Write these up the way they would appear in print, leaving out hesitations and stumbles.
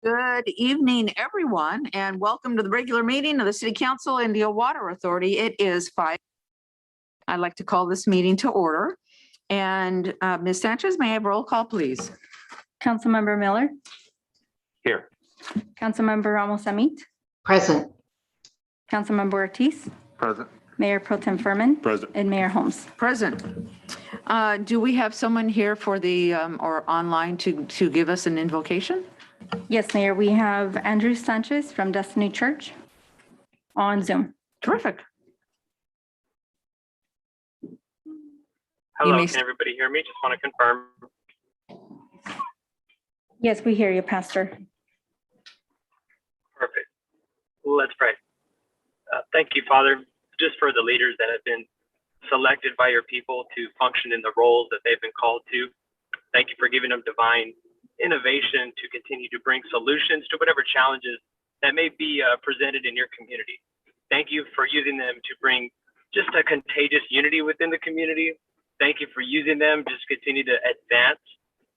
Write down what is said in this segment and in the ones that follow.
Good evening, everyone, and welcome to the regular meeting of the City Council Indio Water Authority. It is 5. I'd like to call this meeting to order. And Ms. Sanchez, may I have roll call, please? Councilmember Miller. Here. Councilmember Ramos Amit. Present. Councilmember Ortiz. Present. Mayor Pro Tem Furman. Present. And Mayor Holmes. Present. Do we have someone here for the or online to give us an invocation? Yes, Mayor, we have Andrew Sanchez from Destiny Church on Zoom. Terrific. Hello, can everybody hear me? Just want to confirm. Yes, we hear you, Pastor. Perfect. Let's pray. Thank you, Father, just for the leaders that have been selected by your people to function in the roles that they've been called to. Thank you for giving them divine innovation to continue to bring solutions to whatever challenges that may be presented in your community. Thank you for using them to bring just a contagious unity within the community. Thank you for using them just continue to advance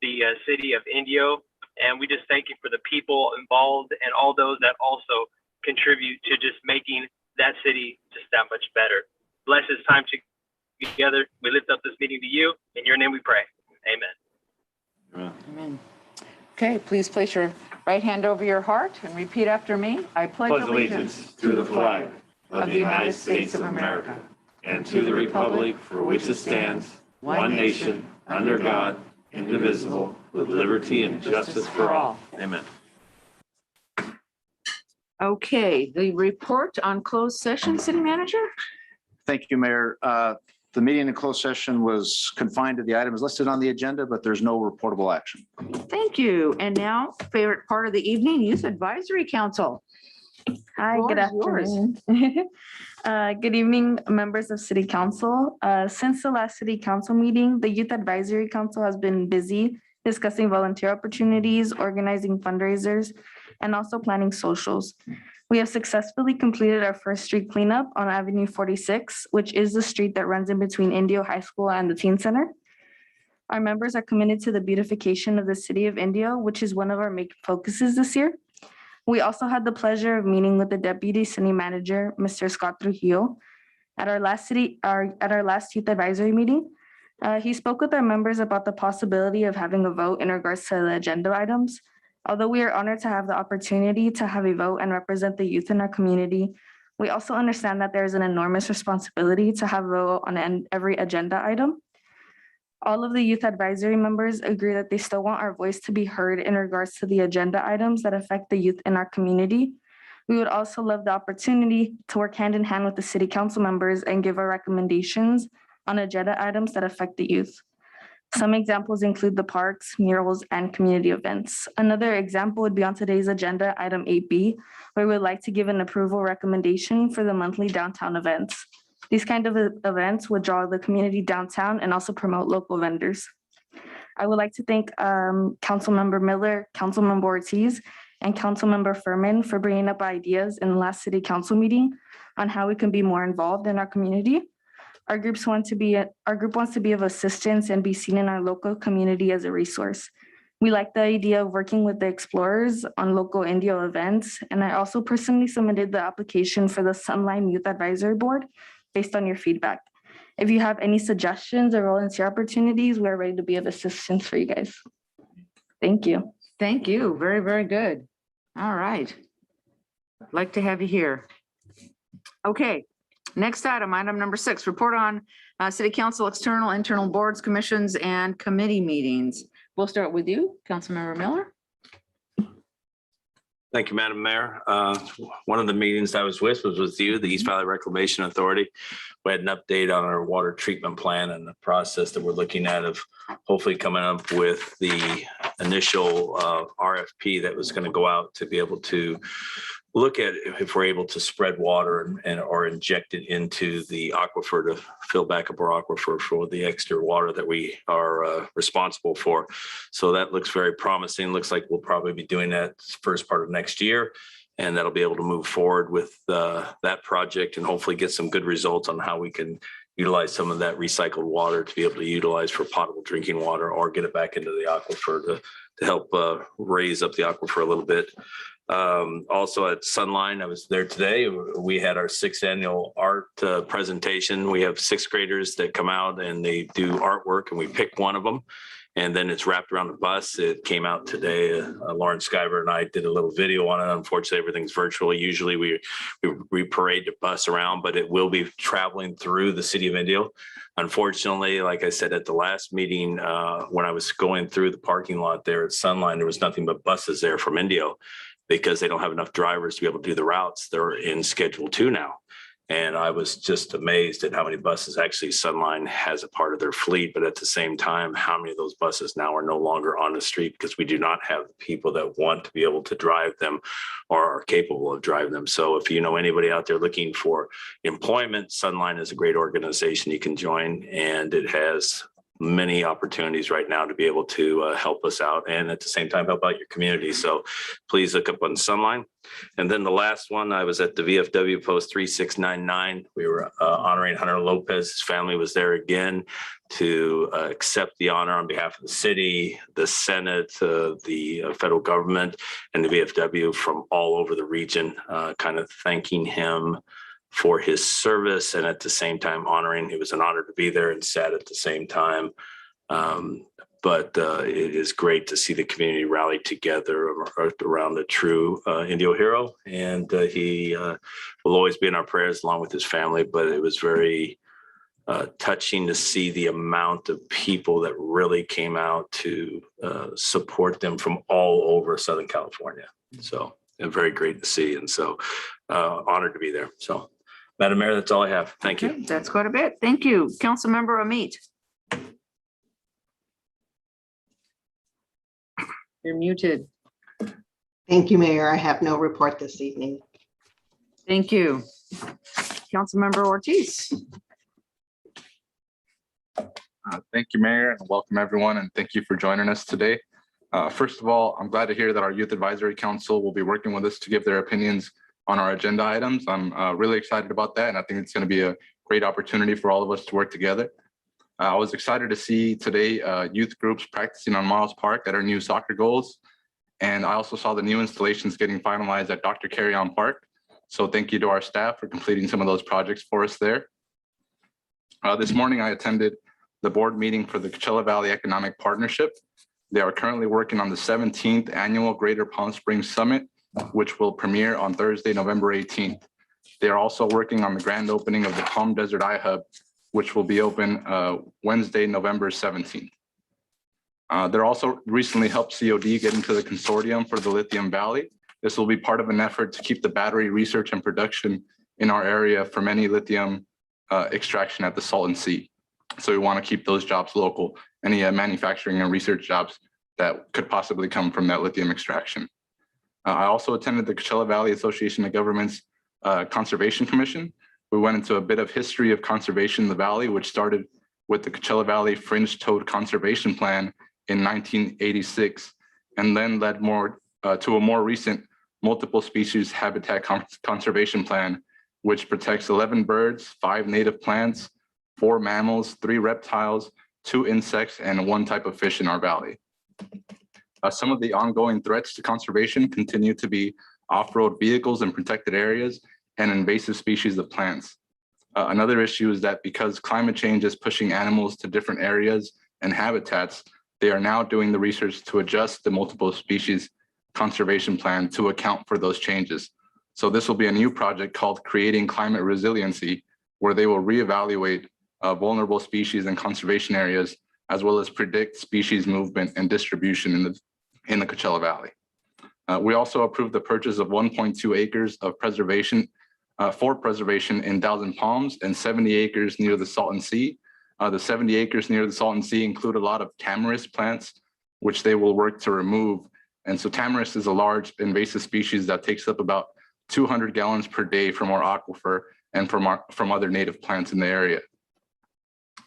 the city of Indio. And we just thank you for the people involved and all those that also contribute to just making that city just that much better. Bless this time together. We lift up this meeting to you. In your name we pray. Amen. Amen. Okay, please place your right hand over your heart and repeat after me. I pledge allegiance to the flag of the United States of America and to the republic for which it stands, one nation, under God, indivisible, with liberty and justice for all. Amen. Okay, the report on closed session, City Manager? Thank you, Mayor. The meeting in closed session was confined to the items listed on the agenda, but there's no reportable action. Thank you. And now, favorite part of the evening, Youth Advisory Council. Hi, good Floor is afternoon. Good evening, members of City Council. Since the last City Council meeting, the Youth Advisory Council has been busy discussing volunteer opportunities, organizing fundraisers, and also planning socials. We have successfully completed our first street cleanup on Avenue 46, which is the street that runs in between Indio High School and the Teen Center. Our members are committed to the beautification of the city of Indio, which is one of our main focuses this year. We also had the pleasure of meeting with the Deputy City Manager, Mr. Scott Trujillo, at our last Youth Advisory meeting. He spoke with our members about the possibility of having a vote in regards to the agenda items. Although we are honored to have the opportunity to have a vote and represent the youth in our community, we also understand that there is an enormous responsibility to have a vote on every agenda item. All of the youth advisory members agree that they still want our voice to be heard in regards to the agenda items that affect the youth in our community. We would also love the opportunity to work hand in hand with the city council members and give our recommendations on agenda items that affect the youth. Some examples include the parks, murals, and community events. Another example would be on today's agenda, item 8B, where we would like to give an approval recommendation for the monthly downtown events. These kind of events would draw the community downtown and also promote local vendors. I would like to thank Councilmember Miller, Councilmember Ortiz, and Councilmember Furman for bringing up ideas in the last city council meeting on how we can be more involved in our community. Our group wants to be of assistance and be seen in our local community as a resource. We like the idea of working with the explorers on local Indio events, and I also personally submitted the application for the Sunline Youth Advisory Board based on your feedback. If you have any suggestions or volunteer opportunities, we're ready to be of assistance for you guys. Thank you. Thank you. Very, very good. All right. I'd like to have you here. Okay. Next item, item number 6, report on City Council external, internal boards, commissions, and committee meetings. We'll start with you, Councilmember Miller. Thank you, Madam Mayor. One of the meetings I was with you, the East Valley Reclamation Authority. We had an update on our water treatment plan and the process that we're looking at of hopefully coming up with the initial RFP that was going to go out to be able to look at if we're able to spread water and or inject it into the aquifer to fill back up our aquifer for the extra water that we are responsible for. So that looks very promising. Looks like we'll probably be doing that first part of next year, and that'll be able to move forward with that project and hopefully get some good results on how we can utilize some of that recycled water to be able to utilize for potable drinking water or get it back into the aquifer to to help raise up the aquifer a little bit. Also at Sunline, I was there today. We had our 6th annual art presentation. We have 6th graders that come out and they do artwork, and we pick one of them. And then it's wrapped around the bus. It came out today. Lauren Skyver and I did a little video on it. Unfortunately, everything's virtual. Usually we parade the bus around, but it will be traveling through the city of Indio. Unfortunately, like I said at the last meeting, when I was going through the parking lot there at Sunline, there was nothing but buses there from Indio because they don't have enough drivers to be able to do the routes. They're in Schedule 2 now. And I was just amazed at how many buses actually Sunline has a part of their fleet, but at the same time, how many of those buses now are no longer on the street because we do not have people that want to be able to drive them or are capable of driving them. So if you know anybody out there looking for employment, Sunline is a great organization you can join, and it has many opportunities right now to be able to help us out and at the same time help out your community. So please look up on Sunline. And then the last one, I was at the VFW Post 3699. We were honoring Hunter Lopez. His family was there again to accept the honor on behalf of the city, the Senate, the federal government, and the VFW from all over the region, kind of thanking him for his service and at the same time honoring. It was an honor to be there and sad at the same time. But it is great to see the community rally together around a true Indio hero. And he will always be in our prayers along with his family. But it was very touching to see the amount of people that really came out to support them from all over Southern California. So very great to see. And so honored to be there. So Madam Mayor, that's all I have. Thank you. Okay, that's quite a bit. Thank you. Councilmember Amit. You're muted. Thank you, Mayor. I have no report this evening. Thank you. Councilmember Ortiz. Thank you, Mayor, and welcome everyone, and thank you for joining us today. First of all, I'm glad to hear that our Youth Advisory Council will be working with us to give their opinions on our agenda items. I'm really excited about that, and I think it's going to be a great opportunity for all of us to work together. I was excited to see today youth groups practicing on Miles Park at our new soccer goals, and I also saw the new installations getting finalized at Dr. Carry-On Park. So thank you to our staff for completing some of those projects for us there. This morning, I attended the board meeting for the Coachella Valley Economic Partnership. They are currently working on the 17th annual Greater Palm Springs Summit, which will premiere on Thursday, November 18th. They are also working on the grand opening of the Palm Desert iHub, which will be open Wednesday, November 17th. They're also recently helped COD get into the consortium for the Lithium Valley. This will be part of an effort to keep the battery research and production in our area from any lithium extraction at the Salton Sea. So we want to keep those jobs local, any manufacturing and research jobs that could possibly come from that lithium extraction. I also attended the Coachella Valley Association of Governments Conservation Commission. We went into a bit of history of conservation in the valley, which started with the Coachella Valley Fringe Toad Conservation Plan in 1986, and then led to a more recent multiple species habitat conservation plan, which protects 11 birds, 5 native plants, 4 mammals, 3 reptiles, 2 insects, and 1 type of fish in our valley. Some of the ongoing threats to conservation continue to be off-road vehicles in protected areas and invasive species of plants. Another issue is that because climate change is pushing animals to different areas and habitats, they are now doing the research to adjust the multiple species conservation plan to account for those changes. So this will be a new project called Creating Climate Resiliency, where they will reevaluate vulnerable species and conservation areas, as well as predict species movement and distribution in the Coachella Valley. We also approved the purchase of 1.2 acres of preservation for preservation in Thousand Palms and 70 acres near the Salton Sea. The 70 acres near the Salton Sea include a lot of tamarisk plants, which they will work to remove. And so tamarisk is a large invasive species that takes up about 200 gallons per day from our aquifer and from other native plants in the area.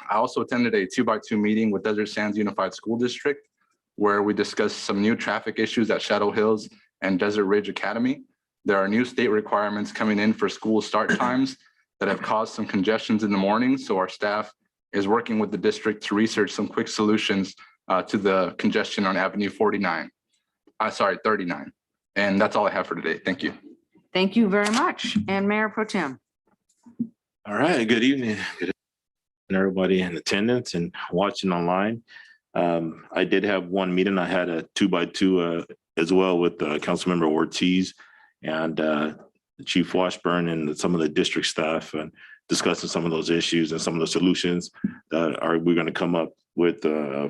I also attended a 2x2 meeting with Desert Sands Unified School District, where we discussed some new traffic issues at Shadow Hills and Desert Ridge Academy. There are new state requirements coming in for school start times that have caused some congestions in the morning. So our staff is working with the district to research some quick solutions to the congestion on Avenue 49. Sorry, 39. And that's all I have for today. Thank you. Thank you very much. And Mayor Pro Tem. All right, good evening. Good evening, everybody in attendance and watching online. I did have one meeting. I had a 2x2 as well with Councilmember Ortiz and Chief Washburn and some of the district staff and discussing some of those issues and some of the solutions that we're going to come up with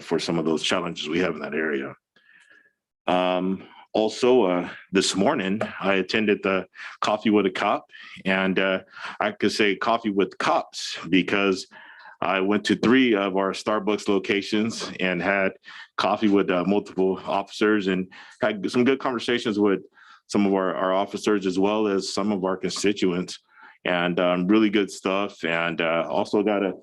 for some of those challenges we have in that area. Also, this morning, I attended the Coffee with a Cop, and I could say coffee with cops because I went to 3 of our Starbucks locations and had coffee with multiple officers and had some good conversations with some of our officers as well as some of our constituents, and really good stuff. And also got a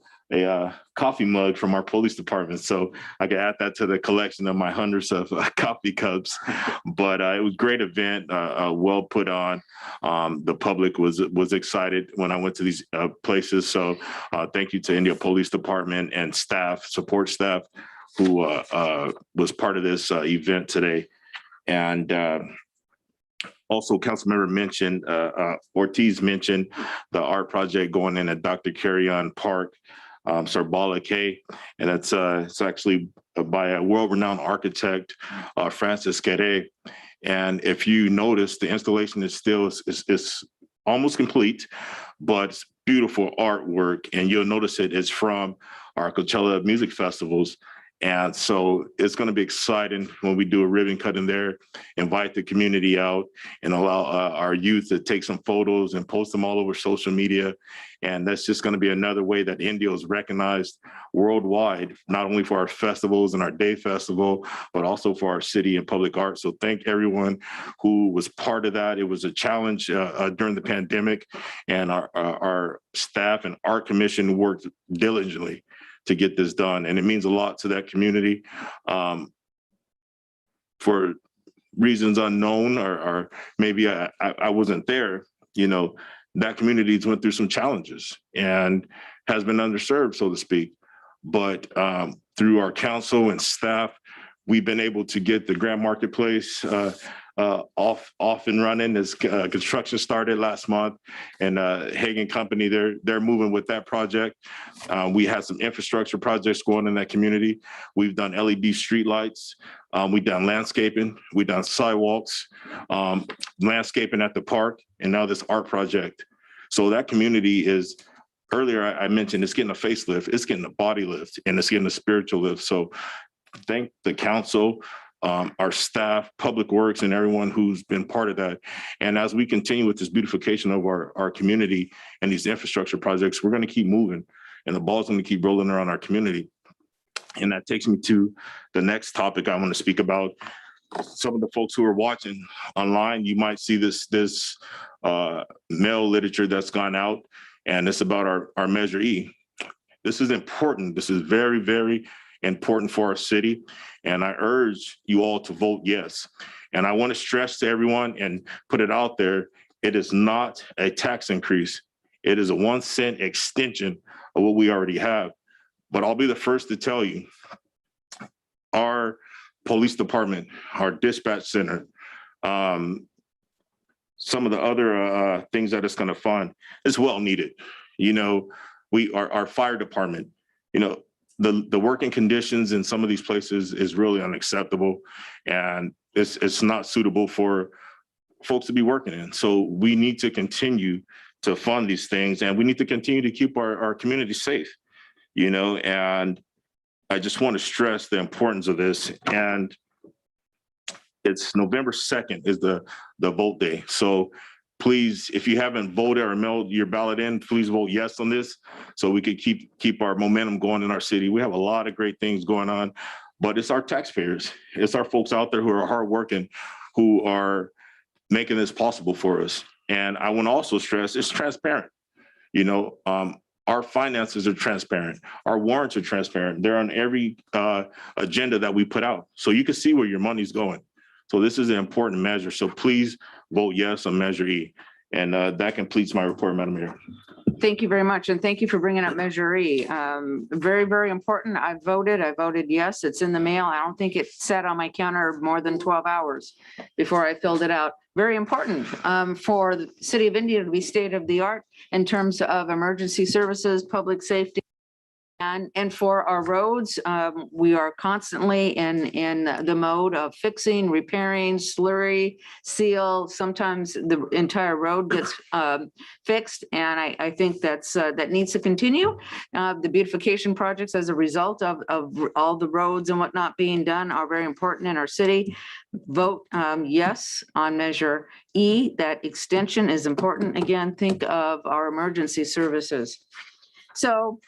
coffee mug from our police department, so I could add that to the collection of my hundreds of coffee cups. But it was a great event, well put on. The public was excited when I went to these places. So thank you to Indio Police Department and staff, support staff, who was part of this event today. And also, Councilmember mentioned, Ortiz mentioned the art project going in at Dr. Carrion Park, Sarbala K, and it's actually by a world-renowned architect, Francis Quere. And if you notice, the installation is still is almost complete, but it's beautiful artwork, and you'll notice it is from our Coachella music festivals. And so it's going to be exciting when we do a ribbon cutting there, invite the community out and allow our youth to take some photos and post them all over social media. And that's just going to be another way that Indio is recognized worldwide, not only for our festivals and our day festival, but also for our city and public art. So thank everyone who was part of that. It was a challenge during the pandemic, and our staff and art commission worked diligently to get this done. And it means a lot to that community. For reasons unknown, or maybe I wasn't there, that community's went through some challenges and has been underserved, so to speak. But through our council and staff, we've been able to get the Grand Marketplace off and running. As construction started last month, and Hagen Company, they're moving with that project. We had some infrastructure projects going in that community. We've done LED streetlights. We've done landscaping. We've done sidewalks, landscaping at the park, and now this art project. So that community is, earlier I mentioned, it's getting a facelift, it's getting a body lift, and it's getting a spiritual lift. So thank the council, our staff, public works, and everyone who's been part of that. And as we continue with this beautification of our community and these infrastructure projects, we're going to keep moving, and the ball's going to keep rolling around our community. And that takes me to the next topic I want to speak about. Some of the folks who are watching online, you might see this mail literature that's gone out, and it's about our Measure E. This is important. This is very, very important for our city, and I urge you all to vote yes. And I want to stress to everyone and put it out there, it is not a tax increase. It is a 1 cent extension of what we already have. But I'll be the first to tell you, our police department, our dispatch center, some of the other things that it's going to fund is well needed. Our fire department, the working conditions in some of these places is really unacceptable, and it's not suitable for folks to be working in. So we need to continue to fund these things, and we need to continue to keep our community safe, and I just want to stress the importance of this. And it's November 2nd is the vote day. So please, if you haven't voted or mailed your ballot in, please vote yes on this so we can keep our momentum going in our city. We have a lot of great things going on, but it's our taxpayers. It's our folks out there who are hardworking, who are making this possible for us. And I want to also stress it's transparent. Our finances are transparent. Our warrants are transparent. They're on every agenda that we put out. So you can see where your money's going. So this is an important measure. So please vote yes on Measure E. And that completes my report, Madam Mayor. Thank you very much. And thank you for bringing up Measure E. Very, very important. I voted yes. It's in the mail. I don't think it sat on my counter more than 12 hours before I filled it out. Very important for the city of India to be state of the art in terms of emergency services, public safety. And for our roads, we are constantly in the mode of fixing, repairing, slurry, seal. Sometimes the entire road gets fixed, and I think that needs to continue. The beautification projects as a result of all the roads and whatnot being done are very important in our city. Vote yes on Measure E. That extension is important. Again, think of our emergency services. So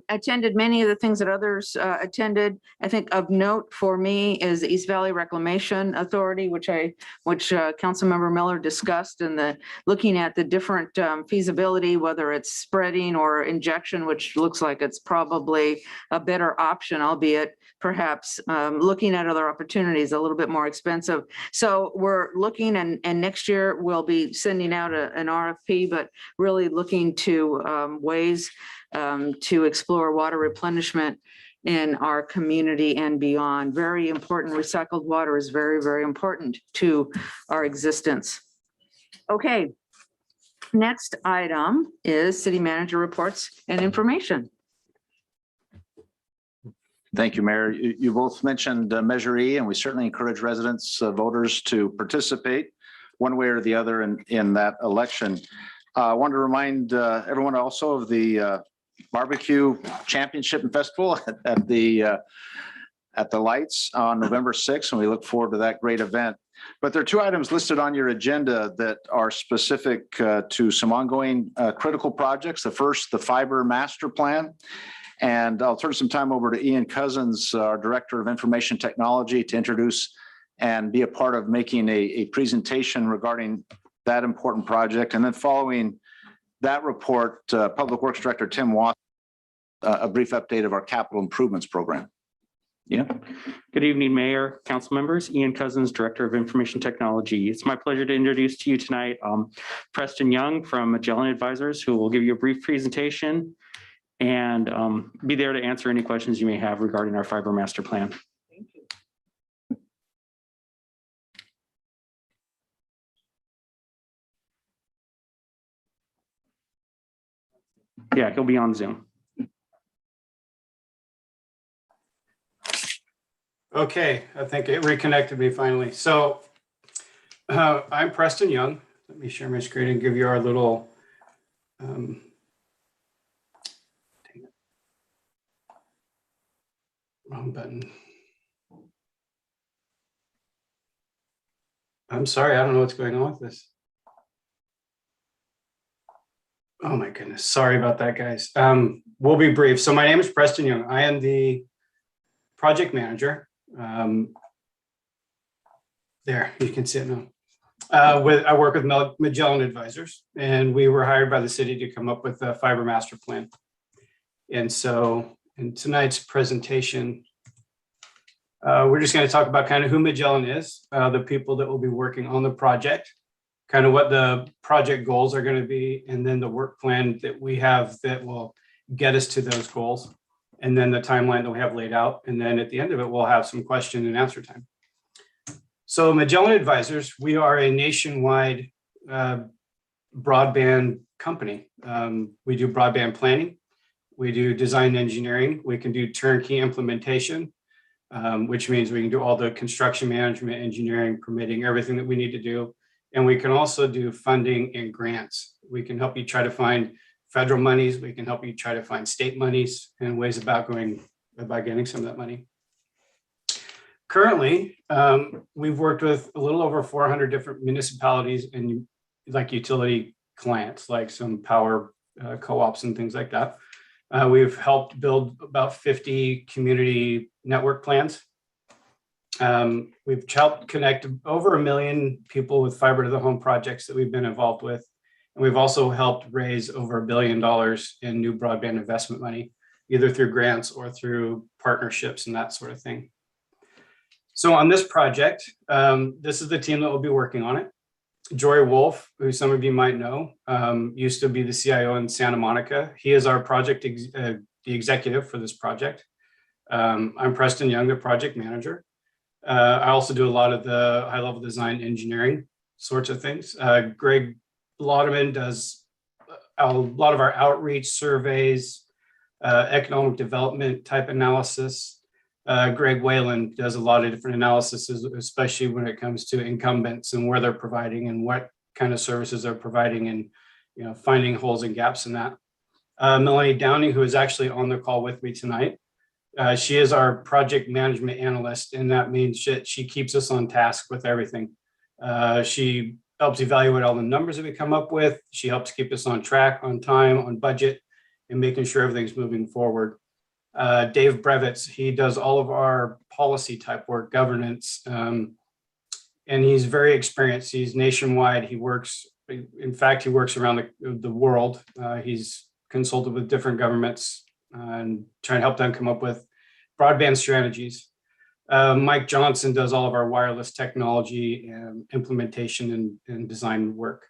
attended many of the things that others attended. I think of note for me is the East Valley Reclamation Authority, which Councilmember Miller discussed, and the looking at the different feasibility, whether it's spreading or injection, which looks like it's probably a better option, albeit perhaps looking at other opportunities a little bit more expensive. So we're looking, and next year we'll be sending out an RFP, but really looking to ways to explore water replenishment in our community and beyond. Very important. Recycled water is very, very important to our existence. Okay. Next item is city manager reports and information. Thank you, Mayor. You both mentioned Measure E, and we certainly encourage residents, voters to participate one way or the other in that election. I want to remind everyone also of the barbecue championship and festival at the lights on November 6th, and we look forward to that great event. But there are two items listed on your agenda that are specific to some ongoing critical projects. The first, the fiber master plan. And I'll turn some time over to Ian Cousins, our Director of Information Technology, to introduce and be a part of making a presentation regarding that important project. And then following that report, Public Works Director Tim Watson, a brief update of our capital improvements program. Yeah. Good evening, Mayor, council members. Ian Cousins, Director of Information Technology. It's my pleasure to introduce to you tonight Preston Young from Magellan Advisors, who will give you a brief presentation and be there to answer any questions you may have regarding our fiber master plan. Thank you. Yeah, he'll be on Zoom. Okay, I think it reconnected me finally. So I'm Preston Young. Let me share my screen and give you our little wrong button. I'm sorry, I don't know what's going on with this. Oh my goodness, sorry about that, guys. We'll be brief. So my name is Preston Young. I am the project manager. There, you can see it now. I work with Magellan Advisors, and we were hired by the city to come up with a fiber master plan. And so in tonight's presentation, we're just going to talk about kind of who Magellan is, the people that will be working on the project, kind of what the project goals are going to be, and then the work plan that we have that will get us to those goals, and then the timeline that we have laid out. And then at the end of it, we'll have some question and answer time. So Magellan Advisors, we are a nationwide broadband company. We do broadband planning. We do design engineering. We can do turnkey implementation, which means we can do all the construction management, engineering, permitting, everything that we need to do. And we can also do funding and grants. We can help you try to find federal monies. We can help you try to find state monies and ways about getting some of that money. Currently, we've worked with a little over 400 different municipalities and like utility clients, like some power co-ops and things like that. We've helped build about 50 community network plans. We've helped connect over 1 million people with fiber to the home projects that we've been involved with. And we've also helped raise over $1 billion in new broadband investment money, either through grants or through partnerships and that sort of thing. So on this project, this is the team that will be working on it. Joy Wolf, who some of you might know, used to be the CIO in Santa Monica. He is our the executive for this project. I'm Preston Young, the project manager. I also do a lot of the high-level design engineering sorts of things. Greg Lauderman does a lot of our outreach surveys, economic development type analysis. Greg Whalen does a lot of different analysis, especially when it comes to incumbents and where they're providing and what kind of services they're providing, and finding holes and gaps in that. Melanie Downing, who is actually on the call with me tonight, she is our project management analyst, and that means she keeps us on task with everything. She helps evaluate all the numbers that we come up with. She helps keep us on track, on time, on budget, and making sure everything's moving forward. Dave Brevitz, he does all of our policy type work, governance, and he's very experienced. He's nationwide. He works around the world. He's consulted with different governments and trying to help them come up with broadband strategies. Mike Johnson does all of our wireless technology and implementation and design work.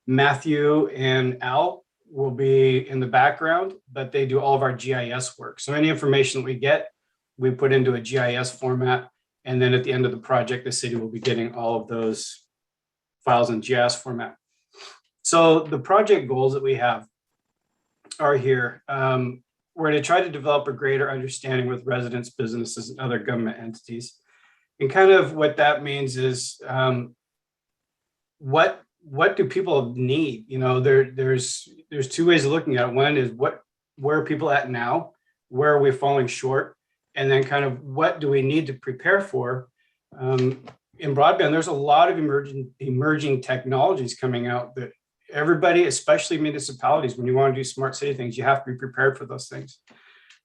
Matthew and Al will be in the background, but they do all of our GIS work. So any information that we get, we put into a GIS format. And then at the end of the project, the city will be getting all of those files in GIS format. So the project goals that we have are here. We're going to try to develop a greater understanding with residents, businesses, and other government entities. And kind of what that means is what do people need? There's two ways of looking at it. One is where are people at now? Where are we falling short? And then kind of what do we need to prepare for? In broadband, there's a lot of emerging technologies coming out that everybody, especially municipalities, when you want to do smart city things, you have to be prepared for those things.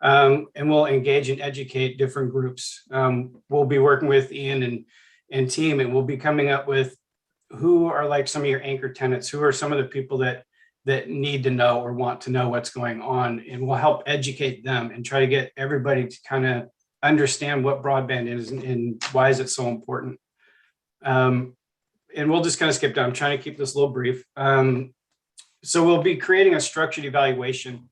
And we'll engage and educate different groups. We'll be working with Ian and team, and we'll be coming up with who are like some of your anchor tenants, who are some of the people that need to know or want to know what's going on, and we'll help educate them and try to get everybody to kind of understand what broadband is and why is it so important. And we'll just kind of skip down. I'm trying to keep this a little brief. So we'll be creating a structured evaluation.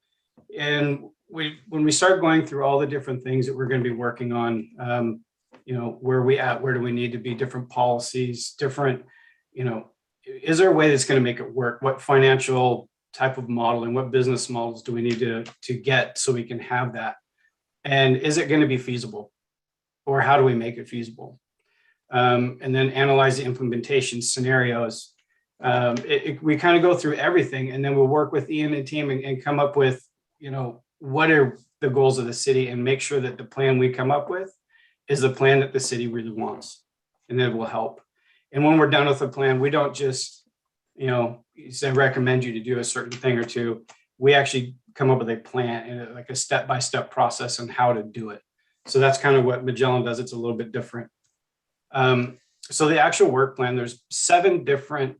And when we start going through all the different things that we're going to be working on, where are we at? Where do we need to be? Different policies, different, is there a way that's going to make it work? What financial type of model and what business models do we need to get so we can have that? And is it going to be feasible? Or how do we make it feasible? And then analyze the implementation scenarios. We kind of go through everything, and then we'll work with Ian and team and come up with, what are the goals of the city, and make sure that the plan we come up with is the plan that the city really wants, and then we'll help. And when we're done with the plan, we don't just, say recommend you to do a certain thing or two. We actually come up with a plan and like a step-by-step process on how to do it. So that's kind of what Magellan does. It's a little bit different. So the actual work plan, there's 7 different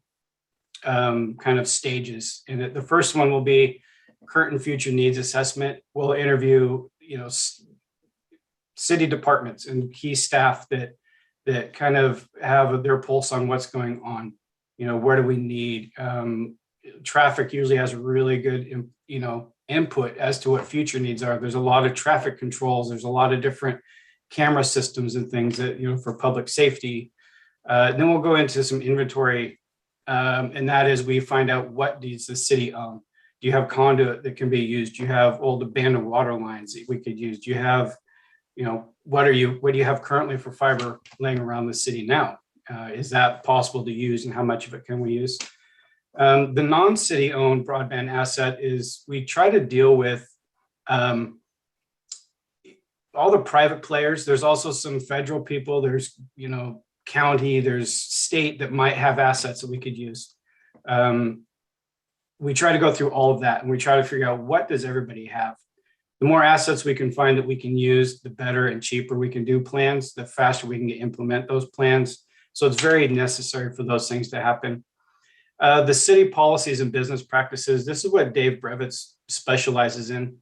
kind of stages in it. The first one will be current and future needs assessment. We'll interview, city departments and key staff that kind of have their pulse on what's going on. Where do we need? Traffic usually has a really good, input as to what future needs are. There's a lot of traffic controls. There's a lot of different camera systems and things that, for public safety. Then we'll go into some inventory. And that is, we find out what needs the city own. Do you have conduit that can be used? Do you have old abandoned water lines that we could use? Do you have, what do you have currently for fiber laying around the city now? Is that possible to use, and how much of it can we use? The non-city owned broadband asset is, we try to deal with all the private players. There's also some federal people. There's, county, there's state that might have assets that we could use. We try to go through all of that, and we try to figure out, what does everybody have? The more assets we can find that we can use, the better and cheaper we can do plans, the faster we can implement those plans. So it's very necessary for those things to happen. The city policies and business practices, this is what Dave Brevitz specializes in.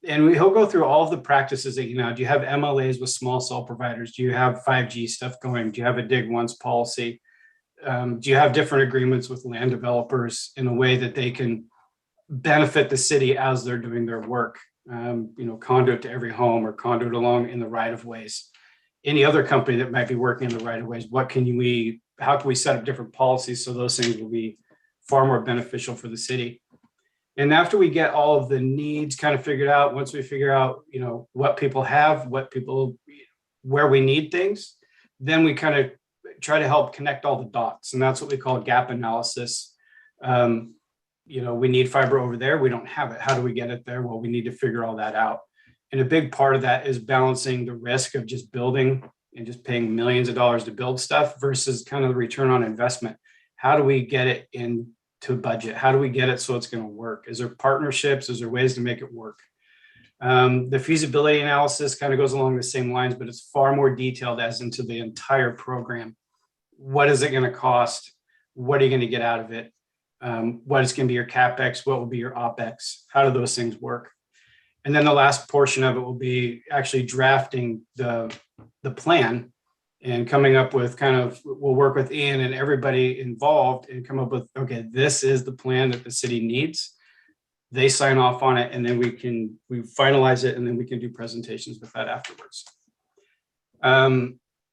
And he'll go through all of the practices that, do you have MLAs with small cell providers? Do you have 5G stuff going? Do you have a dig once policy? do you have different agreements with land developers in a way that they can benefit the city as they're doing their work? Conduit to every home or conduit along in the right of ways. Any other company that might be working in the right of ways, how can we set up different policies so those things will be far more beneficial for the city? And after we get all of the needs kind of figured out, once we figure out, what people have, where we need things, then we kind of try to help connect all the dots. And that's what we call gap analysis. We need fiber over there. We don't have it. How do we get it there? Well, we need to figure all that out. And a big part of that is balancing the risk of just building and just paying millions of dollars to build stuff versus kind of the return on investment. How do we get it into budget? How do we get it so it's going to work? Is there partnerships? Is there ways to make it work? The feasibility analysis kind of goes along the same lines, but it's far more detailed as into the entire program. What is it going to cost? What are you going to get out of it? What is going to be your CapEx? What will be your OpEx? How do those things work? And then the last portion of it will be actually drafting the plan and coming up with we'll work with Ian and everybody involved and come up with, okay, this is the plan that the city needs. They sign off on it, and then we finalize it, and then we can do presentations with that afterwards.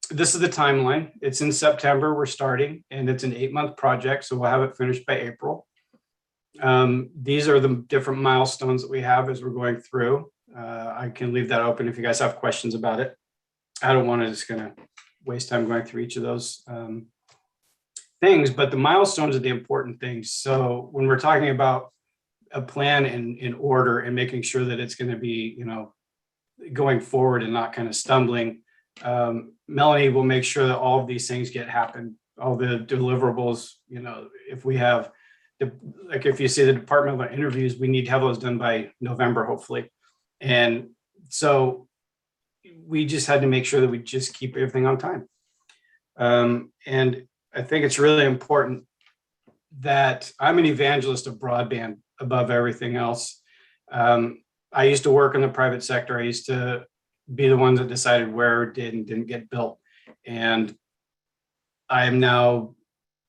This is the timeline. It's in September, we're starting, and it's an 8-month project, so we'll have it finished by April. These are the different milestones that we have as we're going through. I can leave that open if you guys have questions about it. I don't want to just gonna waste time going through each of those things, but the milestones are the important things. So when we're talking about a plan in order and making sure that it's going to be, going forward and not kind of stumbling, Melanie will make sure that all of these things happen, all the deliverables, if we have, if you see the departmental interviews, we need to have those done by November, hopefully. And so we just had to make sure that we just keep everything on time. And I think it's really important that I'm an evangelist of broadband above everything else. I used to work in the private sector. I used to be the one that decided where did and didn't get built. And I am now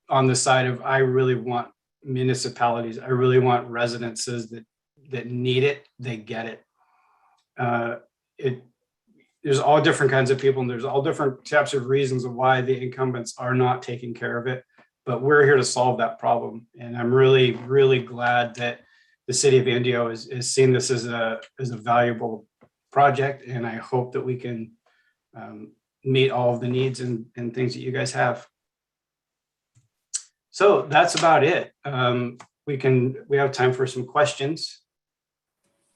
on the side of, I really want municipalities. I really want residences that need it, they get it. There's all different kinds of people, and there's all different types of reasons of why the incumbents are not taking care of it. But we're here to solve that problem. And I'm really, really glad that the city of Indio is seeing this as a valuable project. And I hope that we can meet all of the needs and things that you guys have. So that's about it. We have time for some questions.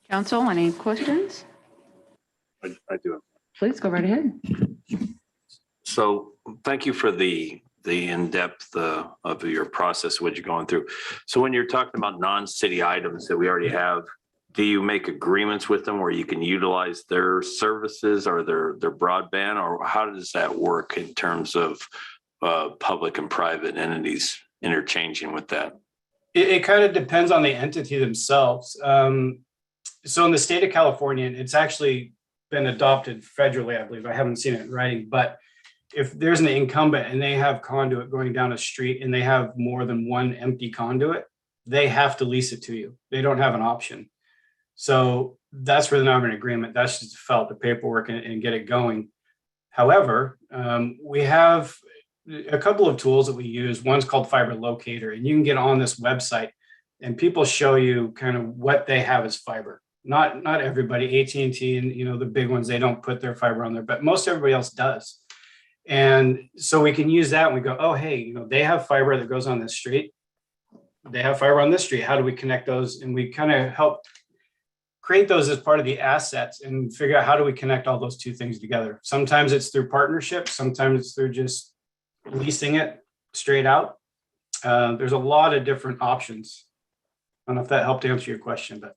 Council, any questions? I do. Please go right ahead. So thank you for the in-depth of your process, what you're going through. So when you're talking about non-city items that we already have, do you make agreements with them where you can utilize their services or their broadband, or how does that work in terms of public and private entities interchanging with that? It kind of depends on the entity themselves. So in the state of California, it's actually been adopted federally, I believe. I haven't seen it in writing, but if there's an incumbent and they have conduit going down a street and they have more than one empty conduit, they have to lease it to you. They don't have an option. So that's where they're not in agreement. That's just to fill out the paperwork and get it going. However, we have a couple of tools that we use. One's called Fiber Locator, and you can get on this website and people show you kind of what they have as fiber. Not everybody, AT&T and the big ones, they don't put their fiber on there, but most everybody else does. And so we can use that and we go, oh, hey, they have fiber that goes on this street. They have fiber on this street. How do we connect those? And we kind of help create those as part of the assets and figure out how do we connect all those two things together. Sometimes it's through partnerships. Sometimes it's through just leasing it straight out. There's a lot of different options. I don't know if that helped answer your question, but.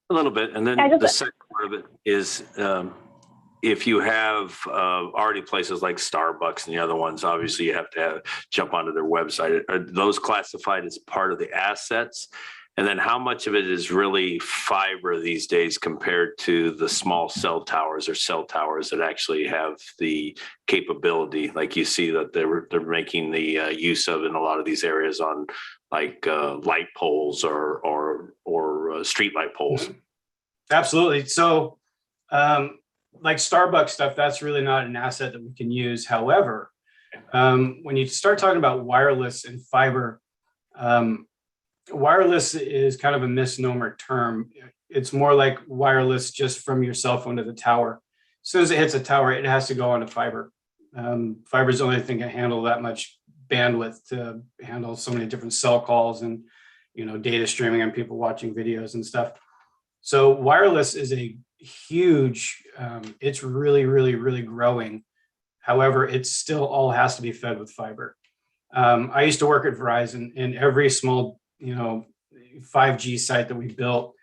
A little bit. And then the second part of it is if you have already places like Starbucks and the other ones, obviously you have to jump onto their website. Are those classified as part of the assets? And then how much of it is really fiber these days compared to the small cell towers or cell towers that actually have the capability, like you see that they're making the use of in a lot of these areas on like light poles or street light poles? Absolutely. So like Starbucks stuff, that's really not an asset that we can use. However, when you start talking about wireless and fiber, wireless is kind of a misnomer term. It's more like wireless just from your cell phone to the tower. As soon as it hits a tower, it has to go onto fiber. Fiber is the only thing that can handle that much bandwidth to handle so many different cell calls and, you know, data streaming and people watching videos and stuff. So wireless is a huge, it's really, really, really growing. However, it still all has to be fed with fiber. I used to work at Verizon, and every small, 5G site that we built,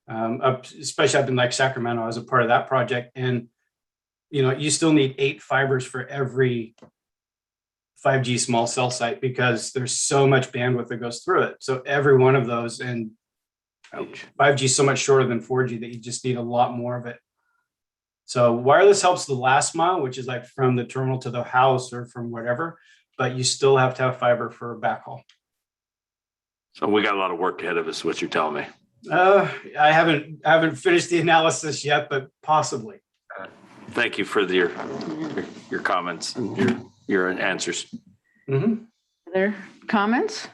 especially up in like Sacramento, I was a part of that project. And, you still need 8 fibers for every 5G small cell site because there's so much bandwidth that goes through it. So every one of those, and 5G is so much shorter than 4G that you just need a lot more of it. So wireless helps the last mile, which is like from the terminal to the house or from whatever, but you still have to have fiber for backhaul. So we got a lot of work ahead of us, what you're telling me. I haven't finished the analysis yet, but possibly. Thank you for your comments and your answers. Mm-hmm. Other comments?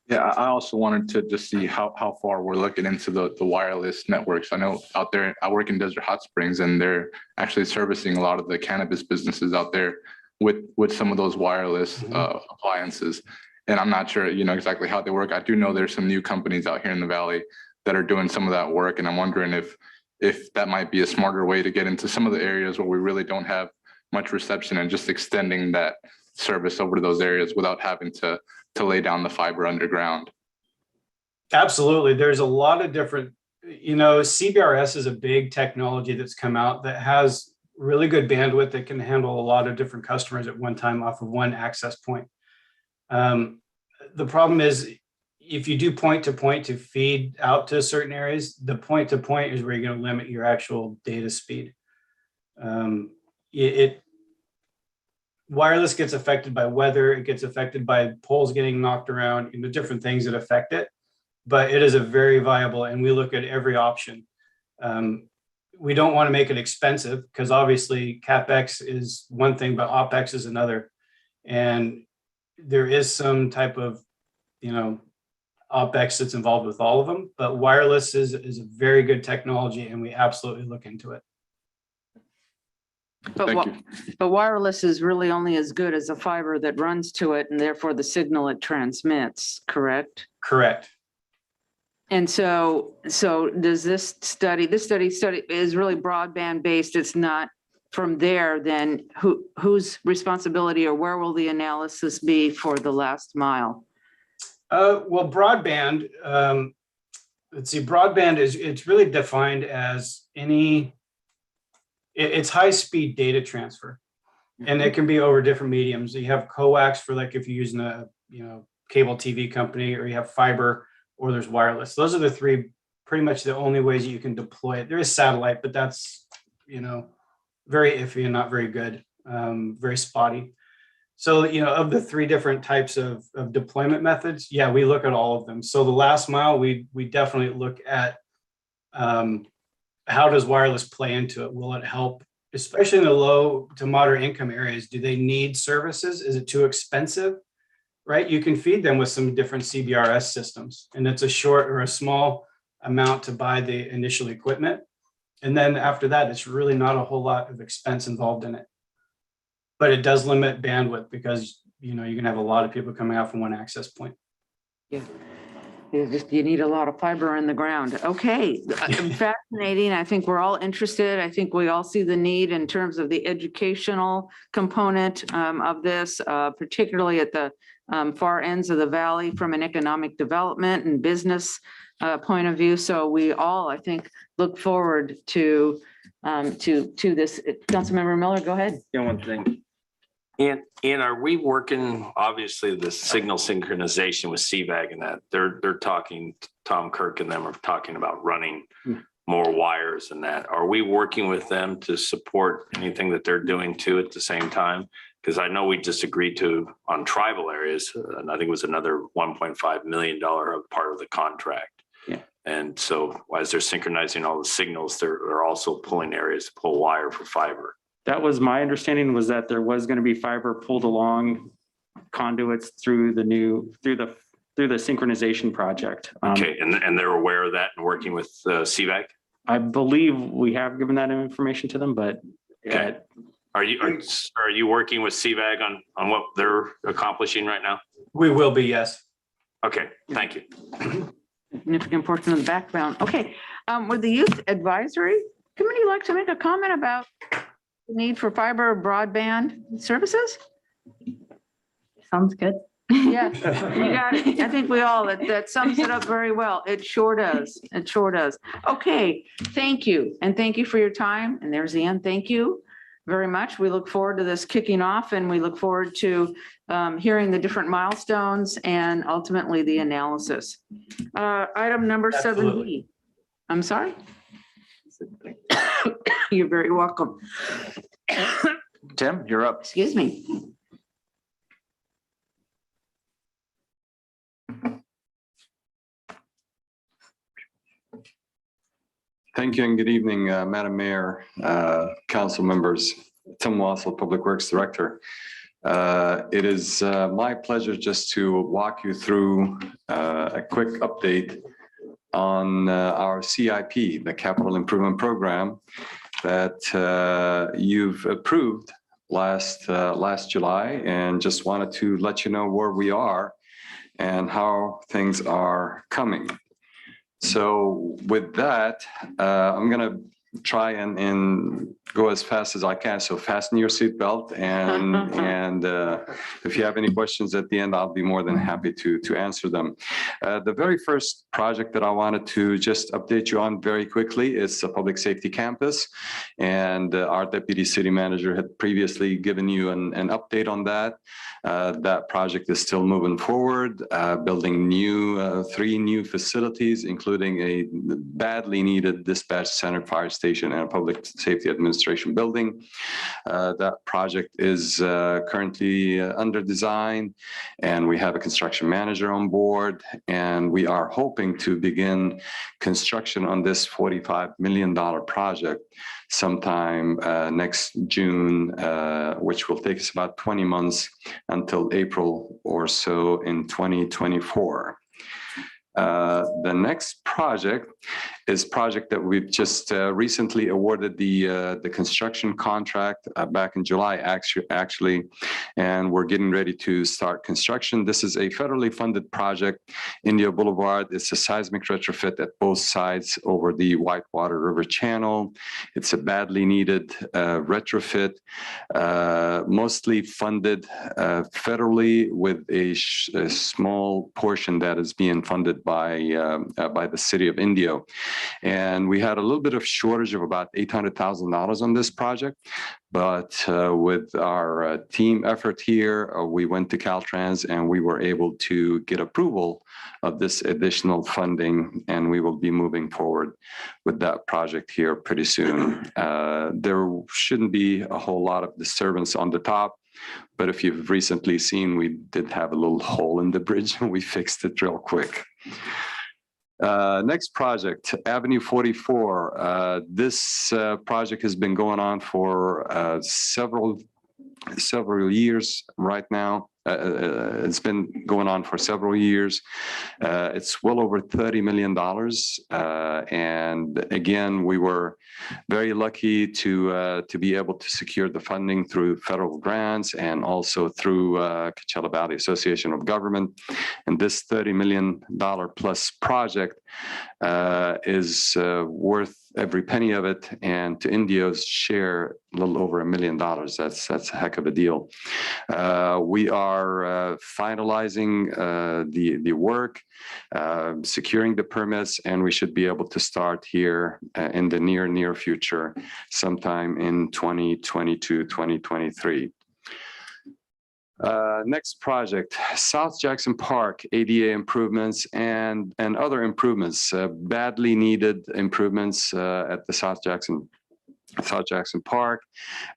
Yeah, I also wanted to just see how far we're looking into the wireless networks. I know out there, I work in Desert Hot Springs, and they're actually servicing a lot of the cannabis businesses out there with some of those wireless appliances. And I'm not sure, exactly how they work. I do know there's some new companies out here in the Valley that are doing some of that work. And I'm wondering if that might be a smarter way to get into some of the areas where we really don't have much reception and just extending that service over to those areas without having to lay down the fiber underground. Absolutely. There's a lot of different, CBRS is a big technology that's come out that has really good bandwidth that can handle a lot of different customers at one time off of one access point. The problem is if you do point to point to feed out to certain areas, the point to point is where you're going to limit your actual data speed. Wireless gets affected by weather, it gets affected by poles getting knocked around, and the different things that affect it, but it is a very viable, and we look at every option. We don't want to make it expensive because obviously CapEx is one thing, but OpEx is another. And there is some type of, OpEx that's involved with all of them, but wireless is a very good technology and we absolutely look into it. But wireless is really only as good as the fiber that runs to it and therefore the signal it transmits, correct? Correct. And so does this study is really broadband based. It's not from there, then whose responsibility or where will the analysis be for the last mile? Well, broadband, broadband it's really defined as it's high-speed data transfer, and it can be over different mediums. You have coax for like if you're using a cable TV company, or you have fiber, or there's wireless. Those are the three pretty much the only ways you can deploy it. There is satellite, but that's very iffy and not very good, very spotty. So of the 3 different types of deployment methods, yeah, we look at all of them. So the last mile, we definitely look at how does wireless play into it? Will it help, especially in the low to moderate income areas? Do they need services? Is it too expensive? Right? You can feed them with some different CBRS systems, and it's a short or a small amount to buy the initial equipment. And then after that, it's really not a whole lot of expense involved in it. But it does limit bandwidth because, you're going to have a lot of people coming out from one access point. Yeah. You need a lot of fiber in the ground. Okay, fascinating. I think we're all interested. I think we all see the need in terms of the educational component of this, particularly at the far ends of the valley from an economic development and business point of view. So we all, I think, look forward to this. Councilmember Miller, go ahead. One thing, And are we working, obviously, the signal synchronization with CVAG and that they're talking, Tom Kirk and them are talking about running more wires and that. Are we working with them to support anything that they're doing too at the same time? Because I know we just agreed to on tribal areas, and I think it was another $1.5 million part of the contract. Yeah. And so as they're synchronizing all the signals, they're also pulling areas to pull wire for fiber. That was my understanding, was that there was going to be fiber pulled along conduits through the synchronization project. Okay, and they're aware of that and working with CVAG? I believe we have given that information to them, but Okay. Are you working with CVAG on what they're accomplishing right now? We will be, yes. Okay, thank you. Significant portion of the background. Okay, would the Youth Advisory Committee like to make a comment about the need for fiber broadband services? Sounds good. Yeah, you got it. I think we all, that sums it up very well. It sure does. It sure does. Okay, thank you. And thank you for your time. And there's the end. Thank you very much. We look forward to this kicking off, and we look forward to hearing the different milestones and ultimately the analysis. Item number 7B. Absolutely. I'm sorry. You're very welcome. Tim, you're up. Excuse me. Thank you and good evening, Madam Mayor, council members. Tim Wassel, Public Works Director. It is my pleasure just to walk you through a quick update on our CIP, the Capital Improvement Program that you've approved last July, and just wanted to let you know where we are and how things are coming. So with that, I'm going to try and go as fast as I can. So fasten your seatbelt, and if you have any questions at the end, I'll be more than happy to answer them. The very first project that I wanted to just update you on very quickly is the Public Safety Campus, and our Deputy City Manager had previously given you an update on that. That project is still moving forward, building 3 new facilities, including a badly needed dispatch center, fire station, and a public safety administration building. That project is currently under design, and we have a construction manager on board, and we are hoping to begin construction on this $45 million project sometime next June, which will take us about 20 months until April or so in 2024. The next project is project that we've just recently awarded the construction contract back in July, actually, and we're getting ready to start construction. This is a federally funded project, India Boulevard. It's a seismic retrofit at both sides over the Whitewater River Channel. It's a badly needed retrofit, mostly funded federally, with a small portion that is being funded by the city of Indio. And we had a little bit of shortage of about $800,000 on this project. But with our team effort here, we went to Caltrans and we were able to get approval of this additional funding, and we will be moving forward with that project here pretty soon. There shouldn't be a whole lot of disturbance on the top, but if you've recently seen, we did have a little hole in the bridge and we fixed it real quick. Next project, Avenue 44. This project has been going on for several years right now. It's been going on for several years. It's well over $30 million. And again, we were very lucky to be able to secure the funding through federal grants and also through Coachella Valley Association of Government. And this $30 million plus project is worth every penny of it, and to Indio's share, a little over $1 million. That's a heck of a deal. We are finalizing the work, securing the permits, and we should be able to start here in the near future, sometime in 2022, 2023. Next project, South Jackson Park, ADA improvements and other improvements, badly needed improvements at the South Jackson Park.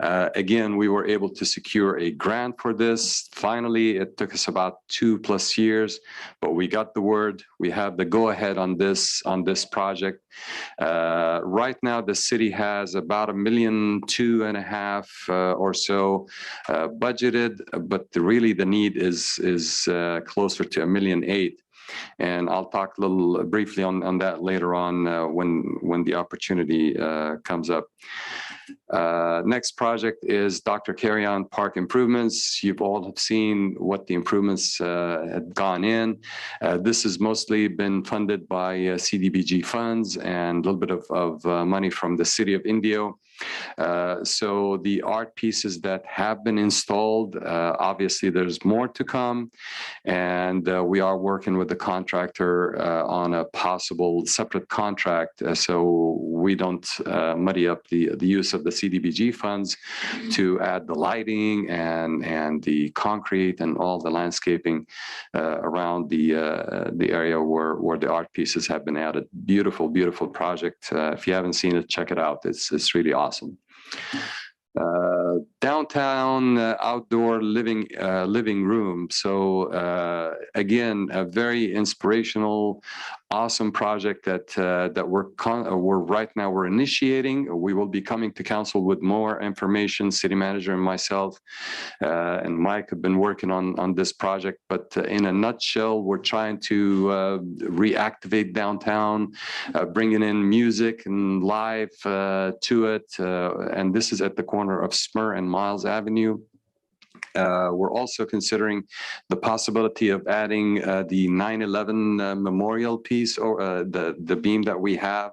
Again, we were able to secure a grant for this. Finally, it took us about 2+ years, but we got the word. We have the go-ahead on this project. Right now, the city has about $1.2 million or so budgeted, but really the need is closer to $1.8 million. And I'll talk a little briefly on that later on when the opportunity comes up. Next project is Dr. Carrion Park improvements. You've all have seen what the improvements had gone in. This has mostly been funded by CDBG funds and a little bit of money from the city of Indio. So the art pieces that have been installed, obviously there's more to come, and we are working with the contractor on a possible separate contract, so we don't muddy up the use of the CDBG funds to add the lighting and the concrete and all the landscaping around the area where the art pieces have been added. Beautiful, beautiful project. If you haven't seen it, check it out. It's really awesome. Downtown outdoor living room. So again, a very inspirational, awesome project that we're right now we're initiating. We will be coming to council with more information. City manager and myself and Mike have been working on this project. But in a nutshell, we're trying to reactivate downtown, bringing in music and live to it. And this is at the corner of Smur and Miles Avenue. We're also considering the possibility of adding the 9/11 memorial piece or the beam that we have,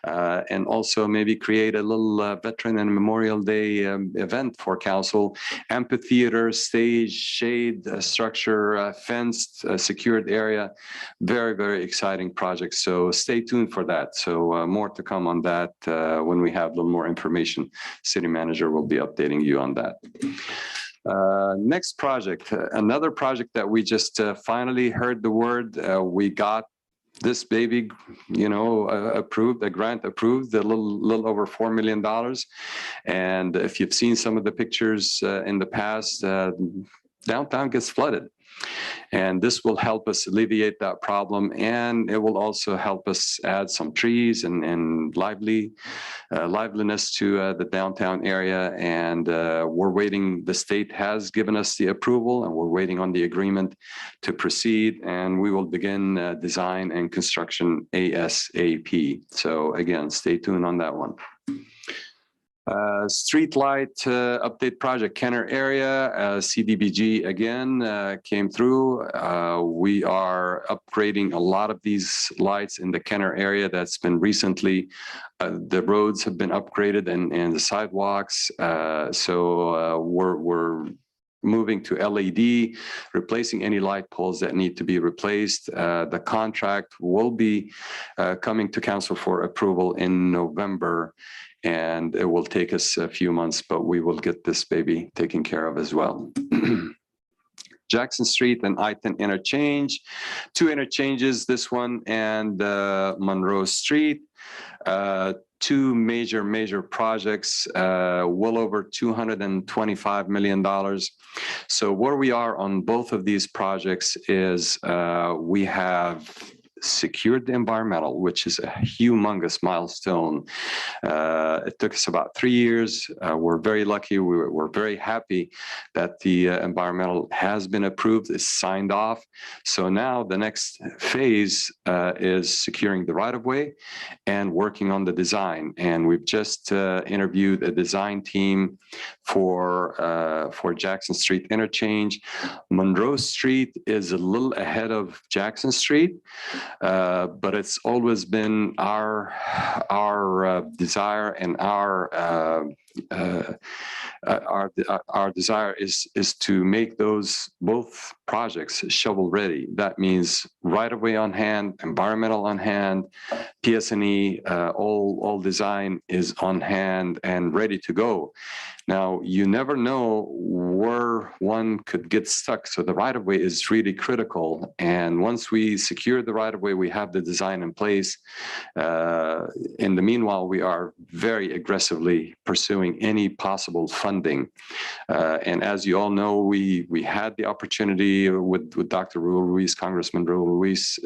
and also maybe create a little Veteran and Memorial Day event for council. Amphitheater, stage, shade structure, fenced, secured area. Very, very exciting project. So stay tuned for that. So more to come on that when we have a little more information. City manager will be updating you on that. Next project, another project that we just finally heard the word. We got this baby, approved, a grant approved, a little over $4 million. And if you've seen some of the pictures in the past, downtown gets flooded. And this will help us alleviate that problem, and it will also help us add some trees and liveliness to the downtown area. And we're waiting. The state has given us the approval, and we're waiting on the agreement to proceed. And we will begin design and construction ASAP. So again, stay tuned on that one. Street light update project, Kenner area, CDBG again came through. We are upgrading a lot of these lights in the Kenner area. That's been recently, the roads have been upgraded and the sidewalks. So we're moving to LED, replacing any light poles that need to be replaced. The contract will be coming to council for approval in November. And it will take us a few months, but we will get this baby taken care of as well. Jackson Street and I-10 interchange, 2 interchanges, this one and Monroe Street. 2 major projects, well over $225 million. So where we are on both of these projects is we have secured the environmental, which is a humongous milestone. It took us about 3 years. We're very lucky. We're very happy that the environmental has been approved, is signed off. So now the next phase is securing the right-of-way and working on the design. And we've just interviewed a design team for Jackson Street interchange. Monroe Street is a little ahead of Jackson Street. But it's always been our desire and our our desire is to make those both projects shovel ready. That means right of way on hand, environmental on hand, PS&E, all design is on hand and ready to go. Now, you never know where one could get stuck. So the right of way is really critical. And once we secure the right of way, we have the design in place. In the meanwhile, we are very aggressively pursuing any possible funding. And as you all know, we had the opportunity with Dr. Raul Ruiz, Congressman Raul Ruiz,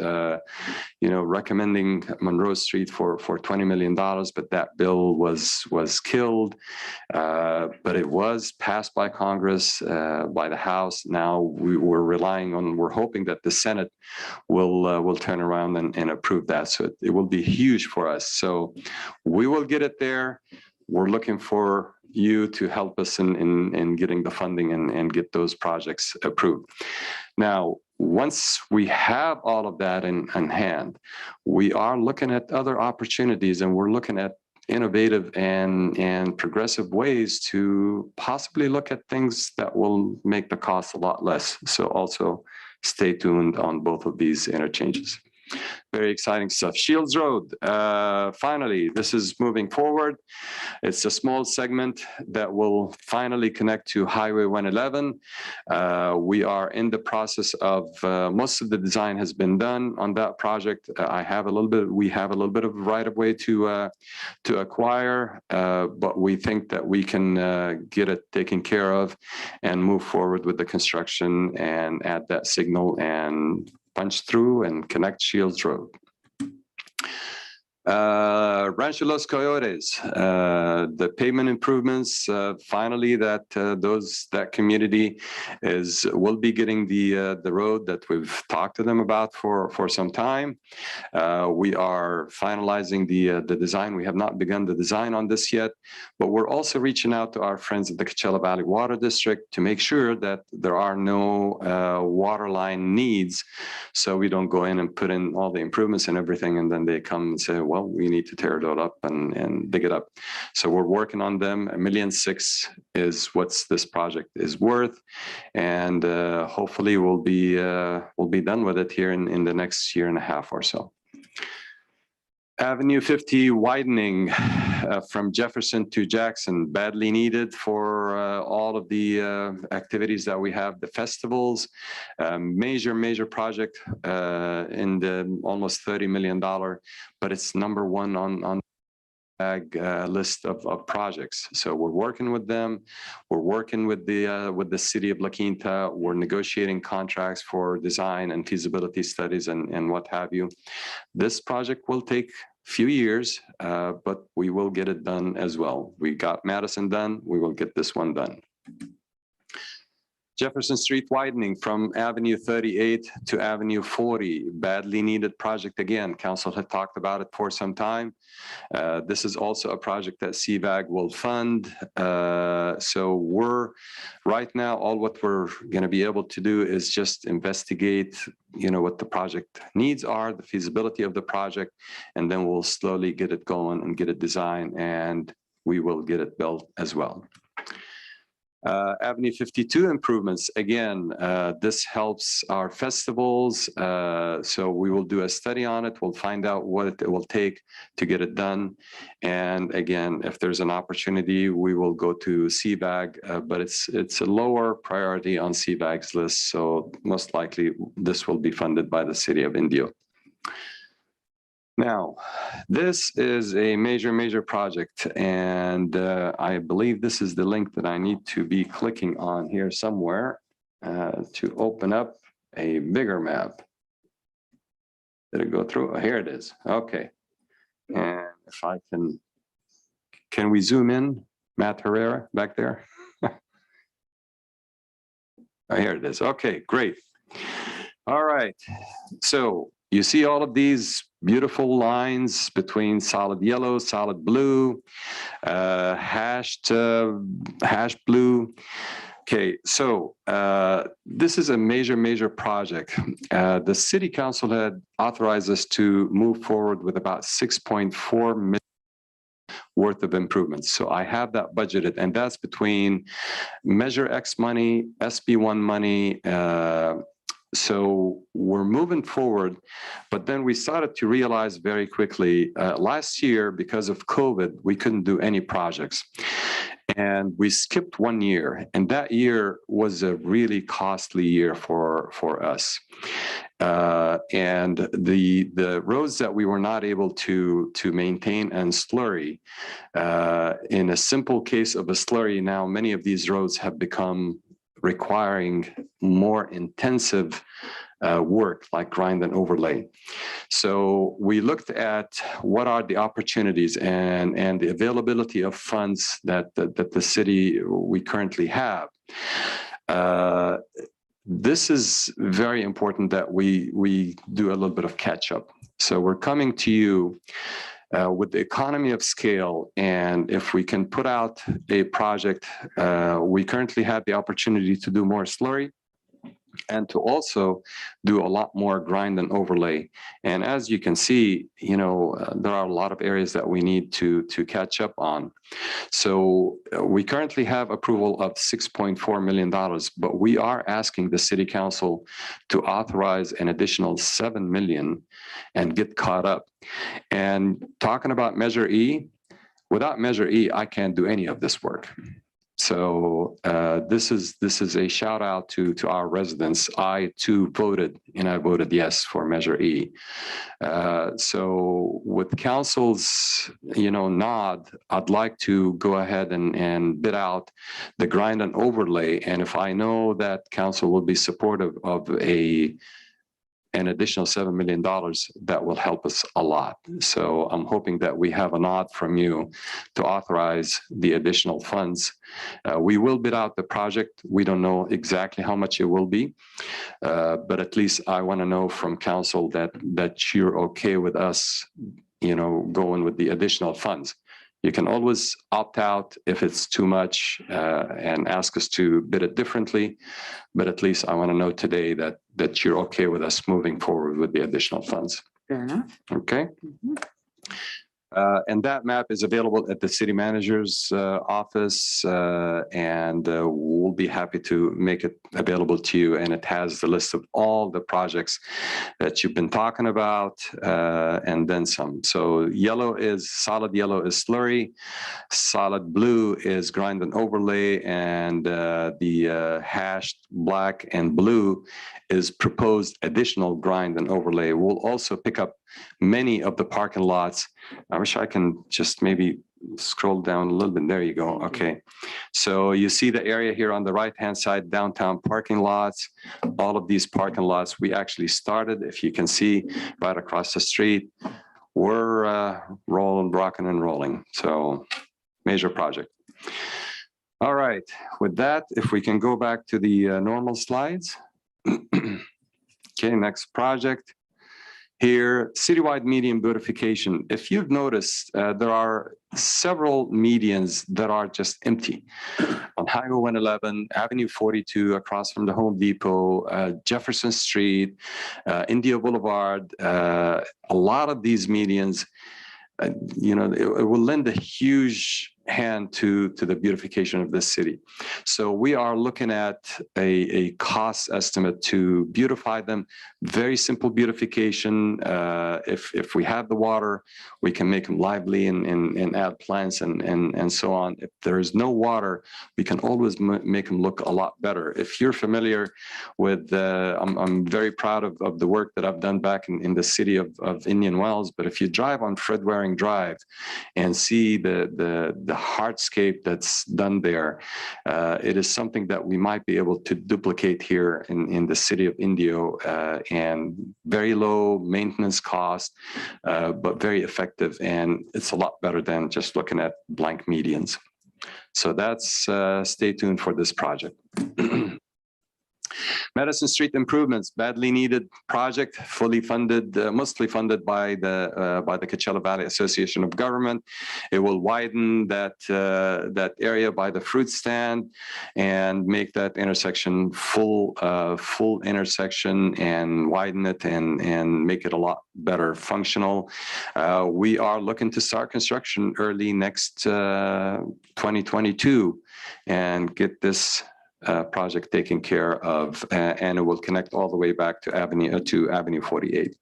recommending Monroe Street for $20 million, but that bill was killed. But it was passed by Congress, by the House. Now we're hoping that the Senate will turn around and approve that. So it will be huge for us. So we will get it there. We're looking for you to help us in getting the funding and get those projects approved. Now, once we have all of that in hand, we are looking at other opportunities, and we're looking at innovative and progressive ways to possibly look at things that will make the cost a lot less. So also stay tuned on both of these interchanges. Very exciting stuff. Shields Road, finally, this is moving forward. It's a small segment that will finally connect to Highway 111. We are in the process of, most of the design has been done on that project. We have a little bit of right of way to acquire, but we think that we can get it taken care of and move forward with the construction and add that signal and punch through and connect Shields Road. Rancho Los Coyotes, the pavement improvements, finally that community will be getting the road that we've talked to them about for some time. We are finalizing the design. We have not begun the design on this yet, but we're also reaching out to our friends at the Coachella Valley Water District to make sure that there are no water line needs, so we don't go in and put in all the improvements and everything, and then they come and say, well, we need to tear it all up and dig it up. So we're working on them. $1.6 million is what this project is worth, and hopefully we'll be done with it here in the next year and a half or so. Avenue 50 widening from Jefferson to Jackson, badly needed for all of the activities that we have, the festivals, major project in the almost $30 million, but it's number one on list of projects. So we're working with them. We're working with the city of La Quinta. We're negotiating contracts for design and feasibility studies and what have you. This project will take a few years, but we will get it done as well. We got Madison done. We will get this one done. Jefferson Street widening from Avenue 38 to Avenue 40, badly needed project again. Council had talked about it for some time. This is also a project that CVAG will fund. So we're right now, all what we're going to be able to do is just investigate, what the project needs are, the feasibility of the project, and then we'll slowly get it going and get it designed, and we will get it built as well. Avenue 52 improvements, again, this helps our festivals, so we will do a study on it. We'll find out what it will take to get it done, and again, if there's an opportunity, we will go to CVAG, but it's a lower priority on CVAG's list, so most likely this will be funded by the city of Indio. Now, this is a major project, and I believe this is the link that I need to be clicking on here somewhere to open up a bigger map. Did it go through? Oh, here it is. Okay. And if I can we zoom in, Matt Herrera back there? Oh, here it is. Okay, great. All right. So you see all of these beautiful lines between solid yellow, solid blue, hashed blue. Okay, so this is a major project. The city council had authorized us to move forward with about 6.4 million. worth of improvements. So I have that budgeted, and that's between Measure X money, SB1 money. So we're moving forward, but then we started to realize very quickly, last year, because of COVID, we couldn't do any projects. And we skipped 1 year, and that year was a really costly year for us. And the roads that we were not able to maintain and slurry, in a simple case of a slurry, now many of these roads have become requiring more intensive work like grind and overlay. So we looked at what are the opportunities and the availability of funds that the city we currently have. This is very important that we do a little bit of catch up. So we're coming to you with the economy of scale, and if we can put out a project, we currently have the opportunity to do more slurry and to also do a lot more grind and overlay. And as you can see, there are a lot of areas that we need to catch up on. So we currently have approval of $6.4 million, but we are asking the city council to authorize an additional $7 million and get caught up. And talking about Measure E, without Measure E, I can't do any of this work. So this is a shout out to our residents. I too voted, and I voted yes for Measure E. So with council's nod, I'd like to go ahead and bid out the grind and overlay. And if I know that council will be supportive of an additional $7 million, that will help us a lot. So I'm hoping that we have a nod from you to authorize the additional funds. We will bid out the project. We don't know exactly how much it will be, but at least I want to know from council that you're okay with us, going with the additional funds. You can always opt out if it's too much and ask us to bid it differently. But at least I want to know today that you're okay with us moving forward with the additional funds. Fair enough. Okay. And that map is available at the city manager's office, and we'll be happy to make it available to you. And it has the list of all the projects that you've been talking about, and then some. So solid yellow is slurry, solid blue is grind and overlay, and the hashed black and blue is proposed additional grind and overlay. We'll also pick up many of the parking lots. I wish I can just maybe scroll down a little bit. There you go. Okay. So you see the area here on the right-hand side, downtown parking lots. All of these parking lots, we actually started, if you can see, right across the street. We're rocking and rolling. So major project. All right. With that, if we can go back to the normal slides. Okay, next project. Here, citywide median beautification. If you've noticed, there are several medians that are just empty. On Highway 111, Avenue 42, across from the Home Depot, Jefferson Street, India Boulevard, a lot of these medians, it will lend a huge hand to the beautification of this city. So we are looking at a cost estimate to beautify them. Very simple beautification. If we have the water, we can make them lively and add plants and so on. If there is no water, we can always make them look a lot better. If you're familiar with, I'm very proud of the work that I've done back in the city of Indian Wells, but if you drive on Fred Waring Drive and see the hardscape that's done there, it is something that we might be able to duplicate here in the city of Indio, and very low maintenance cost, but very effective, and it's a lot better than just looking at blank medians. So that's stay tuned for this project. Madison Street improvements, badly needed project, fully funded, mostly funded by the Coachella Valley Association of Government. It will widen that area by the fruit stand and make that intersection full intersection and widen it and make it a lot better functional. We are looking to start construction early next 2022 and get this project taken care of, and it will connect all the way back to Avenue 48.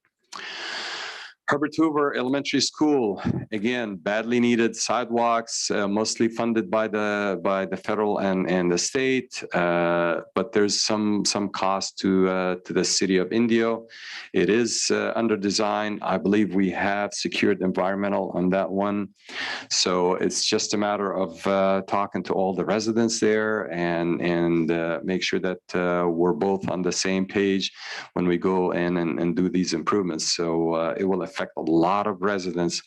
Herbert Hoover Elementary School, again, badly needed sidewalks, mostly funded by the federal and the state, but there's some cost to the city of Indio. It is under design. I believe we have secured environmental on that one. So it's just a matter of talking to all the residents there and make sure that we're both on the same page when we go in and do these improvements. So it will affect a lot of residents,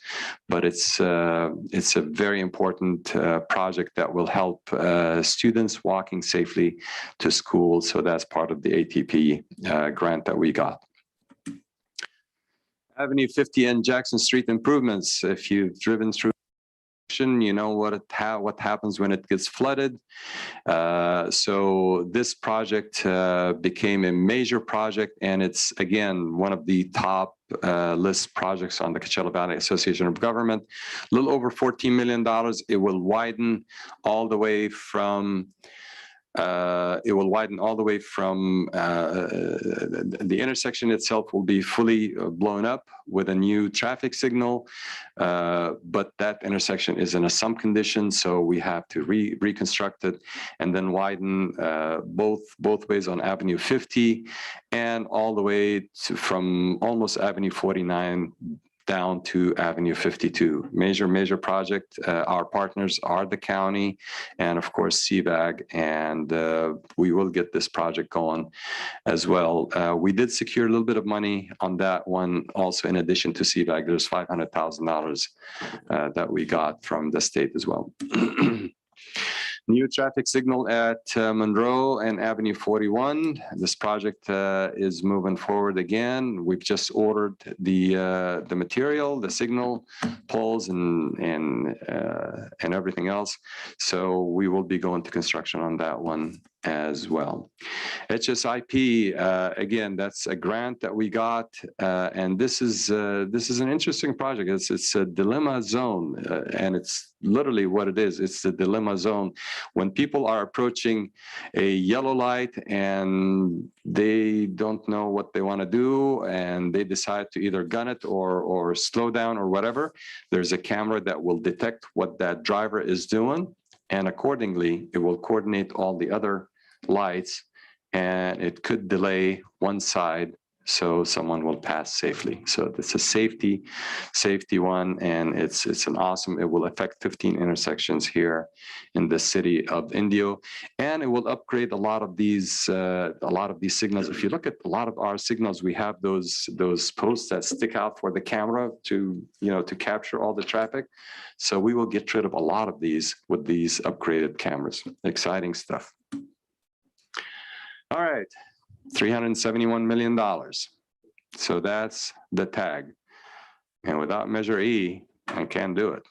but it's a very important project that will help students walking safely to school. So that's part of the ATP grant that we got. Avenue 50 and Jackson Street improvements. If you've driven through, you know what happens when it gets flooded. So this project became a major project, and it's again one of the top list projects on the Coachella Valley Association of Government. A little over $14 million. It will widen all the way from the intersection itself will be fully blown up with a new traffic signal, but that intersection is in some condition, so we have to reconstruct it and then widen both ways on Avenue 50 and all the way from almost Avenue 49 down to Avenue 52. Major project. Our partners are the county and of course CVAG, and we will get this project going as well. We did secure a little bit of money on that one also. In addition to CVAG, there's $500,000 that we got from the state as well. New traffic signal at Monroe and Avenue 41. This project is moving forward again. We've just ordered the material, the signal poles, and everything else. So we will be going to construction on that one as well. HSIP, again, that's a grant that we got, and this is an interesting project. It's a dilemma zone, and it's literally what it is. It's the dilemma zone. When people are approaching a yellow light and they don't know what they want to do, and they decide to either gun it or slow down or whatever, there's a camera that will detect what that driver is doing, and accordingly, it will coordinate all the other lights, and it could delay one side so someone will pass safely. So it's a safety one, and it's an awesome. It will affect 15 intersections here in the city of Indio, and it will upgrade a lot of these signals. If you look at a lot of our signals, we have those posts that stick out for the camera to capture all the traffic. So we will get rid of a lot of these with these upgraded cameras. Exciting stuff. All right. $371 million. So that's the tag. And without Measure E, I can't do it.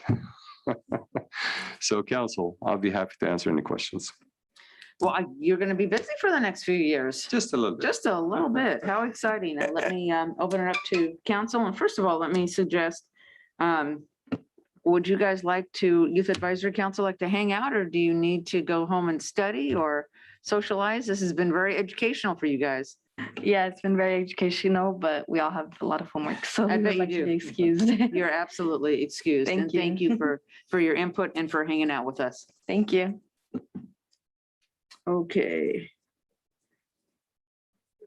So council, I'll be happy to answer any questions. Well, you're going to be busy for the next few years. Just a little bit. Just a little bit. How exciting. And let me open it up to council. And first of all, let me suggest, would you guys like to, Youth Advisory Council, like to hang out, or do you need to go home and study or socialize? This has been very educational for you guys. Yeah, it's been very educational, but we all have a lot of homework, so I we bet would you like to do. be excused. You're absolutely excused. Thank And you. thank you for your input and for hanging out with us. Thank you. Okay.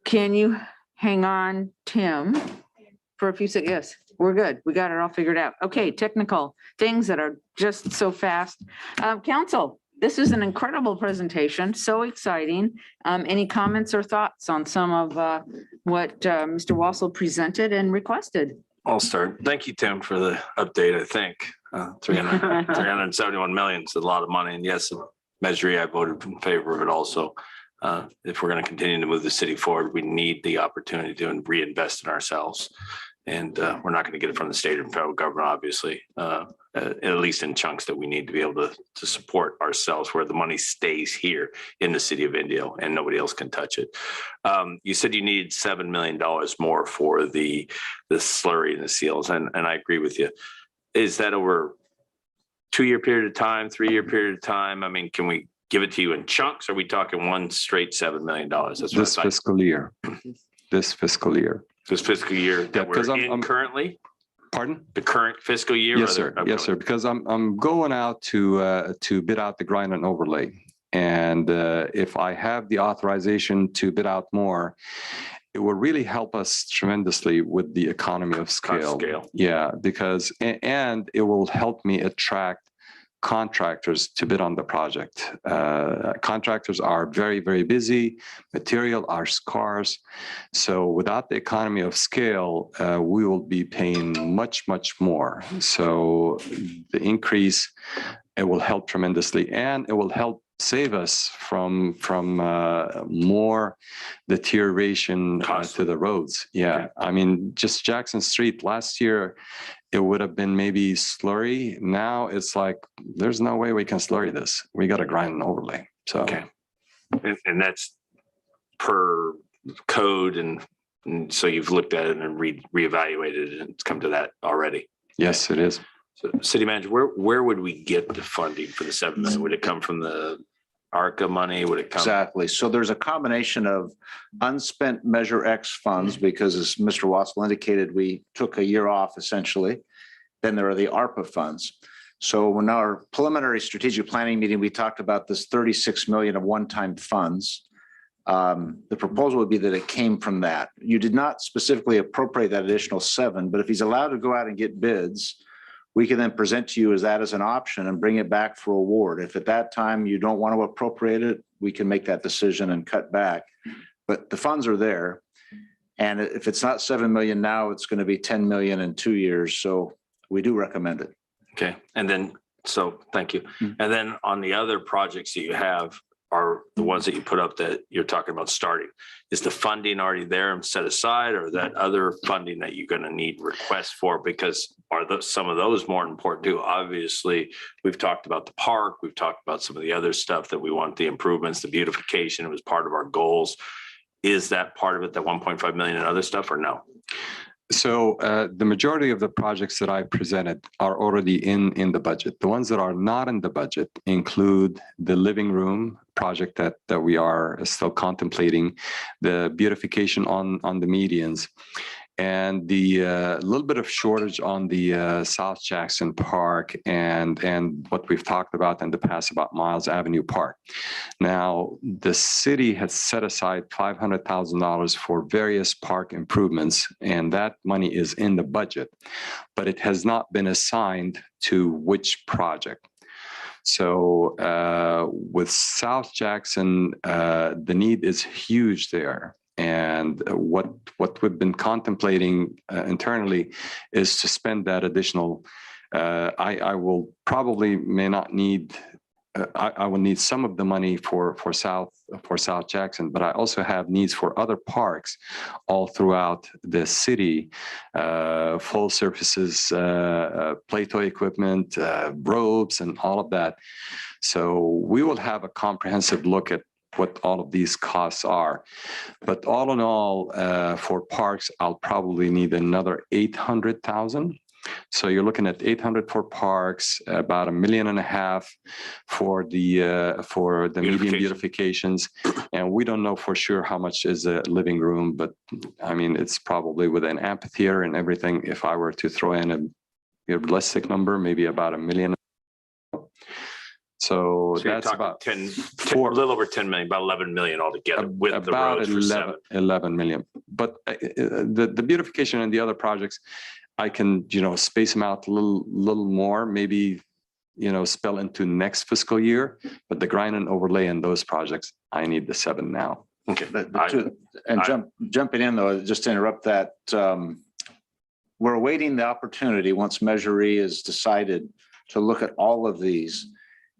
Can you hang on, Tim, for a few seconds? Yes, we're good. We got it all figured out. Okay, technical things that are just so fast. Council, this is an incredible presentation, so exciting. Any comments or thoughts on some of what Mr. Wassel presented and requested? I'll start. Thank you, Tim, for the update. I think 371 million is a lot of money. And yes, Measure E, I voted in favor of it also. If we're going to continue to move the city forward, we need the opportunity to reinvest in ourselves. And we're not going to get it from the state and federal government, obviously, at least in chunks that we need to be able to support ourselves, where the money stays here in the city of Indio and nobody else can touch it. You said you need $7 million more for the slurry and the seals, and I agree with you. Is that over 2-year period of time, 3-year period of time? I mean, can we give it to you in chunks? Or are we talking one straight $7 million? That's what This fiscal year. This fiscal year. This fiscal year that because we're I'm in currently? Pardon? The current fiscal year? Yes, sir. Yes, sir. Because I'm going out to bid out the grind and overlay. And if I have the authorization to bid out more, it will really help us tremendously with the economy of scale. Yeah, because, and it will help me attract contractors to bid on the project. Contractors are very, very busy. Material are scarce. So without the economy of scale, we will be paying much, much more. So the increase, it will help tremendously, and it will help save us from more deterioration to the roads. Yeah, okay. I mean, just Jackson Street last year, it would have been maybe slurry. Now it's like, there's no way we can slurry this. We got to grind and overlay. So, okay. And that's per code. And so you've looked at it and reevaluated it and it's come to that already. Yes, it is. So, city manager, where would we get the funding for the $7 million? Would it come from the ARCA money? Would it come? Exactly. So there's a combination of unspent Measure X funds, because as Mr. Watson indicated, we took a year off essentially. Then there are the ARPA funds. So when our preliminary strategic planning meeting, we talked about this 36 million of one-time funds. The proposal would be that it came from that. You did not specifically appropriate that additional 7, but if he's allowed to go out and get bids, we can then present to you as that as an option and bring it back for award. If at that time you don't want to appropriate it, we can make that decision and cut back. But the funds are there. And if it's not 7 million now, it's going to be 10 million in 2 years. So we do recommend it. Okay. And then, so thank you. And then on the other projects that you have are the ones that you put up that you're talking about starting. Is the funding already there and set aside, or that other funding that you're going to need requests for? Because are some of those more important too? Obviously, we've talked about the park. We've talked about some of the other stuff that we want, the improvements, the beautification. It was part of our goals. Is that part of it, that 1.5 million and other stuff, or no? So the majority of the projects that I presented are already in the budget. The ones that are not in the budget include the living room project that we are still contemplating, the beautification on the medians, and the little bit of shortage on the South Jackson Park and what we've talked about in the past about Miles Avenue Park. Now, the city has set aside $500,000 for various park improvements, and that money is in the budget, but it has not been assigned to which project. So with South Jackson, the need is huge there. And what we've been contemplating internally is to spend that additional. I will probably may not need. I will need some of the money for South Jackson, but I also have needs for other parks all throughout the city. Full surfaces, play toy equipment, ropes, and all of that. So we will have a comprehensive look at what all of these costs are. But all in all, for parks, I'll probably need another 800,000. So you're looking at 800 for parks, about $1.5 million for the medium beautifications. And we don't know for sure how much is a living room, but I mean, it's probably with an amphitheater and everything. If I were to throw in a realistic number, maybe about $1 million. So that's about a little over 10 million, about 11 million altogether with the roads for 11 million. But the beautification and the other projects, I can, space them out a little more, maybe, spell into next fiscal year. But the grind and overlay in those projects, I need the 7 now. Okay. Jumping in though, just to interrupt that, we're awaiting the opportunity once Measure E is decided to look at all of these.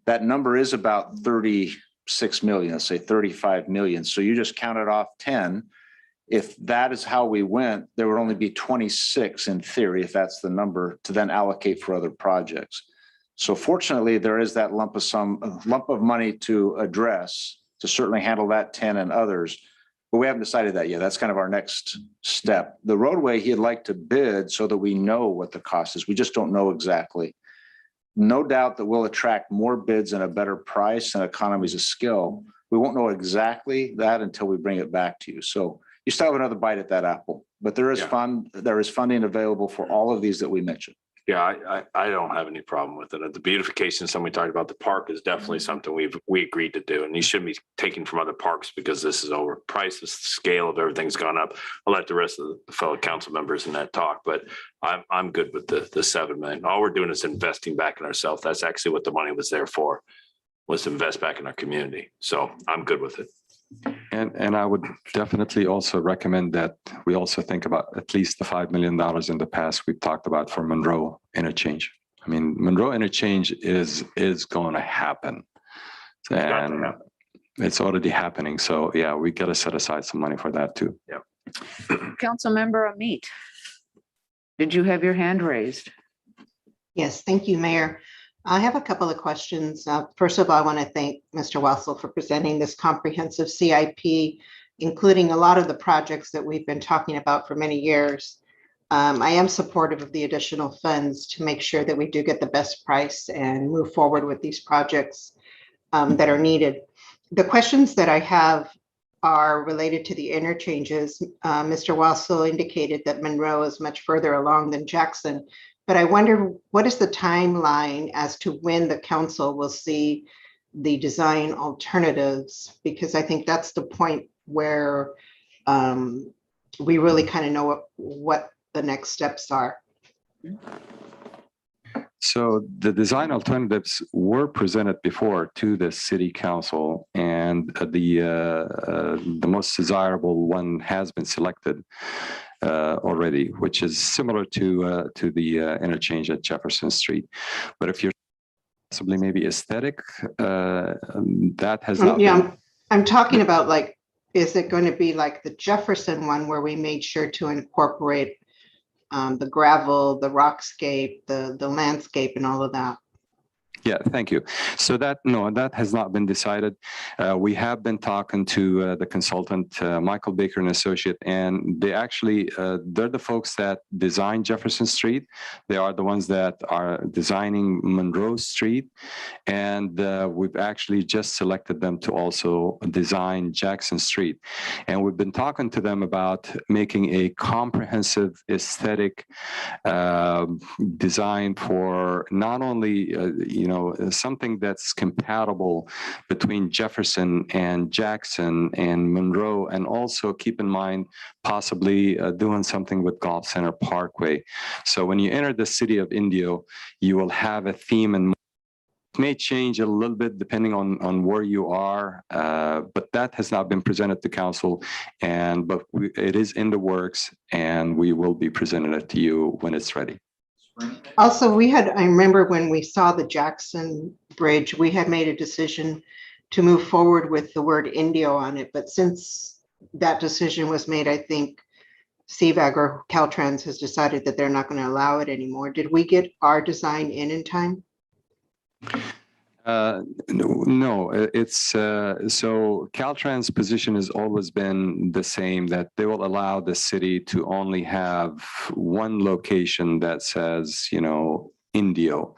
That number is about 30 6 million, let's say 35 million. So you just counted off 10. If that is how we went, there would only be 26 in theory, if that's the number, to then allocate for other projects. So fortunately, there is that lump of money to address to certainly handle that 10 and others. But we haven't decided that yet. That's kind of our next step. The roadway he'd like to bid so that we know what the cost is. We just don't know exactly. No doubt that we'll attract more bids and a better price and economies of scale. We won't know exactly that until we bring it back to you. So you still have another bite at that apple, but there is funding available for all of these that we mentioned. Yeah, I don't have any problem with it. The beautification, something we talked about, the park is definitely something we agreed to do, and you shouldn't be taking from other parks because this is overpriced. The scale of everything's gone up. I'll let the rest of the fellow council members in that talk, but I'm good with the 7 million. All we're doing is investing back in ourselves. That's actually what the money was there for, was to invest back in our community. So I'm good with it. And I would definitely also recommend that we also think about at least the $5 million in the past we've talked about for Monroe Interchange. I mean, Monroe Interchange is going to happen. And it's already happening. So yeah, we got to set aside some money for that too. Yeah. Councilmember Amit, did you have your hand raised? Yes, thank you, Mayor. I have a couple of questions. First of all, I want to thank Mr. Wassel for presenting this comprehensive CIP, including a lot of the projects that we've been talking about for many years. I am supportive of the additional funds to make sure that we do get the best price and move forward with these projects that are needed. The questions that I have are related to the interchanges. Mr. Wassel indicated that Monroe is much further along than Jackson. But I wonder, what is the timeline as to when the council will see the design alternatives? Because I think that's the point where we really kind of know what the next steps are. So the design alternatives were presented before to the city council, and the most desirable one has been selected already, which is similar to the interchange at Jefferson Street. But if you're possibly maybe aesthetic, that has not been. I'm talking about, like, is it going to be like the Jefferson one where we made sure to incorporate the gravel, the rockscape, the landscape and all of that? Yeah, thank you. So that has not been decided. We have been talking to the consultant, Michael Baker and Associate, and they actually, they're the folks that designed Jefferson Street. They are the ones that are designing Monroe Street. And we've actually just selected them to also design Jackson Street. And we've been talking to them about making a comprehensive aesthetic design for not only, something that's compatible between Jefferson and Jackson and Monroe, and also keep in mind possibly doing something with Golf Center Parkway. So when you enter the city of Indio, you will have a theme, and it may change a little bit depending on where you are, but that has not been presented to council, but it is in the works, and we will be presenting it to you when it's ready. Also, I remember when we saw the Jackson Bridge, we had made a decision to move forward with the word Indio on it. But since that decision was made, I think CVAG or Caltrans has decided that they're not going to allow it anymore. Did we get our design in time? No, it's so Caltrans' position has always been the same, that they will allow the city to only have one location that says, Indio,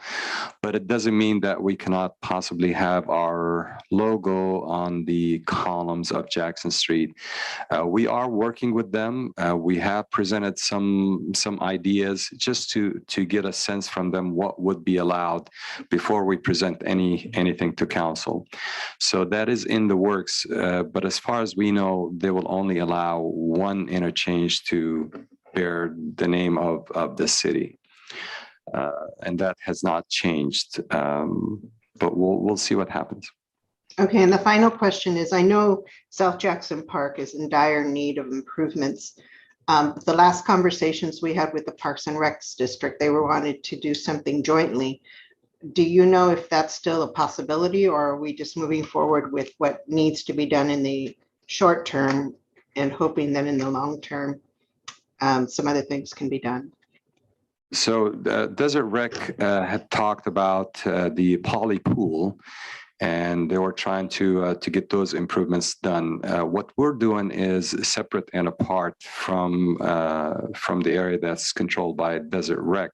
but it doesn't mean that we cannot possibly have our logo on the columns of Jackson Street. We are working with them. We have presented some ideas just to get a sense from them what would be allowed before we present anything to council. So that is in the works. But as far as we know, they will only allow one interchange to bear the name of the city. And that has not changed, but we'll see what happens. Okay, and the final question is, I know South Jackson Park is in dire need of improvements. The last conversations we had with the Parks and Recs District, they were wanted to do something jointly. Do you know if that's still a possibility, or are we just moving forward with what needs to be done in the short term and hoping that in the long term, some other things can be done? So Desert Rec had talked about the poly pool, and they were trying to get those improvements done. What we're doing is separate and apart from the area that's controlled by Desert Rec.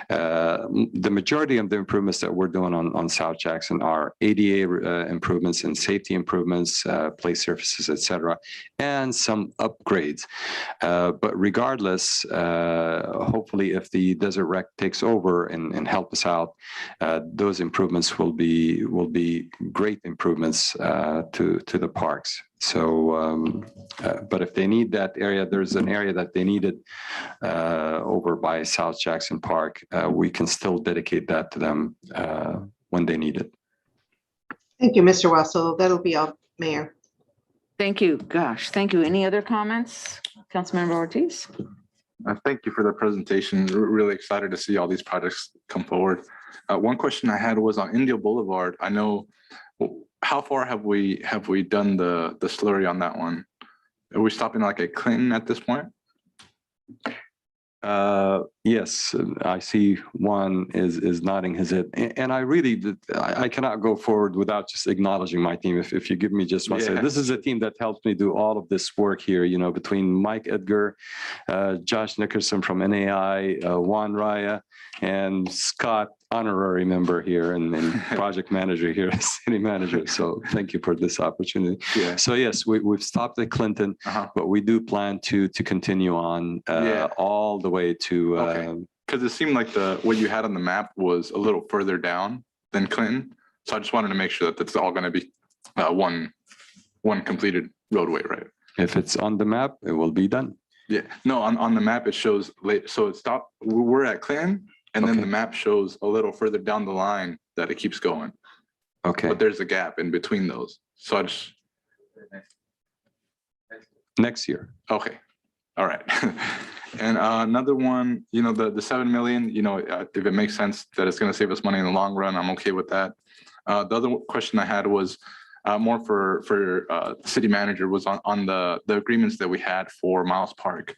The majority of the improvements that we're doing on South Jackson are ADA improvements and safety improvements, play surfaces, etc., and some upgrades. But regardless, hopefully, if the Desert Rec takes over and help us out, those improvements will be great improvements to the parks. So, but if they need that area, there's an area that they needed over by South Jackson Park. We can still dedicate that to them when they need it. Thank you, Mr. Wassel. That'll be all, Mayor. Thank you. Gosh, thank you. Any other comments? Councilmember Ortiz? Thank you for the presentation. We're really excited to see all these projects come forward. One question I had was on Indio Boulevard. I know, how far have we done the slurry on that one? Are we stopping like at Clinton at this point? Yes, I see Juan is nodding his head, and I cannot go forward without just acknowledging my team. If you give me just 1 second, this is a team that helped me do all of this work here. You know, between Mike Edgar, Josh Nickerson from NAI, Juan Raya, and Scott, honorary member here and project manager here, city manager. So thank you for this opportunity. Yeah. So yes, we've stopped at Clinton, but we do plan to continue on all the way to. Okay. Because it seemed like what you had on the map was a little further down than Clinton. So I just wanted to make sure that that's all going to be one completed roadway, right? If it's on the map, it will be done. Yeah. No, on the map it shows late. So it stopped. We're at Clinton, and then the map shows a little further down the line that it keeps going. Okay. But there's a gap in between those. So I just. Next year. Okay. All right. And another one, you know, the 7 million, you know, if it makes sense that it's going to save us money in the long run, I'm okay with that. The other question I had was more for city manager, was on the agreements that we had for Miles Park.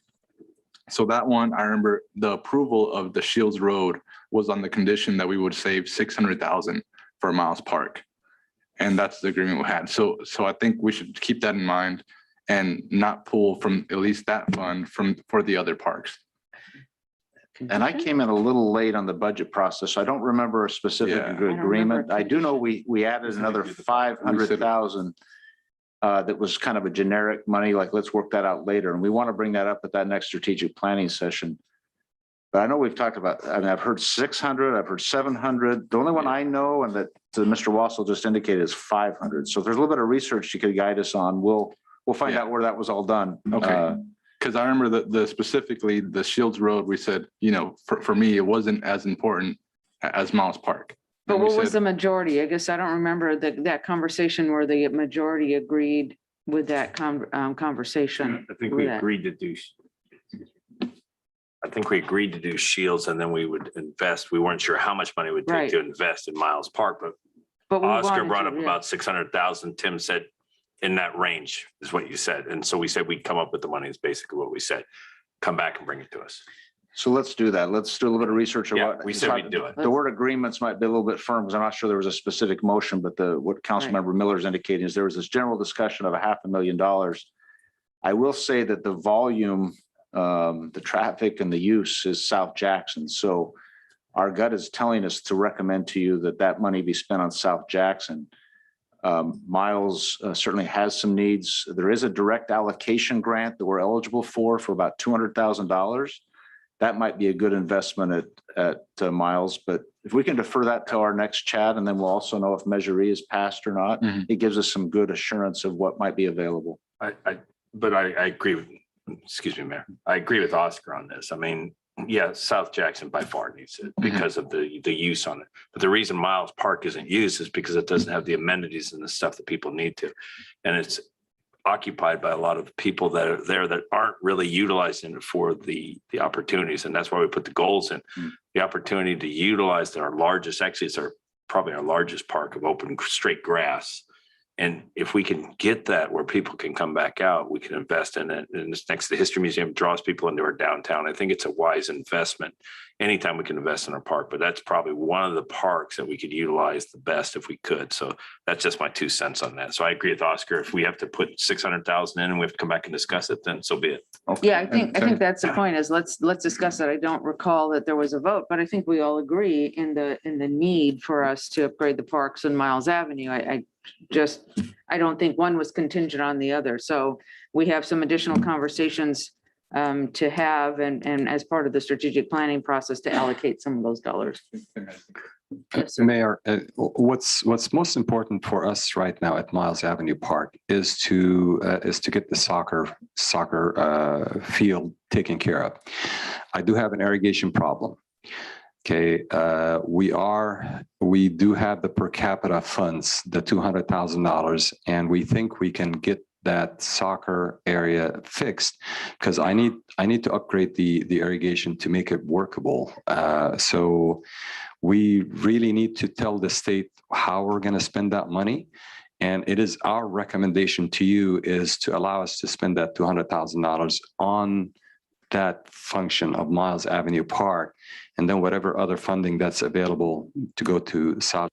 So that one, I remember the approval of the Shields Road was on the condition that we would save 600,000 for Miles Park. And that's the agreement we had. So I think we should keep that in mind and not pull from at least that fund for the other parks. And I came in a little late on the budget process. So I don't remember a specific agreement. I do know we added another 500,000 that was kind of a generic money, like let's work that out later. And we want to bring that up at that next strategic planning session. But I know we've talked about, I mean, I've heard 600, I've heard 700. The only one I know and that Mr. Wassel just indicated is 500. So if there's a little bit of research you could guide us on, we'll find out where that was all done. Okay. Because I remember the specifically the Shields Road, we said, you know, for me, it wasn't as important as Miles Park. But what was the majority? I guess I don't remember that conversation where the majority agreed with that conversation. I think we agreed to do. I think we agreed to do Shields, and then we would invest. We weren't sure how much money it would take to invest in Miles Park, but Oscar brought up about 600,000. Tim said in that range is what you said, and so we said we'd come up with the money. Is basically what we said. Come back and bring it to us. So let's do that. Let's do a little bit of research. We said we'd do it. The word agreements might be a little bit firm because I'm not sure there was a specific motion, but what Councilmember Miller is indicating is there was this general discussion of $500,000. I will say that the volume, the traffic and the use is South Jackson. So our gut is telling us to recommend to you that money be spent on South Jackson. Miles certainly has some needs. There is a direct allocation grant that we're eligible for about $200,000. That might be a good investment at Miles, but if we can defer that to our next chat, and then we'll also know if Measure E is passed or not, it gives us some good assurance of what might be available. I agree with, excuse me, Mayor. I agree with Oscar on this. I mean, yeah, South Jackson by far needs it because of the use on it. But the reason Miles Park isn't used is because it doesn't have the amenities and the stuff that people need to. And occupied by a lot of people that are there that aren't really utilizing it for the opportunities. And that's why we put the goals in. The opportunity to utilize our largest, actually it's probably our largest park of open straight grass. And if we can get that where people can come back out, we can invest in it. And it's next to the History Museum, draws people into our downtown. I think it's a wise investment anytime we can invest in our park, but that's probably one of the parks that we could utilize the best if we could. So that's just my 2 cents on that. So I agree with Oscar. If we have to put 600,000 in and we have to come back and discuss it, then so be it. Yeah, I think that's the point is let's discuss it. I don't recall that there was a vote, but I think we all agree in the need for us to upgrade the parks in Miles Avenue. I don't think one was contingent on the other. So we have some additional conversations to have and as part of the strategic planning process to allocate some of those dollars. Yes, sir. Mayor, what's most important for us right now at Miles Avenue Park is to get the soccer field taken care of. I do have an irrigation problem. Okay, we do have the per capita funds, the $200,000, and we think we can get that soccer area fixed because I need to upgrade the irrigation to make it workable. So we really need to tell the state how we're going to spend that money. And it is our recommendation to you is to allow us to spend that $200,000 on that function of Miles Avenue Park, and then whatever other funding that's available to go to South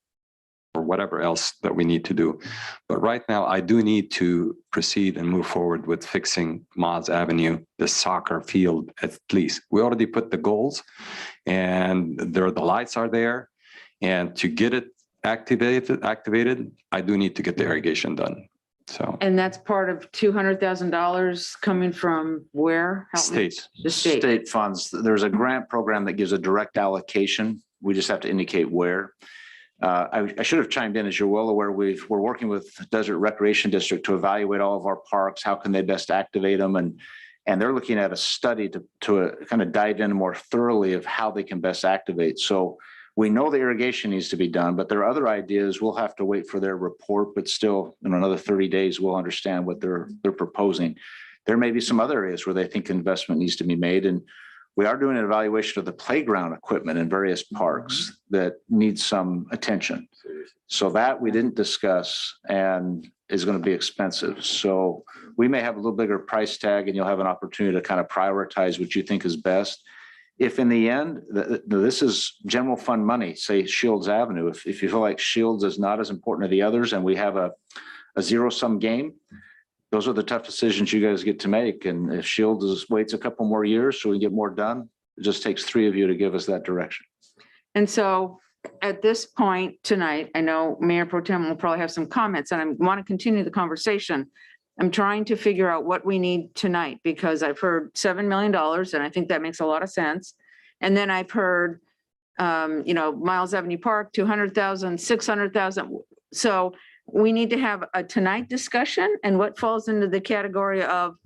or whatever else that we need to do. But right now, I do need to proceed and move forward with fixing Miles Avenue, the soccer field at least. We already put the goals and the lights are there. And to get it activated, I do need to get the irrigation done. So. And that's part of $200,000 coming from where? Help me. State. The state. State funds. There's a grant program that gives a direct allocation. We just have to indicate where. I should have chimed in, as you're well aware, we're working with Desert Recreation District to evaluate all of our parks. How can they best activate them? And they're looking at a study to kind of dive in more thoroughly of how they can best activate. So we know the irrigation needs to be done, but there are other ideas. We'll have to wait for their report, but still in another 30 days, we'll understand what they're proposing. There may be some other areas where they think investment needs to be made. And we are doing an evaluation of the playground equipment in various parks that needs some attention. So that we didn't discuss and is going to be expensive. So we may have a little bigger price tag and you'll have an opportunity to kind of prioritize what you think is best. If in the end, this is general fund money, say Shields Avenue, if you feel like Shields is not as important to the others and we have a zero-sum game, those are the tough decisions you guys get to make. And if Shields waits a couple more years so we get more done, it just takes 3 of you to give us that direction. And so at this point tonight, I know Mayor Pro Tem will probably have some comments and I want to continue the conversation. I'm trying to figure out what we need tonight because I've heard $7 million and I think that makes a lot of sense. And then I've heard, Miles Avenue Park, 200,000, 600,000. So we need to have a tonight discussion and what falls into the category of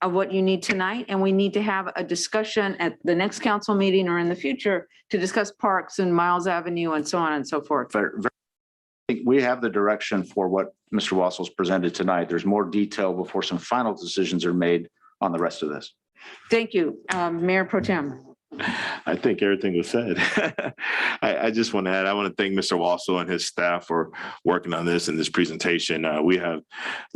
what you need tonight. And we need to have a discussion at the next council meeting or in the future to discuss parks and Miles Avenue and so on and so forth. I think we have the direction for what Mr. Wassel's presented tonight. There's more detail before some final decisions are made on the rest of this. Thank you, Mayor Pro Tem. I think everything was said. I just want to add, I want to thank Mr. Wassel and his staff for working on this and this presentation. We have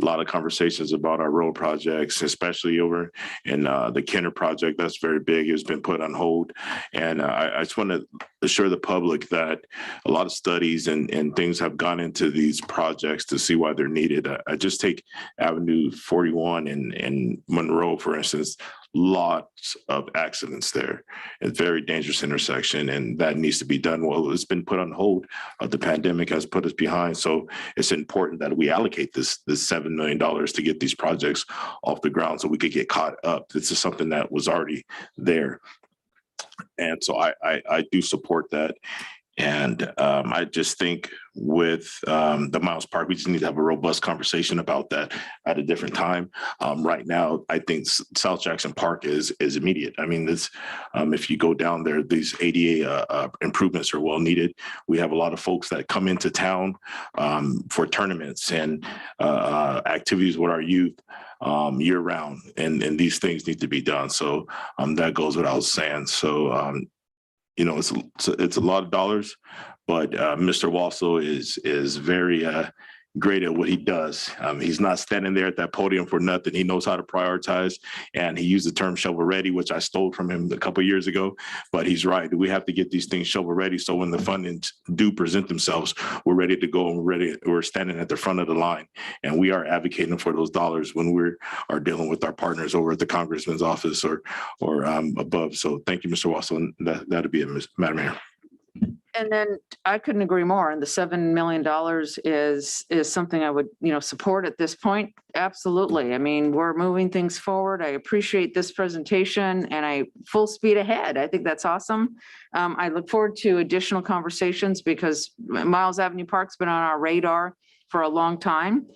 a lot of conversations about our road projects, especially over in the Kenner project. That's very big. It's been put on hold. And I just want to assure the public that a lot of studies and things have gone into these projects to see why they're needed. I just take Avenue 41 in Monroe, for instance. Lots of accidents there. It's a very dangerous intersection and that needs to be done. Well, it's been put on hold. The pandemic has put us behind. So it's important that we allocate this $7 million to get these projects off the ground so we could get caught up. This is something that was already there. And so I do support that. And I just think with the Miles Park, we just need to have a robust conversation about that at a different time. Right now, I think South Jackson Park is immediate. I mean, this if you go down there, these ADA improvements are well needed. We have a lot of folks that come into town for tournaments and activities with our youth year round, and these things need to be done. So that goes without saying. So it's a lot of dollars, but Mr. Wassel is very great at what he does. He's not standing there at that podium for nothing. He knows how to prioritize, and he used the term shovel ready, which I stole from him a couple of years ago. But he's right. We have to get these things shovel ready, so when the fundings do present themselves, we're ready to go, and we're standing at the front of the line, and we are advocating for those dollars when we are dealing with our partners over at the Congressman's office or above. So thank you, Mr. Wassel. And that'll be it, Madam Mayor. And then I couldn't agree more. And the $7 million is something I would, support at this point. Absolutely. I mean, we're moving things forward. I appreciate this presentation, and I full speed ahead. I think that's awesome. I look forward to additional conversations because Miles Avenue Park's been on our radar for a long time.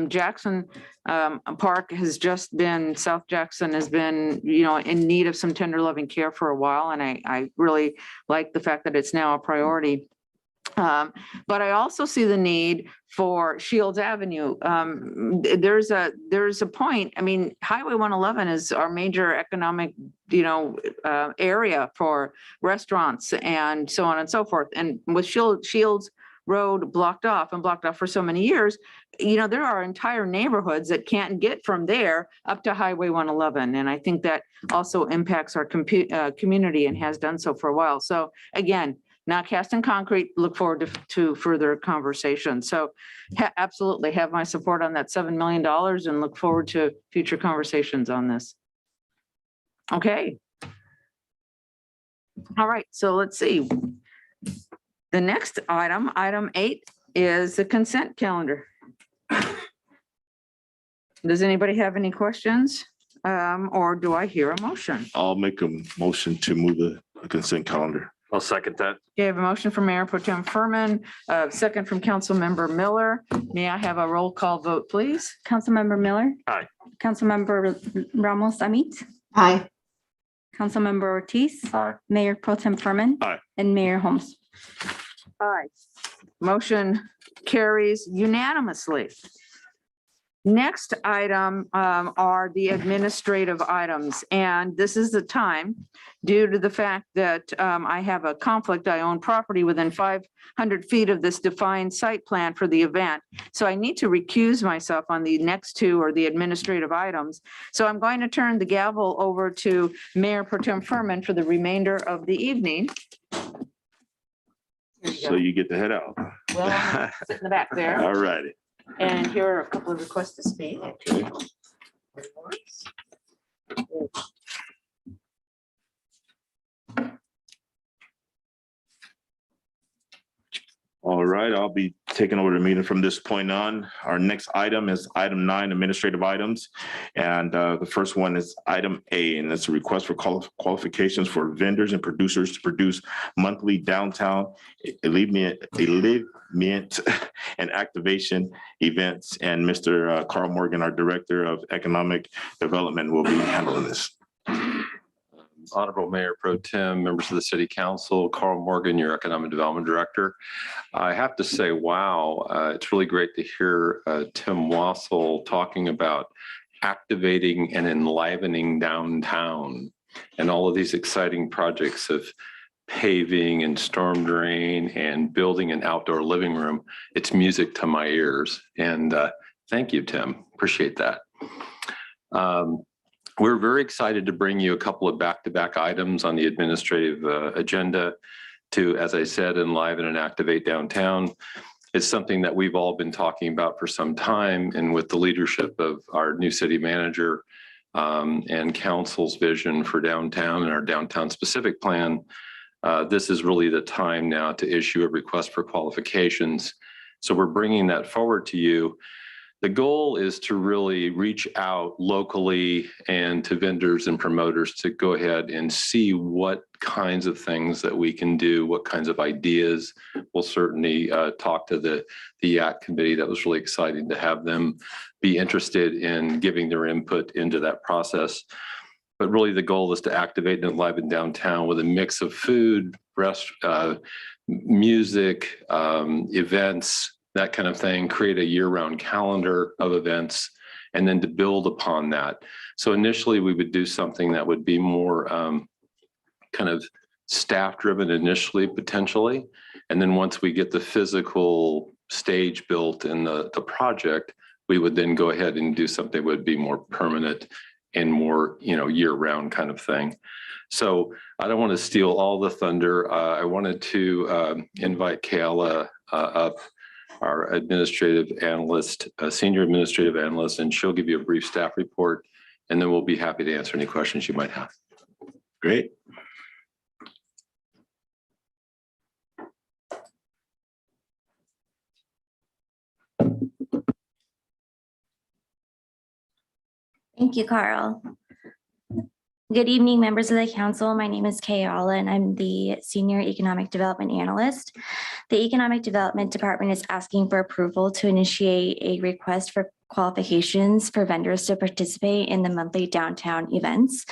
Jackson Park has just been, South Jackson has been, in need of some tender loving care for a while. And I really like the fact that it's now a priority. But I also see the need for Shields Avenue. There's a point. I mean, Highway 111 is our major economic, area for restaurants and so on and so forth. And with Shields Road blocked off for so many years, there are entire neighborhoods that can't get from there up to Highway 111. And I think that also impacts our community and has done so for a while. So again, not cast in concrete, look forward to further conversation. So absolutely have my support on that $7 million and look forward to future conversations on this. Okay. All right, so let's see. The next item 8, is the consent calendar. Does anybody have any questions? Or do I hear a motion? I'll make a motion to move the consent calendar. I'll second that. Okay, I have a motion from Mayor Pro Tem Furman, second from Councilmember Miller. May I have a roll call vote, please? Councilmember Miller. Aye. Councilmember Ramos Amit. Aye. Councilmember Ortiz. Aye. Mayor Pro Tem Furman. Aye. And Mayor Holmes. Aye. Motion carries unanimously. Next item are the administrative items, and this is the time due to the fact that I have a conflict. I own property within 500 feet of this defined site plan for the event. So I need to recuse myself on the next two or the administrative items. So I'm going to turn the gavel over to Mayor Pro Tem Furman for the remainder of the evening. So you get to head out. Well, I'm sit in the back there. All righty. And here are a couple of requests to speak. Okay. All right, I'll be taking over the meeting from this point on. Our next item is item 9, administrative items. And the first one is item A, and it's a request for qualifications for vendors and producers to produce monthly downtown alleviate and activation events. And Mr. Carl Morgan, our Director of Economic Development, will be handling this. Honorable Mayor Pro Tem, members of the City Council, Carl Morgan, your Economic Development Director. I have to say, wow, it's really great to hear Tim Wassel talking about activating and enlivening downtown and all of these exciting projects of paving and storm drain and building an outdoor living room. It's music to my ears. And thank you, Tim. Appreciate that. We're very excited to bring you a couple of back-to-back items on the administrative agenda to, as I said, enliven and activate downtown. It's something that we've all been talking about for some time, and with the leadership of our new city manager and council's vision for downtown and our downtown specific plan, this is really the time now to issue a request for qualifications. So we're bringing that forward to you. The goal is to really reach out locally and to vendors and promoters to go ahead and see what kinds of things that we can do, what kinds of ideas. We'll certainly talk to the YAC committee. That was really exciting to have them be interested in giving their input into that process. But really the goal is to activate and enliven downtown with a mix of food, music, events, that kind of thing, create a year-round calendar of events, and then to build upon that. So initially we would do something that would be more kind of staff-driven initially, potentially. And then once we get the physical stage built in the project, we would then go ahead and do something that would be more permanent and more, year-round kind of thing. So I don't want to steal all the thunder. I wanted to invite Kayla up, our administrative analyst, senior administrative analyst, and she'll give you a brief staff report, and then we'll be happy to answer any questions you might have. Great. Thank you, Carl. Good evening, members of the council. My name is Kayala, and I'm the Senior Economic Development Analyst. The Economic Development Department is asking for approval to initiate a request for qualifications for vendors to participate in the monthly downtown events.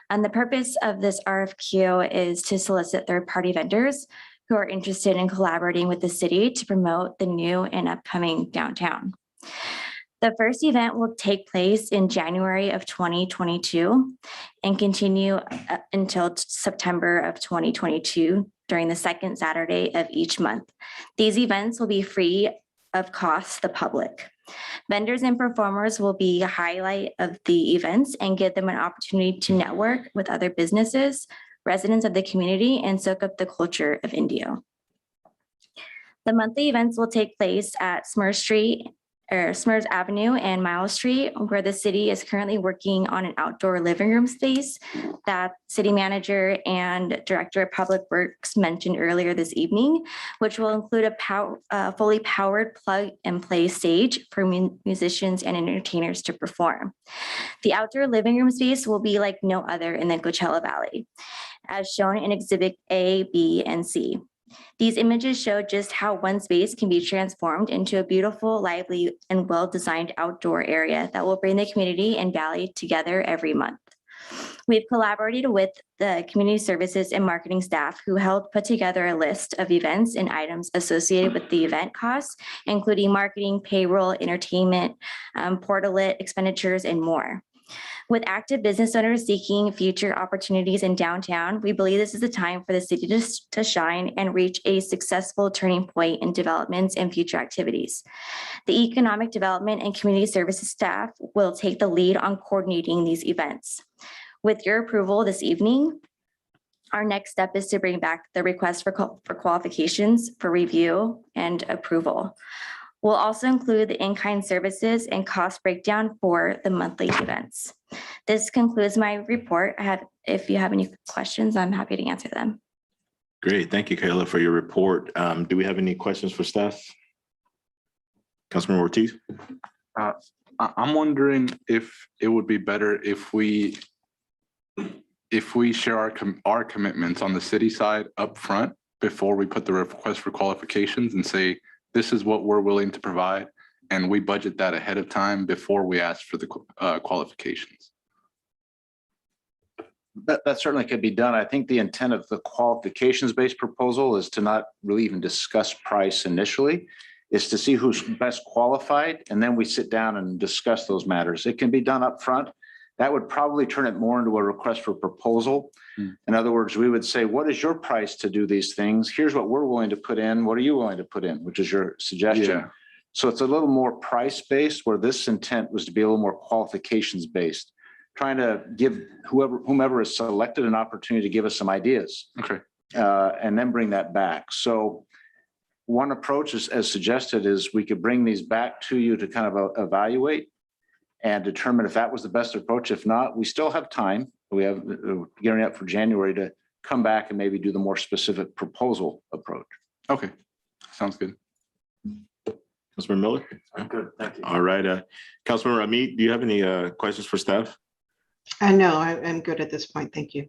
And the purpose of this RFQ is to solicit third-party vendors who are interested in collaborating with the city to promote the new and upcoming downtown. The first event will take place in January of 2022 and continue until September of 2022 during the second Saturday of each month. These events will be free of cost to the public. Vendors and performers will be a highlight of the events and give them an opportunity to network with other businesses, residents of the community, and soak up the culture of Indio. The monthly events will take place at Smers Avenue and Miles Street, where the city is currently working on an outdoor living room space that city manager and director of public works mentioned earlier this evening, which will include a fully powered plug and play stage for musicians and entertainers to perform. The outdoor living room space will be like no other in the Coachella Valley, as shown in Exhibit A, B, and C. These images show just how one space can be transformed into a beautiful, lively, and well-designed outdoor area that will bring the community and valley together every month. We've collaborated with the community services and marketing staff who helped put together a list of events and items associated with the event costs, including marketing, payroll, entertainment, portalet expenditures, and more. With active business owners seeking future opportunities in downtown, we believe this is the time for the city to shine and reach a successful turning point in developments and future activities. The economic development and community services staff will take the lead on coordinating these events. With your approval this evening, our next step is to bring back the request for qualifications for review and approval. We'll also include the in-kind services and cost breakdown for the monthly events. This concludes my report. If you have any questions, I'm happy to answer them. Great. Thank you, Kayla, for your report. Do we have any questions for staff? Councilman Ortiz? I'm wondering if it would be better if we share our commitments on the city side up front before we put the request for qualifications and say, this is what we're willing to provide, and we budget that ahead of time before we ask for the qualifications. That certainly could be done. I think the intent of the qualifications-based proposal is to not really even discuss price initially. It's to see who's best qualified, and then we sit down and discuss those matters. It can be done up front. That would probably turn it more into a request for proposal. In other words, we would say, what is your price to do these things? Here's what we're willing to put in. What are you willing to put in, which is your suggestion. Yeah. So it's a little more price-based, where this intent was to be a little more qualifications-based, trying to give whomever is selected an opportunity to give us some ideas. Okay. And then bring that back. So one approach is, as suggested, is we could bring these back to you to kind of evaluate and determine if that was the best approach. If not, we still have time. We have gearing up for January to come back and maybe do the more specific proposal approach. Okay, sounds good. Councilmember Miller? I'm good, thank you. All right, Councilmember Amit, do you have any questions for staff? No, I'm good at this point. Thank you.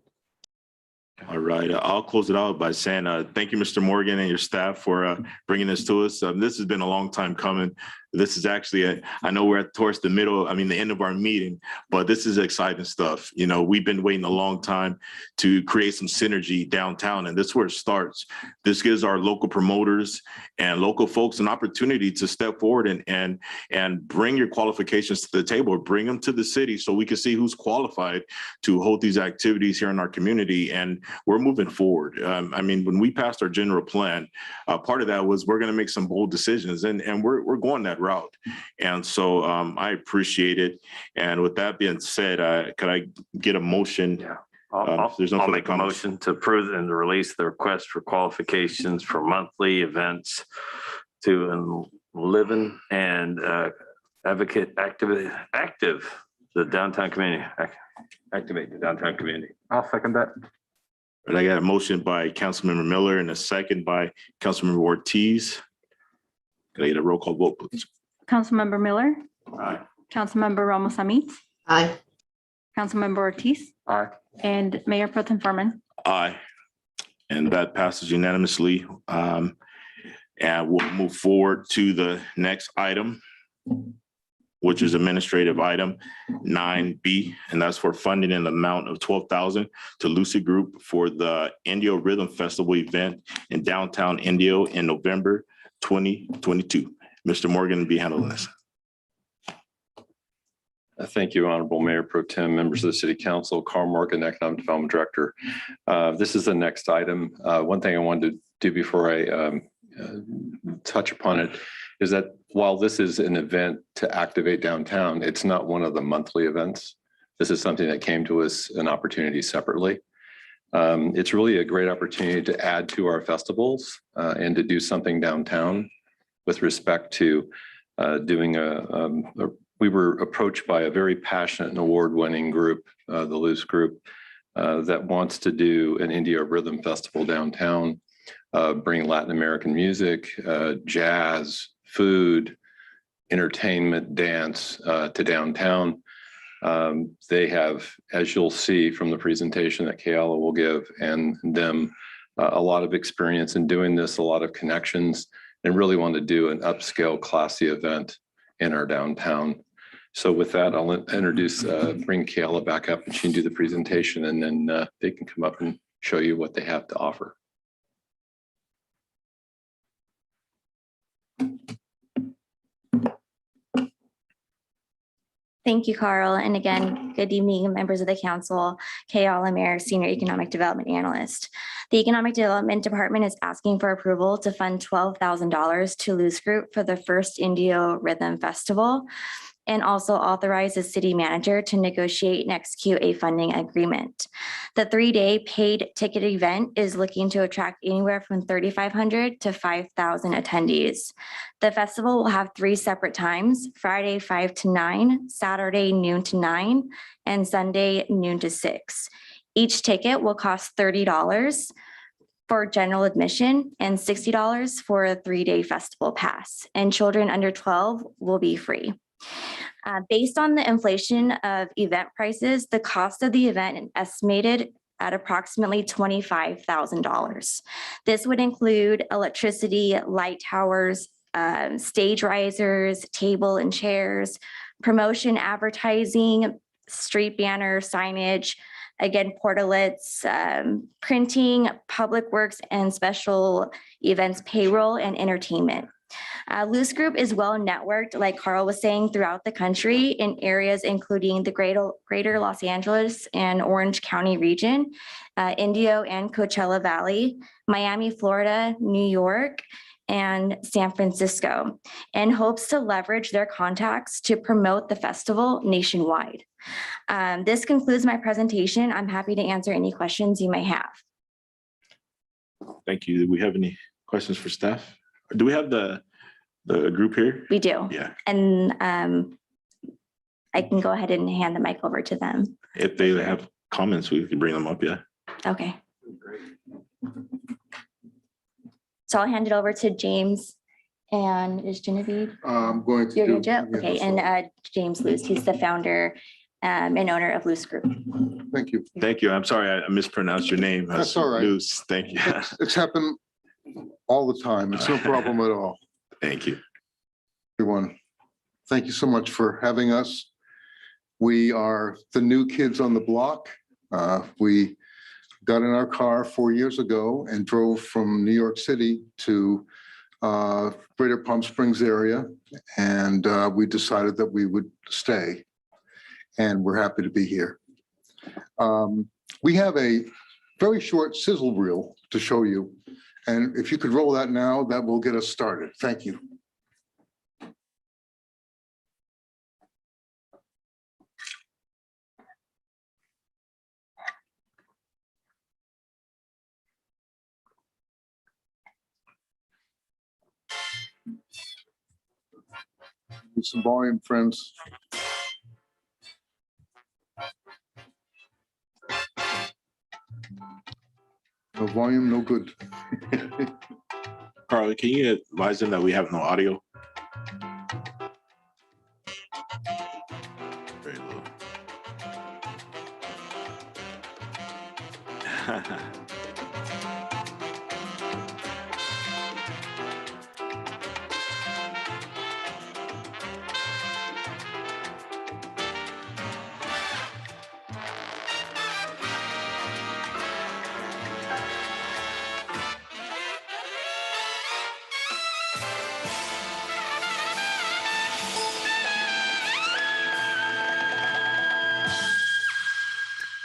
All right, I'll close it out by saying thank you, Mr. Morgan and your staff for bringing this to us. This has been a long time coming. This is actually, I know we're towards the middle, the end of our meeting, but this is exciting stuff. You know, we've been waiting a long time to create some synergy downtown, and this is where it starts. This gives our local promoters and local folks an opportunity to step forward and bring your qualifications to the table, bring them to the city so we can see who's qualified to hold these activities here in our community. And we're moving forward. When we passed our general plan, part of that was we're going to make some bold decisions, and we're going that route. And so I appreciate it. And with that being said, could I get a motion? Yeah. There's no I'll further make a comments. motion to approve and to release the request for qualifications for monthly events to enliven and advocate active the downtown community, activate the downtown community. I'll second that. And I got a motion by Councilmember Miller and a second by Councilmember Ortiz. Can I get a roll call vote, please? Councilmember Miller, Aye. Councilmember Ramos Amit, Aye. Councilmember Ortiz, Aye. and Mayor Pro Tem Furman. Aye. And that passes unanimously. And we'll move forward to the next item, which is administrative item 9B, and that's for funding an amount of $12,000 to Lucid Group for the Indio Rhythm Festival event in downtown Indio in November 2022. Mr. Morgan will be handling this. Thank you, Honorable Mayor Pro Tem, members of the City Council, Carl Morgan, Economic Development Director. This is the next item. One thing I wanted to do before I touch upon it is that while this is an event to activate downtown, it's not one of the monthly events. This is something that came to us an opportunity separately. It's really a great opportunity to add to our festivals and to do something downtown with respect to doing we were approached by a very passionate and award-winning group, the Luce Group, that wants to do an Indio Rhythm Festival downtown, bring Latin American music, jazz, food, entertainment, dance to downtown. They have, as you'll see from the presentation that Kayala will give, and them a lot of experience in doing this, a lot of connections, and really want to do an upscale, classy event in our downtown. So with that, I'll introduce, bring Kayla back up and she can do the presentation, and then they can come up and show you what they have to offer. Thank you, Carl. And again, good evening, members of the council. Kay Mayor, Senior Economic Development Analyst. The Economic Development Department is asking for approval to fund $12,000 to Luce Group for the first Indio Rhythm Festival, and also authorize the city manager to negotiate and execute a funding agreement. The 3-day paid ticket event is looking to attract anywhere from 3,500 to 5,000 attendees. The festival will have 3 separate times: Friday 5 to 9, Saturday noon to 9, and Sunday noon to 6. Each ticket will cost $30 for general admission and $60 for a 3-day festival pass, and children under 12 will be free. Based on the inflation of event prices, the cost of the event is estimated at approximately $25,000. This would include electricity, light towers, stage risers, table and chairs, promotion, advertising, street banner, signage, again, portalets, printing, public works, and special events payroll and entertainment. Luce Group is well networked, like Carl was saying, throughout the country in areas including the greater Los Angeles and Orange County region, Indio and Coachella Valley, Miami, Florida, New York, and San Francisco, and hopes to leverage their contacts to promote the festival nationwide. This concludes my presentation. I'm happy to answer any questions you may have. Thank you. Do we have any questions for staff? Do we have the group here? We do. Yeah. And I can go ahead and hand the mic over to them. If they have comments, we can bring them up. Yeah. Okay. So I'll hand it over to James And is Genevieve? I'm going to You're do. going to? yeah, Okay, so, and James Luce, he's the founder and owner of Luce Group. Thank you. Thank you. I'm sorry, I mispronounced your name. That's all right. Luce, thank you. It's happened all the time. It's no problem at all. Thank you. Everyone, thank you so much for having us. We are the new kids on the block. We got in our car 4 years ago and drove from New York City to Greater Palm Springs area. And we decided that we would stay. And we're happy to be here. We have a very short sizzle reel to show you. And if you could roll that now, that will get us started. Thank you. Need some volume, friends. No volume, no good. Carly, can you advise them that we have no audio? Very low.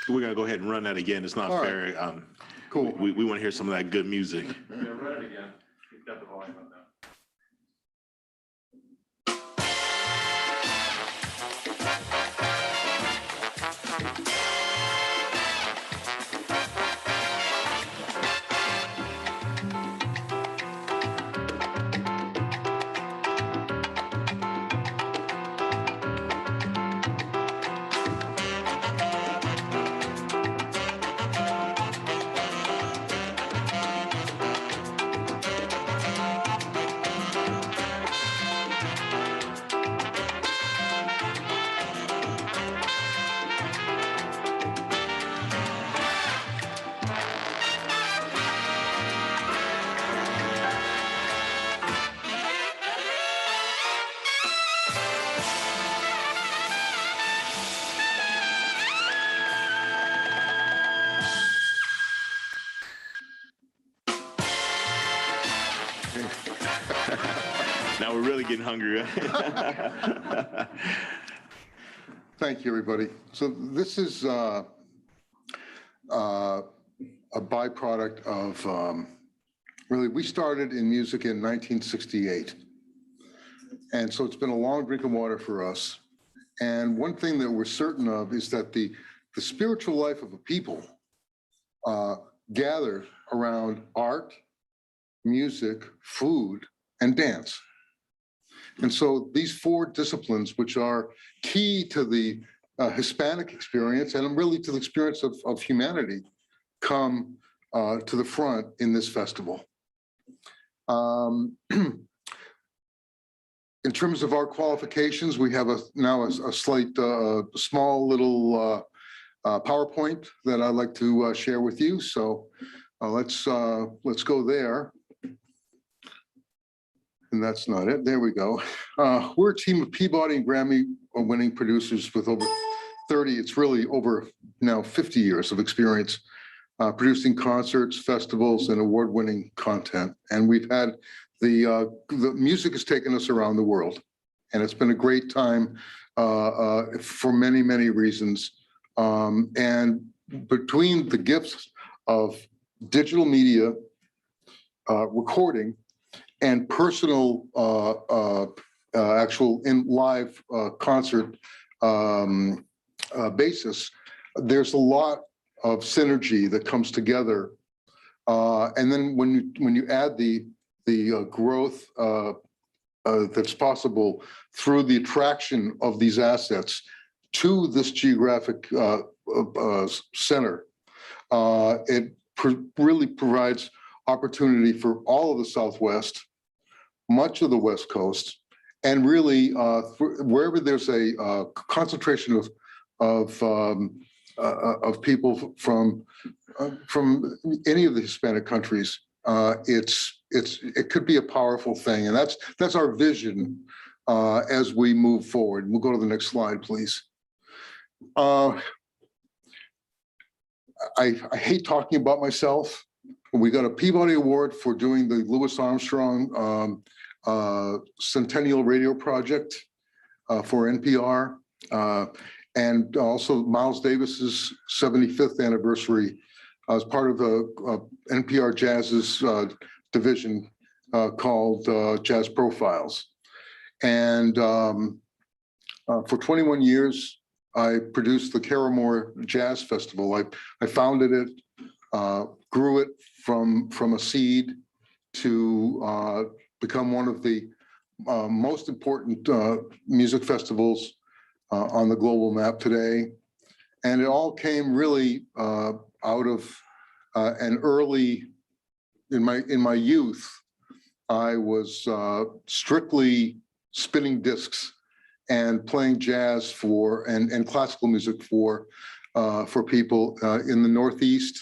We're gonna go ahead and run that again. It's not All right. fair. Cool. We want to hear some of that good music. Run it again. You've got the volume up now. Now we're really getting hungry. Thank you, everybody. So this is a byproduct of, really, we started in music in 1968. And so it's been a long drink of water for us. And one thing that we're certain of is that the spiritual life of a people gather around art, music, food, and dance. And so these four disciplines, which are key to the Hispanic experience and really to the experience of humanity, come to the front in this festival. In terms of our qualifications, we have now a slight, small little PowerPoint that I'd like to share with you. So let's go there. And that's not it. There we go. We're a team of Peabody and Grammy winning producers with over 30, it's really over now 50 years of experience producing concerts, festivals, and award-winning content. And we've had the music has taken us around the world. And it's been a great time for many, many reasons. And between the gifts of digital media, recording, and personal actual in live concert basis, there's a lot of synergy that comes together. And then when you add the growth that's possible through the attraction of these assets to this geographic center, it really provides opportunity for all of the Southwest, much of the West Coast, and really wherever there's a concentration of people from any of the Hispanic countries, it could be a powerful thing, and that's our vision as we move forward. We'll go to the next slide, please. I hate talking about myself. We got a Peabody Award for doing the Louis Armstrong Centennial Radio Project for NPR, and also Miles Davis's 75th anniversary as part of the NPR Jazz's division called Jazz Profiles. And for 21 years, I produced the Caramore Jazz Festival. I founded it, grew it from a seed to become one of the most important music festivals on the global map today. And it all came really out of an early, in my youth, I was strictly spinning discs and playing jazz and classical music for people in the Northeast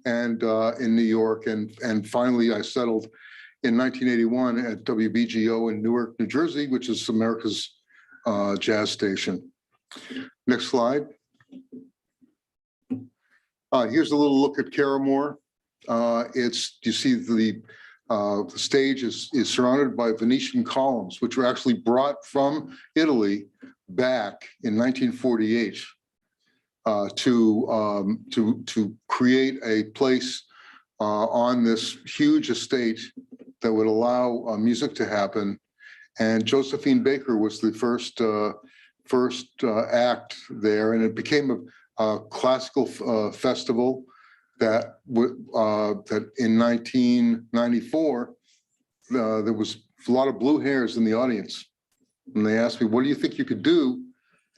and in New York. And finally, I settled in 1981 at WBGO in Newark, New Jersey, which is America's jazz station. Next slide. Here's a little look at Caramore. You see the stage is surrounded by Venetian columns, which were actually brought from Italy back in 1948 to create a place on this huge estate that would allow music to happen. And Josephine Baker was the first act there, and it became a classical festival that in 1994, there was a lot of blue hairs in the audience. And they asked me, what do you think you could do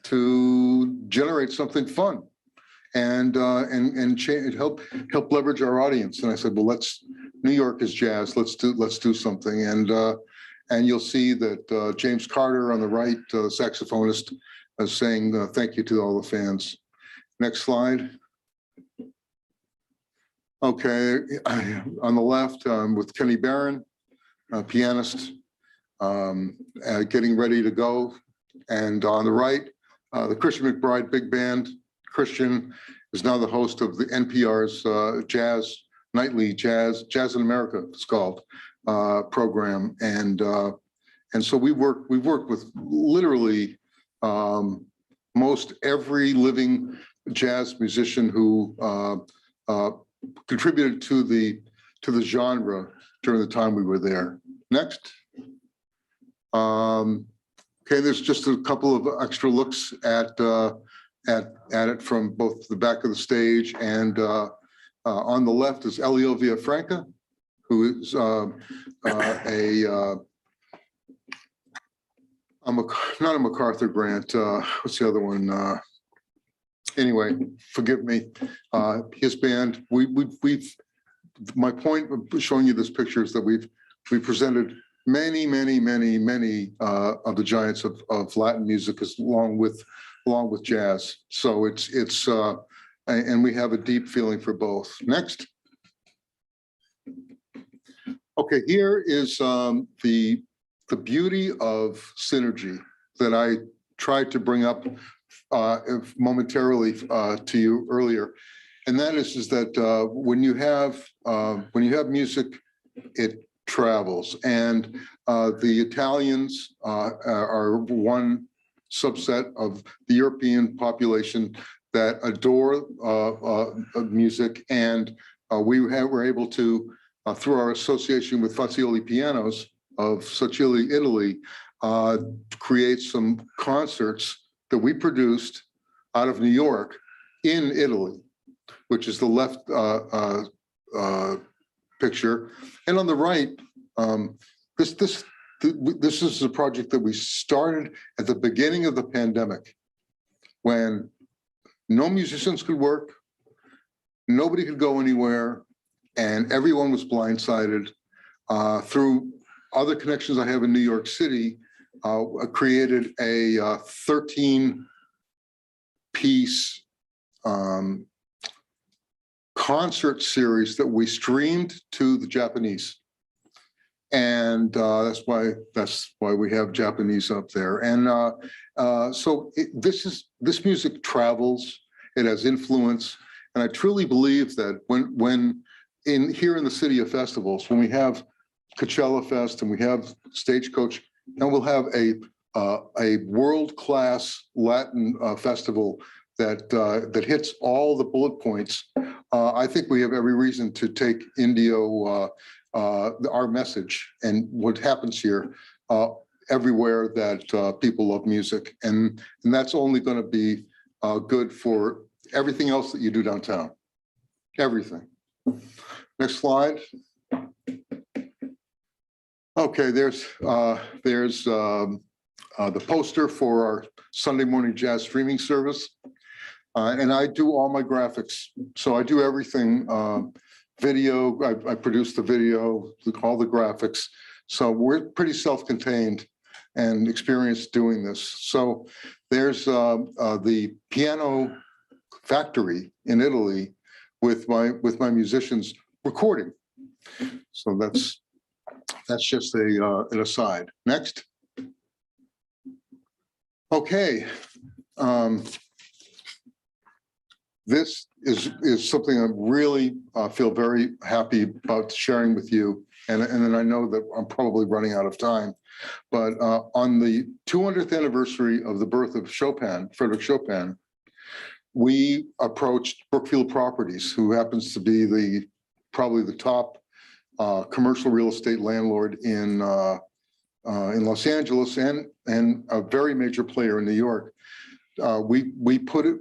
to generate something fun and help leverage our audience? And I said, well, New York is jazz. Let's do something. And you'll see that James Carter on the right, saxophonist, is saying thank you to all the fans. Next slide. Okay, on the left with Kenny Barron, pianist, getting ready to go. And on the right, the Christian McBride Big Band. Christian is now the host of the NPR's nightly Jazz in America, it's called, program. And so we've worked with literally most every living jazz musician who contributed to the genre during the time we were there. Next. Okay, there's just a couple of extra looks at it from both the back of the stage, and on the left is Elio Villafranca, who is not a MacArthur Grant. What's the other one? Anyway, forgive me. His band. My point of showing you this picture is that we presented many of the giants of Latin music along with jazz. So it's and we have a deep feeling for both. Next. Okay, here is the beauty of synergy that I tried to bring up momentarily to you earlier, and that is that when you have music, it travels, and the Italians are one subset of the European population that adore music, and we were able to, through our association with Fazioli Pianos of Sicily, Italy, create some concerts that we produced out of New York in Italy, which is the left picture. And on the right, this is a project that we started at the beginning of the pandemic, when no musicians could work, nobody could go anywhere, and everyone was blindsided through other connections I have in New York City, created a 13-piece concert series that we streamed to the Japanese. And that's why we have Japanese up there. And so this music travels, it has influence. And I truly believe that when here in the City of Festivals, when we have Coachella Fest and we have Stagecoach, and we'll have a world-class Latin festival that hits all the bullet points, I think we have every reason to take Indio, our message and what happens here everywhere that people love music. And that's only going to be good for everything else that you do downtown. Everything. Next slide. Okay, there's the poster for our Sunday morning jazz streaming service. And I do all my graphics. So I do everything, video, I produce the video, all the graphics. So we're pretty self-contained and experienced doing this. So there's the piano factory in Italy with my musicians recording. So that's just an aside. Next. Okay. This is something I really feel very happy about sharing with you. And then I know that I'm probably running out of time. But on the 200th anniversary of the birth of Chopin, Frederick Chopin, we approached Brookfield Properties, who happens to be probably the top commercial real estate landlord in Los Angeles and a very major player in New York. We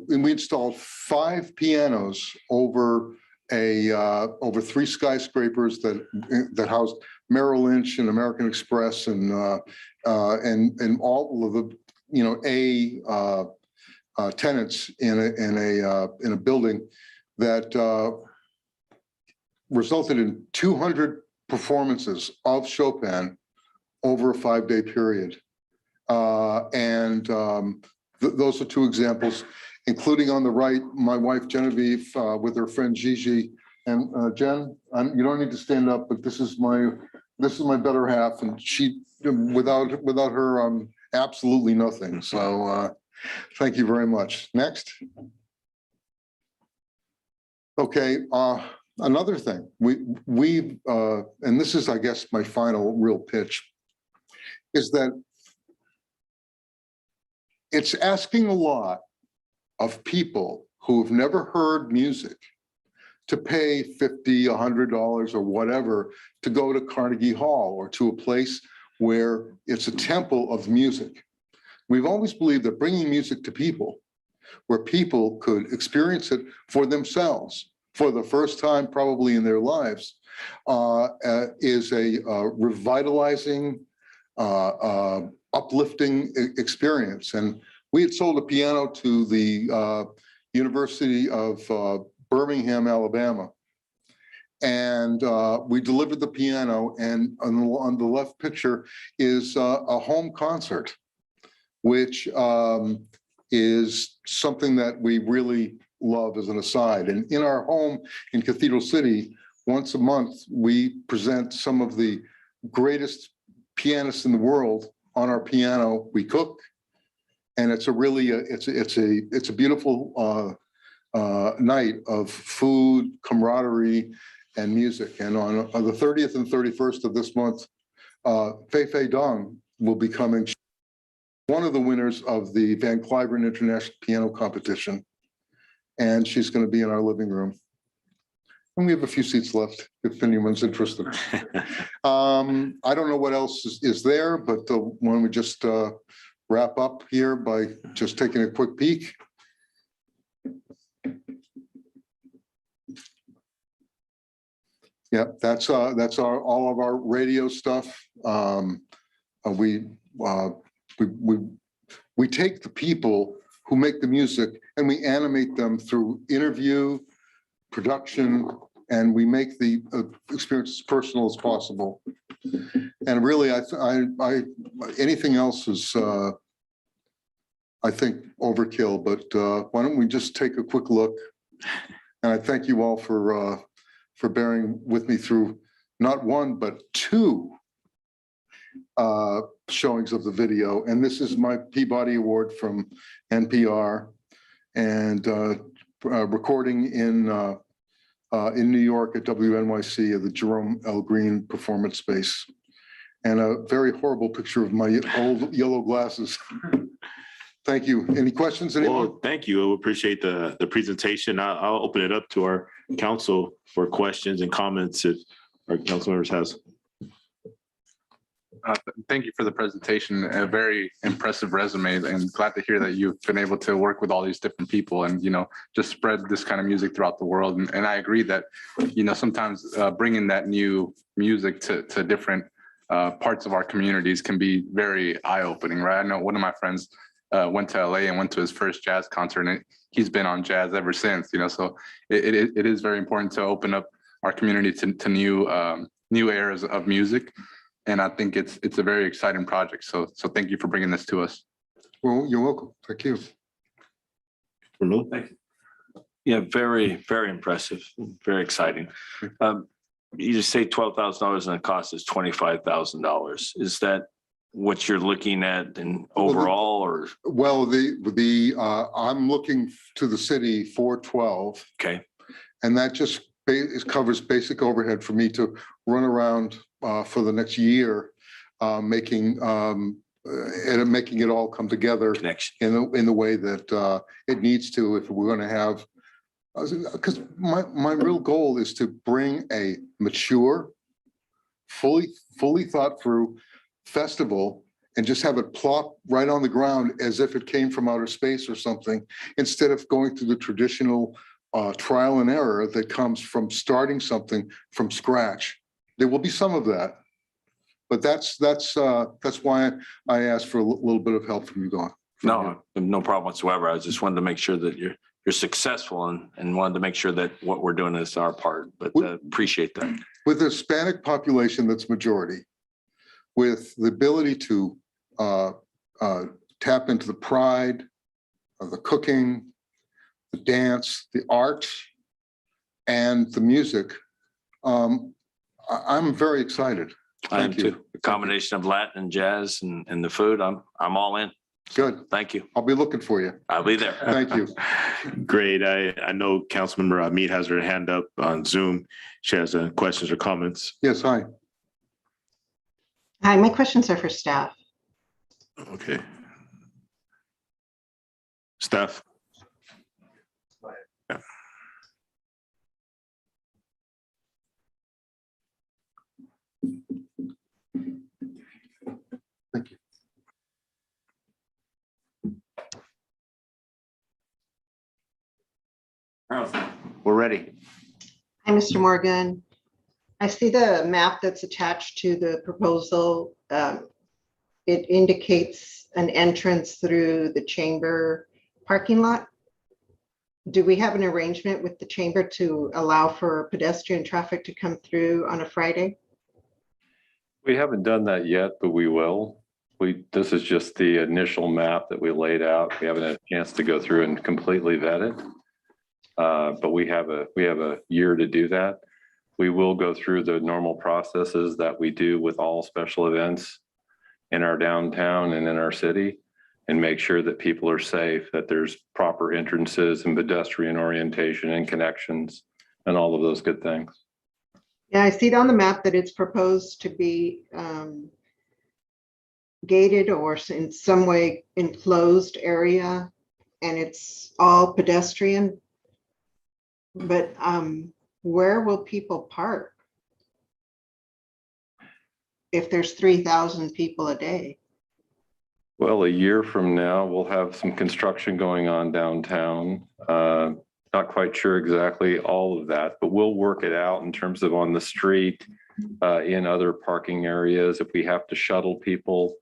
installed 5 pianos over over 3 skyscrapers that housed Merrill Lynch and American Express and all of the tenants in a building that resulted in 200 performances of Chopin over a 5-day period. Those are 2 examples, including on the right, my wife Genevieve with her friend Gigi. And Jen, you don't need to stand up, but this is my better half, and she without her absolutely nothing. So thank you very much. Next. Okay, another thing we and this is, I guess, my final real pitch, is that it's asking a lot of people who have never heard music to pay $50, $100 or whatever to go to Carnegie Hall or to a place where it's a temple of music. We've always believed that bringing music to people, where people could experience it for themselves for the first time probably in their lives, is a revitalizing, uplifting experience. And we had sold a piano to the University of Birmingham, Alabama. And we delivered the piano, and on the left picture is a home concert, which is something that we really love as an aside. And in our home in Cathedral City, once a month, we present some of the greatest pianists in the world on our piano. We cook, and it's a really it's a beautiful night of food, camaraderie, and music. And on the 30th and 31st of this month, Fei Fei Dong will be coming, one of the winners of the Van Cliburn International Piano Competition, and she's going to be in our living room. And we have a few seats left if anyone's interested. I don't know what else is there, but why don't we just wrap up here by just taking a quick peek. Yeah, that's all of our radio stuff. We take the people who make the music and we animate them through interview, production, and we make the experience as personal as possible. And really, anything else is, I think, overkill, but why don't we just take a quick look? And I thank you all for bearing with me through not one, but two showings of the video. And this is my Peabody Award from NPR, and recording in New York at WNYC at the Jerome L. Green Performance Space, and a very horrible picture of my old yellow glasses. Thank you. Any questions, anyone? Well, thank you. I appreciate the presentation. I'll open it up to our council for questions and comments if our council members has. Thank you for the presentation. A very impressive resume, and glad to hear that you've been able to work with all these different people and, just spread this kind of music throughout the world. And I agree that, sometimes bringing that new music to different parts of our communities can be very eye-opening, right? I know one of my friends went to LA and went to his first jazz concert, and he's been on jazz ever since, so it is very important to open up our community to new eras of music. And I think it's a very exciting project. So thank you for bringing this to us. Well, you're welcome. Thank you. Thank you. Yeah, very, very impressive, very exciting. You just say $12,000 and the cost is $25,000. Is that what you're looking at in overall, or? Well, I'm looking to the city for 12. Okay. And that just covers basic overhead for me to run around for the next year, making it all come together Connection. in the way that it needs to, if we're going to have, because my real goal is to bring a mature, fully thought through festival and just have it plop right on the ground as if it came from outer space or something, instead of going through the traditional trial and error that comes from starting something from scratch. There will be some of that, but that's why I asked for a little bit of help from you, Don. No problem whatsoever. I just wanted to make sure that you're successful and wanted to make sure that what we're doing is our part, but appreciate that. With a Hispanic population that's majority, with the ability to tap into the pride of the cooking, the dance, the art, and the music, I'm very excited. I am Thank you. too. A combination of Latin and jazz and the food, I'm all in. Good. Thank you. I'll be looking for you. I'll be there. Thank you. Great. I know Councilmember Mead has her hand up on Zoom. She has questions or comments. Yes, hi. Hi, my questions are for staff. Okay. Staff. Yeah. Thank you. We're ready. Hi, Mr. Morgan. I see the map that's attached to the proposal. It indicates an entrance through the chamber parking lot. Do we have an arrangement with the chamber to allow for pedestrian traffic to come through on a Friday? We haven't done that yet, but we will. This is just the initial map that we laid out. We haven't had a chance to go through and completely vet it. But we have a year to do that. We will go through the normal processes that we do with all special events in our downtown and in our city, and make sure that people are safe, that there's proper entrances and pedestrian orientation and connections and all of those good things. Yeah, I see it on the map that it's proposed to be gated or in some way enclosed area, and it's all pedestrian. But where will people park if there's 3,000 people a day? Well, a year from now, we'll have some construction going on downtown. Not quite sure exactly all of that, but we'll work it out in terms of on the street, in other parking areas. If we have to shuttle people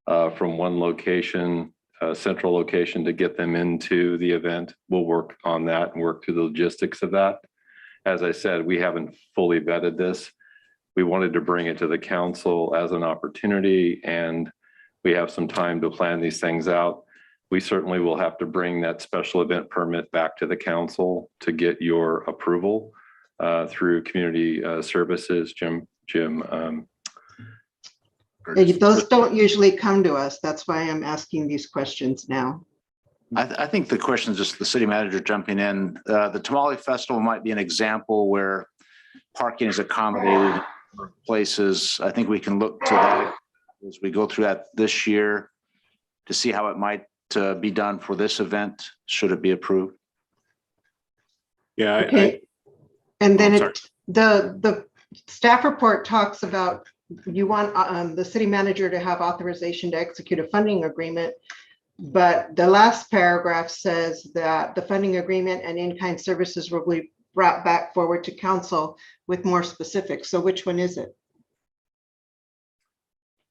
from one location, central location, to get them into the event, we'll work on that and work through the logistics of that. As I said, we haven't fully vetted this. we wanted to bring it to the council as an opportunity, and we have some time to plan these things out. We certainly will have to bring that special event permit back to the council to get your approval through community services. Jim. Those don't usually come to us. That's why I'm asking these questions now. I think the question is just the city manager jumping in. The Tamale Festival might be an example where parking is accommodated in places. I think we can look to that as we go through that this year to see how it might be done for this event, should it be approved. Yeah. Okay. And then sorry. the staff report talks about you want the city manager to have authorization to execute a funding agreement. But the last paragraph says that the funding agreement and in-kind services will be brought back forward to council with more specifics. So which one is it?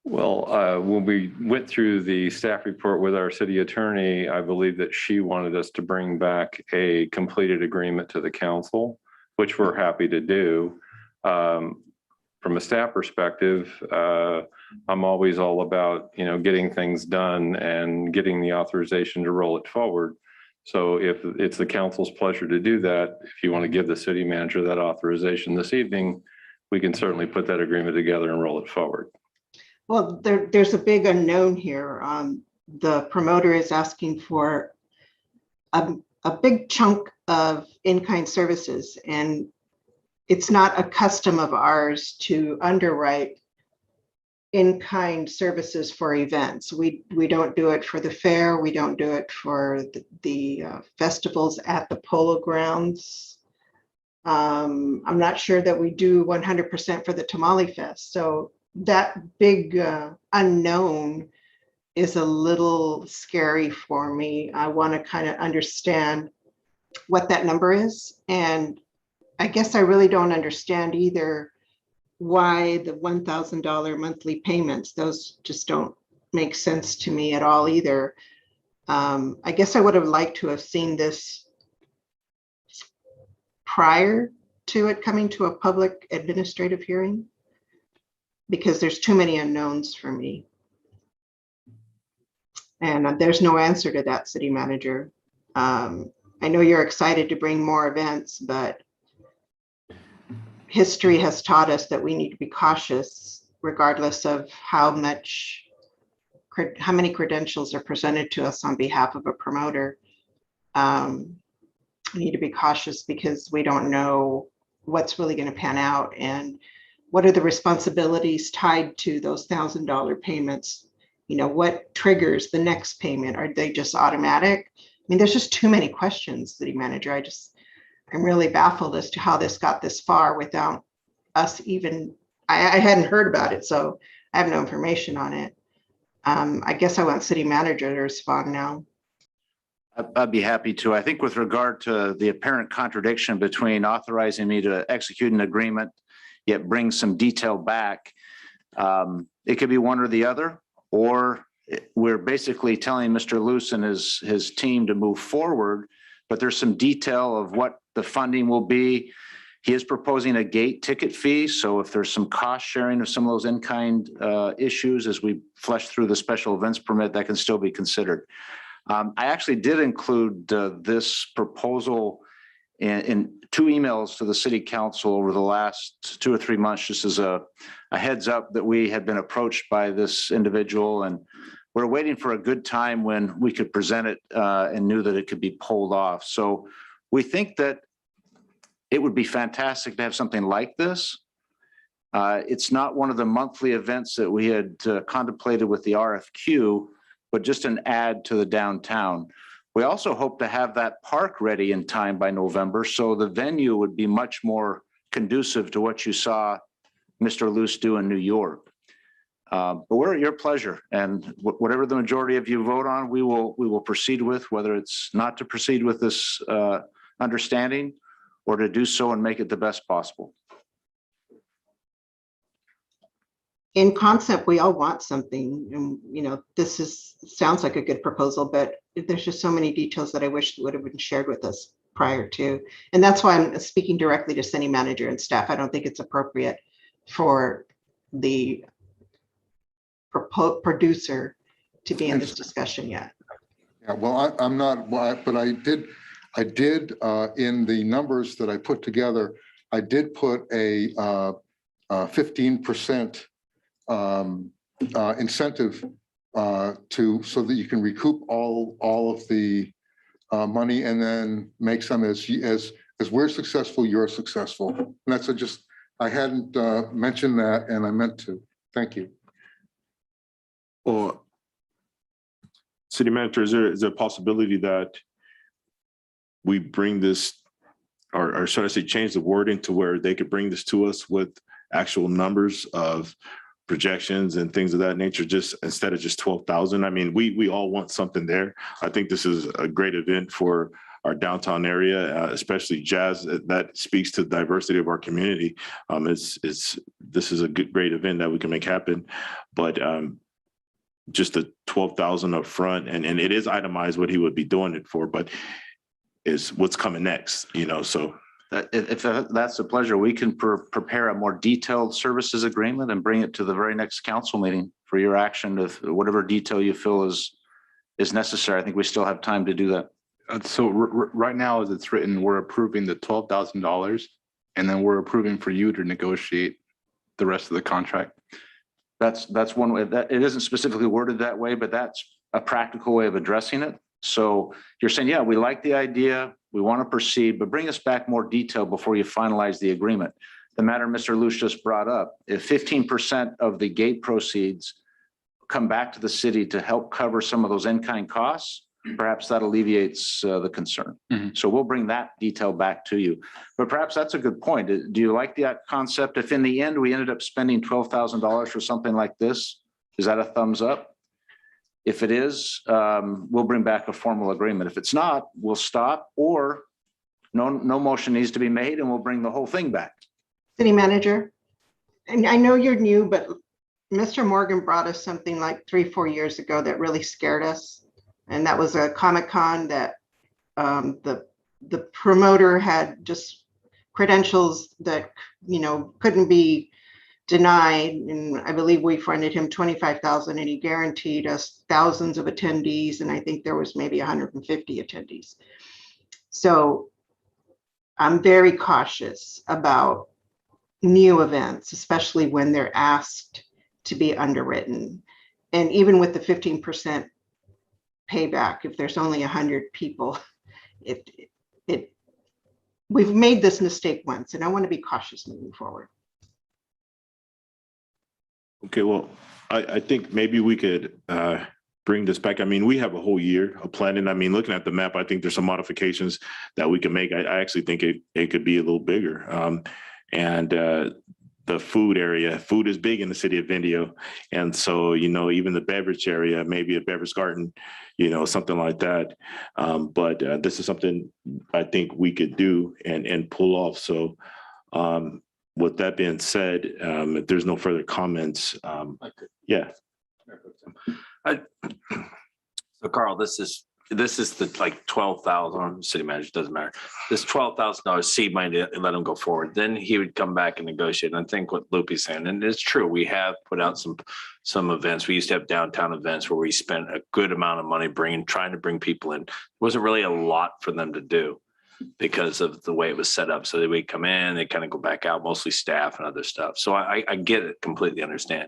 Well, when we went through the staff report with our city attorney, I believe that she wanted us to bring back a completed agreement to the council, which we're happy to do. From a staff perspective, I'm always all about, getting things done and getting the authorization to roll it forward. So if it's the council's pleasure to do that, if you want to give the city manager that authorization this evening, we can certainly put that agreement together and roll it forward. Well, there's a big unknown here. The promoter is asking for a big chunk of in-kind services, and it's not a custom of ours to underwrite in-kind services for events. We don't do it for the fair. We don't do it for the festivals at the polo grounds. I'm not sure that we do 100% for the Tamale Fest. So that big unknown is a little scary for me. I want to kind of understand what that number is. And I guess I really don't understand either why the $1,000 monthly payments, those just don't make sense to me at all either. I guess I would have liked to have seen this prior to it coming to a public administrative hearing, because there's too many unknowns for me. And there's no answer to that, city manager. I know you're excited to bring more events, but history has taught us that we need to be cautious regardless of how many credentials are presented to us on behalf of a promoter. We need to be cautious because we don't know what's really going to pan out and what are the responsibilities tied to those $1,000 payments. What triggers the next payment? Are they just automatic? I mean, there's just too many questions, city manager. I'm really baffled as to how this got this far without us even, I hadn't heard about it, so I have no information on it. I guess I want city manager to respond now. I'd be happy to. I think with regard to the apparent contradiction between authorizing me to execute an agreement, yet bring some detail back, it could be one or the other, or we're basically telling Mr. Luce and his team to move forward, but there's some detail of what the funding will be. He is proposing a gate ticket fee. So if there's some cost sharing of some of those in-kind issues as we flesh through the special events permit, that can still be considered. I actually did include this proposal in 2 emails to the city council over the last 2 or 3 months, just as a heads up that we had been approached by this individual, and we're waiting for a good time when we could present it and knew that it could be pulled off. So we think that it would be fantastic to have something like this. It's not one of the monthly events that we had contemplated with the RFQ, but just an add to the downtown. We also hope to have that park ready in time by November, so the venue would be much more conducive to what you saw Mr. Luce do in New York. But we're at your pleasure, and whatever the majority of you vote on, we will proceed with, whether it's not to proceed with this understanding or to do so and make it the best possible. In concept, we all want something, and this sounds like a good proposal, but there's just so many details that I wish would have been shared with us prior to. And that's why I'm speaking directly to city manager and staff. I don't think it's appropriate for the producer to be in this discussion yet. Yeah, well, I'm not, but I did in the numbers that I put together, I did put a 15% incentive so that you can recoup all of the money and then make some as we're successful, you're successful. And that's I hadn't mentioned that and I meant to. Thank you. Or city manager, is there a possibility that we bring this, or should I say change the wording to where they could bring this to us with actual numbers of projections and things of that nature, just instead of just 12,000? I mean, we all want something there. I think this is a great event for our downtown area, especially jazz. That speaks to the diversity of our community. This is a great event that we can make happen, but just the 12,000 up front, and it is itemized what he would be doing it for, but is what's coming next, so. If that's a pleasure, we can prepare a more detailed services agreement and bring it to the very next council meeting for your action of whatever detail you feel is necessary. I think we still have time to do that. So right now, as it's written, we're approving the $12,000, and then we're approving for you to negotiate the rest of the contract. That's one way. That it isn't specifically worded that way, but that's a practical way of addressing it. So you're saying, yeah, we like the idea, we want to proceed, but bring us back more detail before you finalize the agreement. The matter Mr. Luce just brought up, if 15% of the gate proceeds come back to the city to help cover some of those in-kind costs, perhaps that alleviates the concern. Mm-hmm. So we'll bring that detail back to you. But perhaps that's a good point. Do you like that concept? If in the end we ended up spending $12,000 for something like this, is that a thumbs up? If it is, we'll bring back a formal agreement. If it's not, we'll stop, or no motion needs to be made and we'll bring the whole thing back. City manager, and I know you're new, but Mr. Morgan brought us something like 3-4 years ago that really scared us. And that was a Comic-Con that the promoter had just credentials that, couldn't be denied. And I believe we funded him $25,000 and he guaranteed us thousands of attendees. And I think there was maybe 150 attendees. So I'm very cautious about new events, especially when they're asked to be underwritten. And even with the 15% payback, if there's only 100 people, we've made this mistake once, and I want to be cautious moving forward. Okay, well, I think maybe we could bring this back. I mean, we have a whole year of planning. I mean, looking at the map, I think there's some modifications that we can make. I actually think it could be a little bigger. And the food area, food is big in the city of Indio. And so, even the beverage area, maybe a beverage garden, something like that. But this is something I think we could do and pull off. So with that being said, if there's no further comments, yeah. So Carl, this is the like 12,000 city manager, doesn't matter. This $12,000 seed money to let him go forward. Then he would come back and negotiate. And I think what Lupe's saying, and it's true, we have put out some events. We used to have downtown events where we spent a good amount of money trying to bring people in. It wasn't really a lot for them to do because of the way it was set up. So they would come in, they kind of go back out, mostly staff and other stuff. So I get it, completely understand.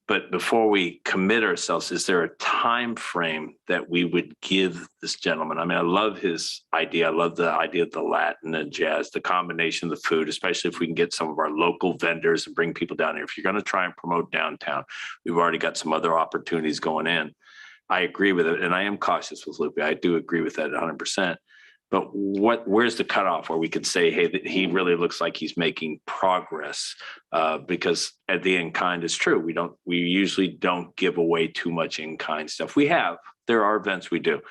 But before we commit ourselves, is there a time frame that we would give this gentleman? I mean, I love his idea. I love the idea of the Latin and jazz, the combination of the food, especially if we can get some of our local vendors and bring people down here. If you're going to try and promote downtown, we've already got some other opportunities going in. I agree with it. And I am cautious with Lupe. I do agree with that 100%. But where's the cutoff where we could say, hey, he really looks like he's making progress? Because at the in-kind is true. We usually don't give away too much in-kind stuff. There are events we do.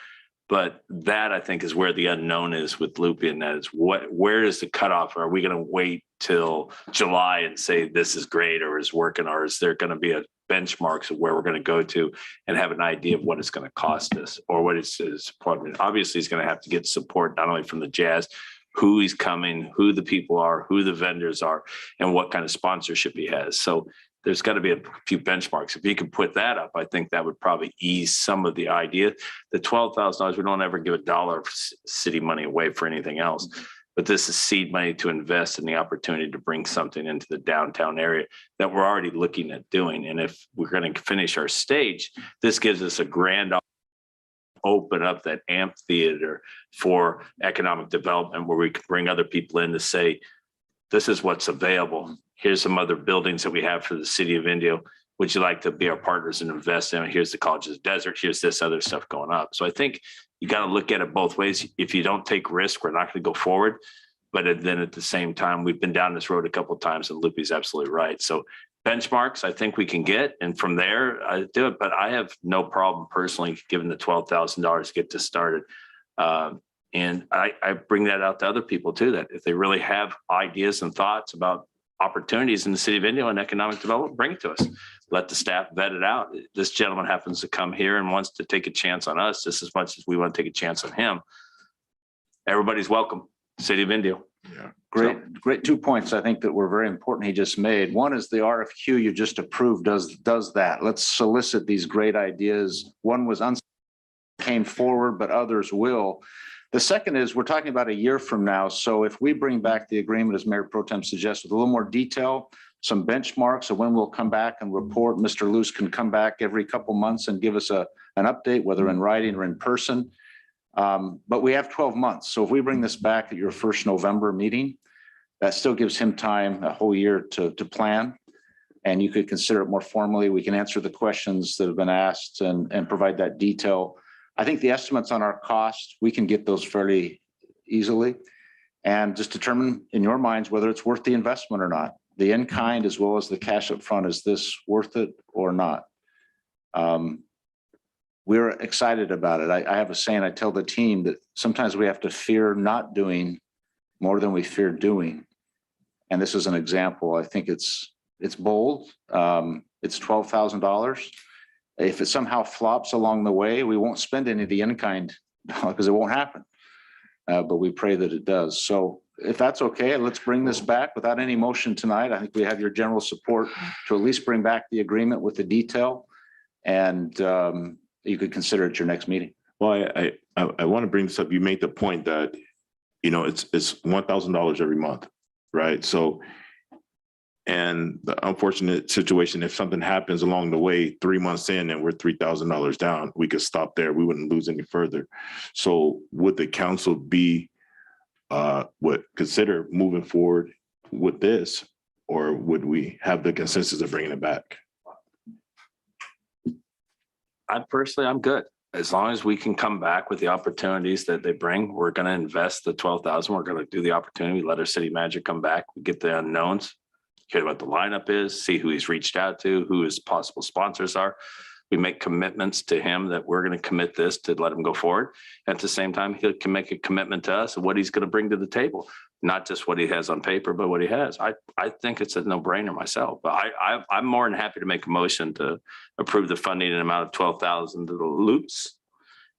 But that, I think, is where the unknown is with Lupe, and that is where is the cutoff? Are we going to wait till July and say this is great or is working, or is there going to be a benchmarks of where we're going to go to and have an idea of what it's going to cost us or what it's support? Obviously, he's going to have to get support not only from the jazz, who he's coming, who the people are, who the vendors are, and what kind of sponsorship he has. So there's got to be a few benchmarks. If you could put that up, I think that would probably ease some of the idea. The $12,000, we don't ever give $1 of city money away for anything else. But this is seed money to invest in the opportunity to bring something into the downtown area that we're already looking at doing. And if we're going to finish our stage, this gives us a grand open up that amphitheater for economic development where we can bring other people in to say, this is what's available. Here's some other buildings that we have for the city of Indio. Would you like to be our partners and invest in? Here's the College's Desert. Here's this other stuff going up. So I think you got to look at it both ways. If you don't take risk, we're not going to go forward. But then at the same time, we've been down this road a couple of times, and Loopy's absolutely right. So benchmarks, I think we can get, and from there, I do it. But I have no problem personally giving the $12,000 to get this started. And I bring that out to other people too, that if they really have ideas and thoughts about opportunities in the city of Indio and economic development, bring it to us. Let the staff vet it out. This gentleman happens to come here and wants to take a chance on us just as much as we want to take a chance on him. Everybody's welcome. City of Indio. Yeah. Great 2 points I think that were very important he just made. One is the RFQ you just approved does that. Let's solicit these great ideas. One was came forward, but others will. The second is we're talking about a year from now. So if we bring back the agreement, as Mayor Pro Tem suggests, with a little more detail, some benchmarks of when we'll come back and report. Mr. Luce can come back every couple months and give us an update, whether in writing or in person. But we have 12 months. So if we bring this back at your first November meeting, that still gives him time, a whole year to plan. And you could consider it more formally. We can answer the questions that have been asked and provide that detail. I think the estimates on our cost, we can get those fairly easily and just determine in your minds whether it's worth the investment or not. The in-kind as well as the cash up front, is this worth it or not? We're excited about it. I have a saying, I tell the team that sometimes we have to fear not doing more than we fear doing. And this is an example. I think it's bold. It's $12,000. If it somehow flops along the way, we won't spend any of the in-kind because it won't happen. But we pray that it does. So if that's okay, let's bring this back without any motion tonight. I think we have your general support to at least bring back the agreement with the detail, and you could consider it your next meeting. Well, I want to bring this up. You made the point that, you know, it's $1,000 every month, right? So, and the unfortunate situation, if something happens along the way, 3 months in and we're $3,000 down, we could stop there. We wouldn't lose any further. So would the council be, would consider moving forward with this, or would we have the consensus of bringing it back? I'm good. As long as we can come back with the opportunities that they bring, we're going to invest the $12,000. We're going to do the opportunity. Let our city manager come back. We get the unknowns, hear what the lineup is, see who he's reached out to, who his possible sponsors are. We make commitments to him that we're going to commit this to let him go forward. At the same time, he can make a commitment to us of what he's going to bring to the table, not just what he has on paper, but what he has. I think it's a no-brainer myself, but I'm more than happy to make a motion to approve the funding in an amount of $12,000 to the Loops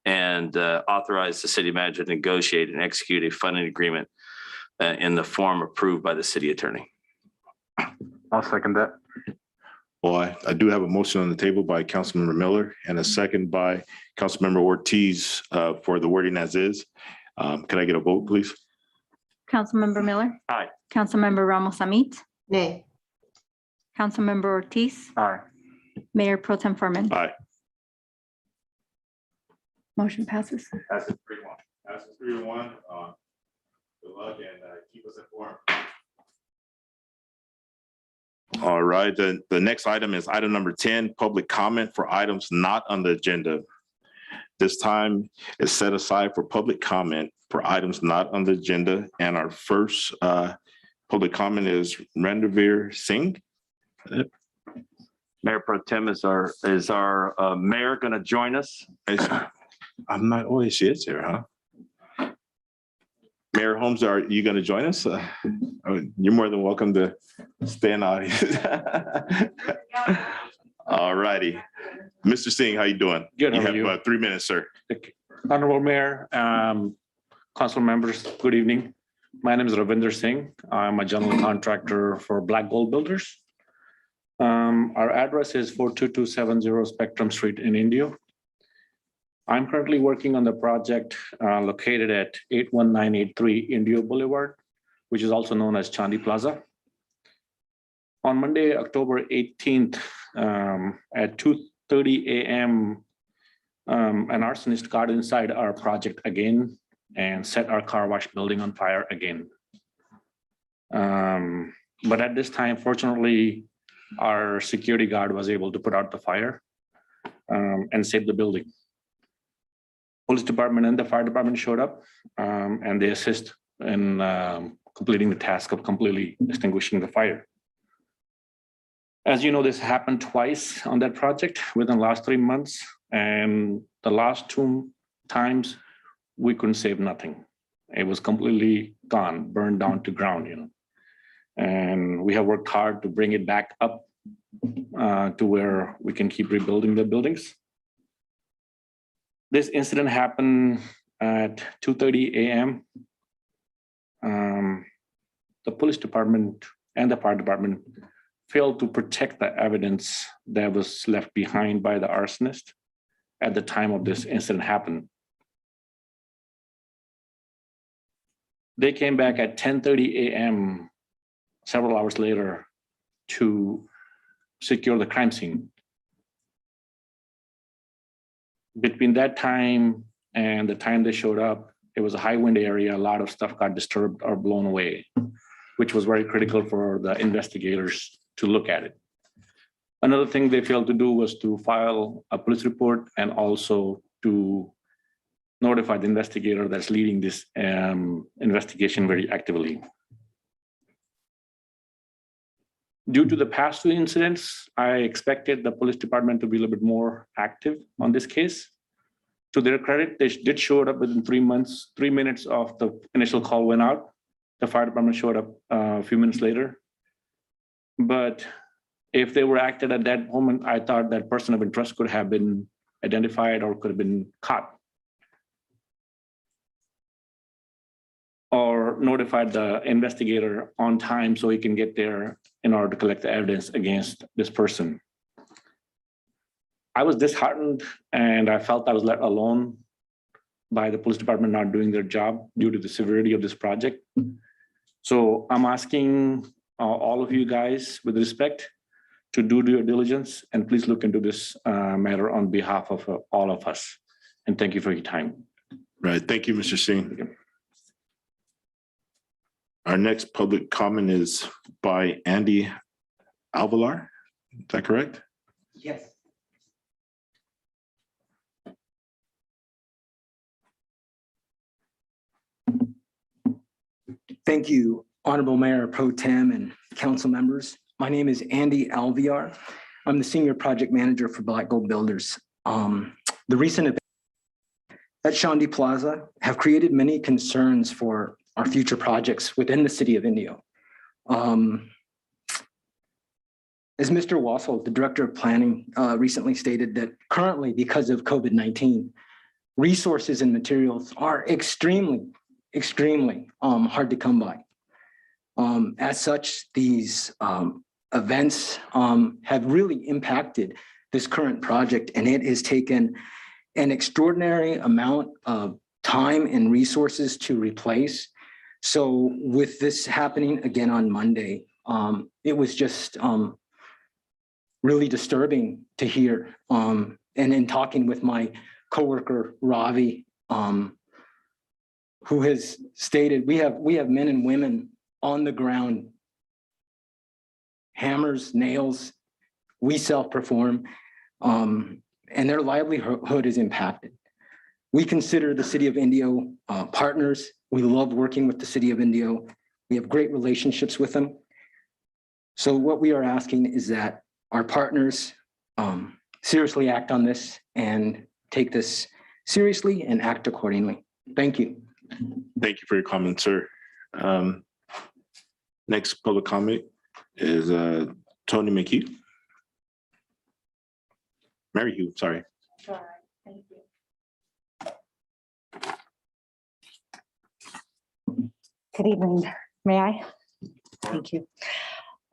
and authorize the city manager to negotiate and execute a funding agreement in the form approved by the city attorney. I'll second that. Well, I do have a motion on the table by Councilmember Miller and a second by Councilmember Ortiz for the wording as is. Can I get a vote, please? Councilmember Miller. Aye. Councilmember Ramos Amit. Nay. Councilmember Ortiz. Aye. Mayor Pro Tem Foreman. Aye. Motion passes. Passes 3-1. Passes 3-1. Good luck and keep us informed. All right, the next item is item number 10, public comment for items not on the agenda. This time is set aside for public comment for items not on the agenda. And our first public comment is Ranveer Singh. Mayor Pro Tem is our mayor going to join us? I'm not always, she is here, huh? Mayor Holmes, are you going to join us? You're more than welcome to stay in the audience. All righty. Mr. Singh, how you doing? Good. You How have are you? about 3 minutes, sir. Honorable Mayor, council members, good evening. My name is Ravinder Singh. I'm a general contractor for Black Gold Builders. Our address is 42270 Spectrum Street in Indio. I'm currently working on the project located at 81983 Indio Boulevard, which is also known as Chandi Plaza. On Monday, October 18th, at 2:30 a.m., an arsonist got inside our project again and set our car wash building on fire again. But at this time, fortunately, our security guard was able to put out the fire and save the building. Police department and the fire department showed up and they assist in completing the task of completely extinguishing the fire. As you know, this happened twice on that project within the last 3 months, and the last 2 times we couldn't save nothing. It was completely gone, burned down to ground, And we have worked hard to bring it back up to where we can keep rebuilding the buildings. This incident happened at 2:30 a.m. The police department and the fire department failed to protect the evidence that was left behind by the arsonist at the time of this incident happened. They came back at 10:30 a.m. several hours later to secure the crime scene. Between that time and the time they showed up, it was a high wind area. A lot of stuff got disturbed or blown away, which was very critical for the investigators to look at it. Another thing they failed to do was to file a police report and also to notify the investigator that's leading this investigation very actively. Due to the past 2 incidents, I expected the police department to be a little bit more active on this case. To their credit, they did show up within 3 months, 3 minutes of the initial call went out. The fire department showed up a few minutes later. But if they were acted at that moment, I thought that person of interest could have been identified or could have been caught, or notified the investigator on time so he can get there in order to collect the evidence against this person. I was disheartened and I felt I was let alone by the police department not doing their job due to the severity of this project. So I'm asking all of you guys with respect to do due diligence and please look into this matter on behalf of all of us. And thank you for your time. Right. Thank you, Mr. Singh. Our next public comment is by Andy Alvalar. Is that correct? Yes. Thank you, Honorable Mayor Pro Tem and council members. My name is Andy Alviar. I'm the Senior Project Manager for Black Gold Builders. The recent events at Chandi Plaza have created many concerns for our future projects within the city of Indio. As Mr. Wassel, the Director of Planning, recently stated that currently, because of COVID-19, resources and materials are extremely hard to come by. As such, these events have really impacted this current project, and it has taken an extraordinary amount of time and resources to replace. So with this happening again on Monday, it was just really disturbing to hear. And in talking with my coworker, Ravi, who has stated, we have men and women on the ground, hammers, nails, we self-perform, and their livelihood is impacted. We consider the city of Indio partners. We love working with the city of Indio. We have great relationships with them. So what we are asking is that our partners seriously act on this and take this seriously and act accordingly. Thank you. Thank you for your comment, sir. Next public comment is Tony McHugh. Mary Hugh, sorry. Sure, thank you. Good evening. May I? Thank you.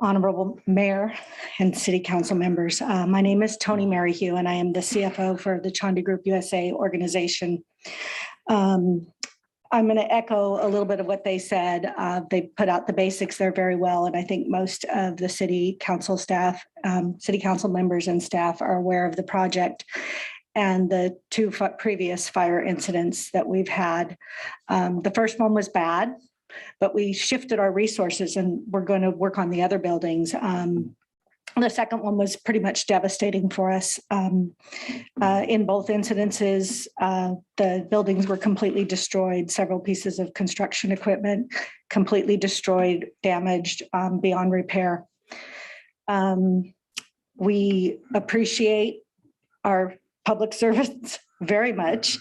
Honorable Mayor and City Council members, my name is Tony Maryhugh, and I am the CFO for the Chandi Group USA organization. I'm going to echo a little bit of what they said. They put out the basics there very well, and I think most of the City Council staff, City Council members and staff are aware of the project and the two previous fire incidents that we've had. The first one was bad, but we shifted our resources and we're going to work on the other buildings. The second one was pretty much devastating for us. In both incidences, the buildings were completely destroyed, several pieces of construction equipment completely destroyed, damaged beyond repair. We appreciate our public servants very much.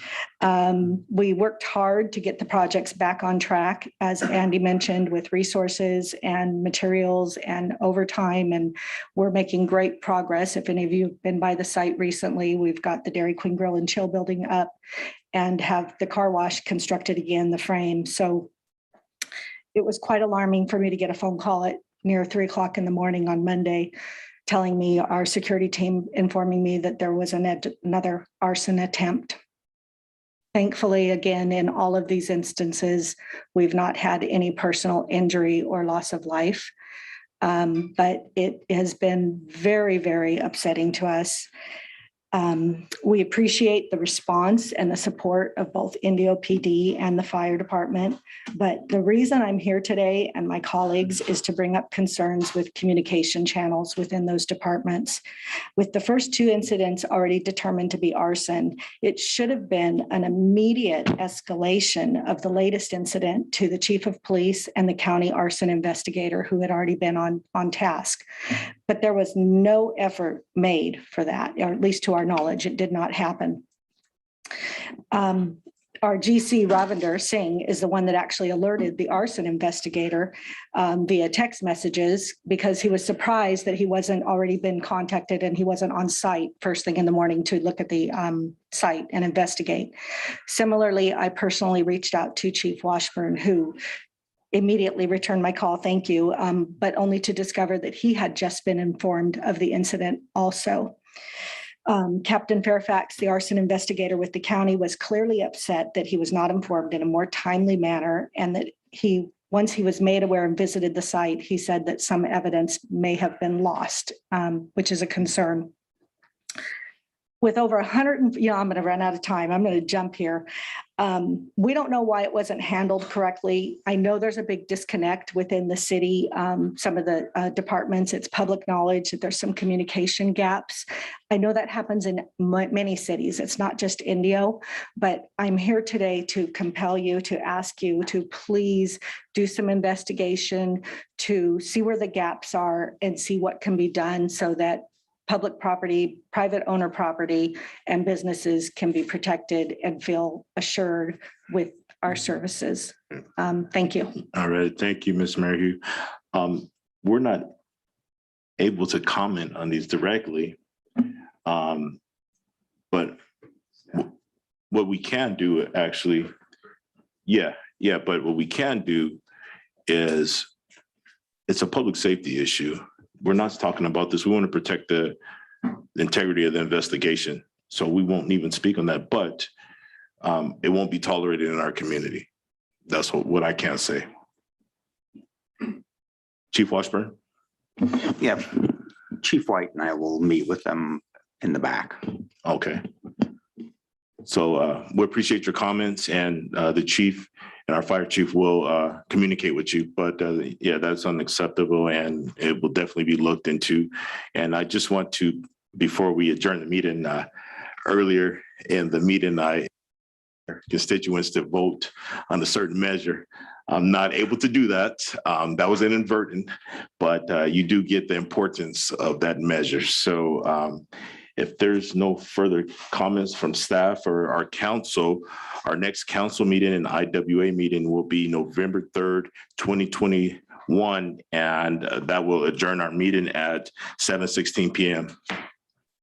We worked hard to get the projects back on track, as Andy mentioned, with resources and materials and overtime, and we're making great progress. If any of you have been by the site recently, we've got the Dairy Queen Grill and Chill building up and have the car wash constructed again, the frame. So it was quite alarming for me to get a phone call at near 3 o'clock in the morning on Monday, telling me, our security team informing me that there was another arson attempt. Thankfully, again, in all of these instances, we've not had any personal injury or loss of life, but it has been very, very upsetting to us. We appreciate the response and the support of both Indio PD and the fire department. But the reason I'm here today and my colleagues is to bring up concerns with communication channels within those departments. With the first two incidents already determined to be arson, it should have been an immediate escalation of the latest incident to the chief of police and the county arson investigator who had already been on task. But there was no effort made for that, or at least to our knowledge, it did not happen. Our GC Ravinder Singh is the one that actually alerted the arson investigator via text messages, because he was surprised that he wasn't already been contacted and he wasn't on site first thing in the morning to look at the site and investigate. Similarly, I personally reached out to Chief Washburn, who immediately returned my call, thank you, but only to discover that he had just been informed of the incident also. Captain Fairfax, the arson investigator with the county, was clearly upset that he was not informed in a more timely manner, and that once he was made aware and visited the site, he said that some evidence may have been lost, which is a concern. With over 100, I'm going to run out of time. I'm going to jump here. We don't know why it wasn't handled correctly. I know there's a big disconnect within the city. Some of the departments, it's public knowledge that there's some communication gaps. I know that happens in many cities. It's not just Indio, but I'm here today to compel you, to ask you to please do some investigation to see where the gaps are and see what can be done so that public property, private owner property, and businesses can be protected and feel assured with our services. Thank you. All right, thank you, Ms. Maryhugh. We're not able to comment on these directly, but what we can do actually, but what we can do is, it's a public safety issue. We're not talking about this. We want to protect the integrity of the investigation. So we won't even speak on that, but it won't be tolerated in our community. That's what I can say. Chief Washburn? Yeah, Chief White and I will meet with them in the back. Okay. So we appreciate your comments, and the chief and our fire chief will communicate with you, but yeah, that's unacceptable and it will definitely be looked into. And I just want to, before we adjourn the meeting, earlier in the meeting, constituents to vote on a certain measure. I'm not able to do that. That was inadvertent, but you do get the importance of that measure. So if there's no further comments from staff or our council, our next council meeting and IWA meeting will be November 3rd, 2021, and that will adjourn our meeting at 7:16 p.m.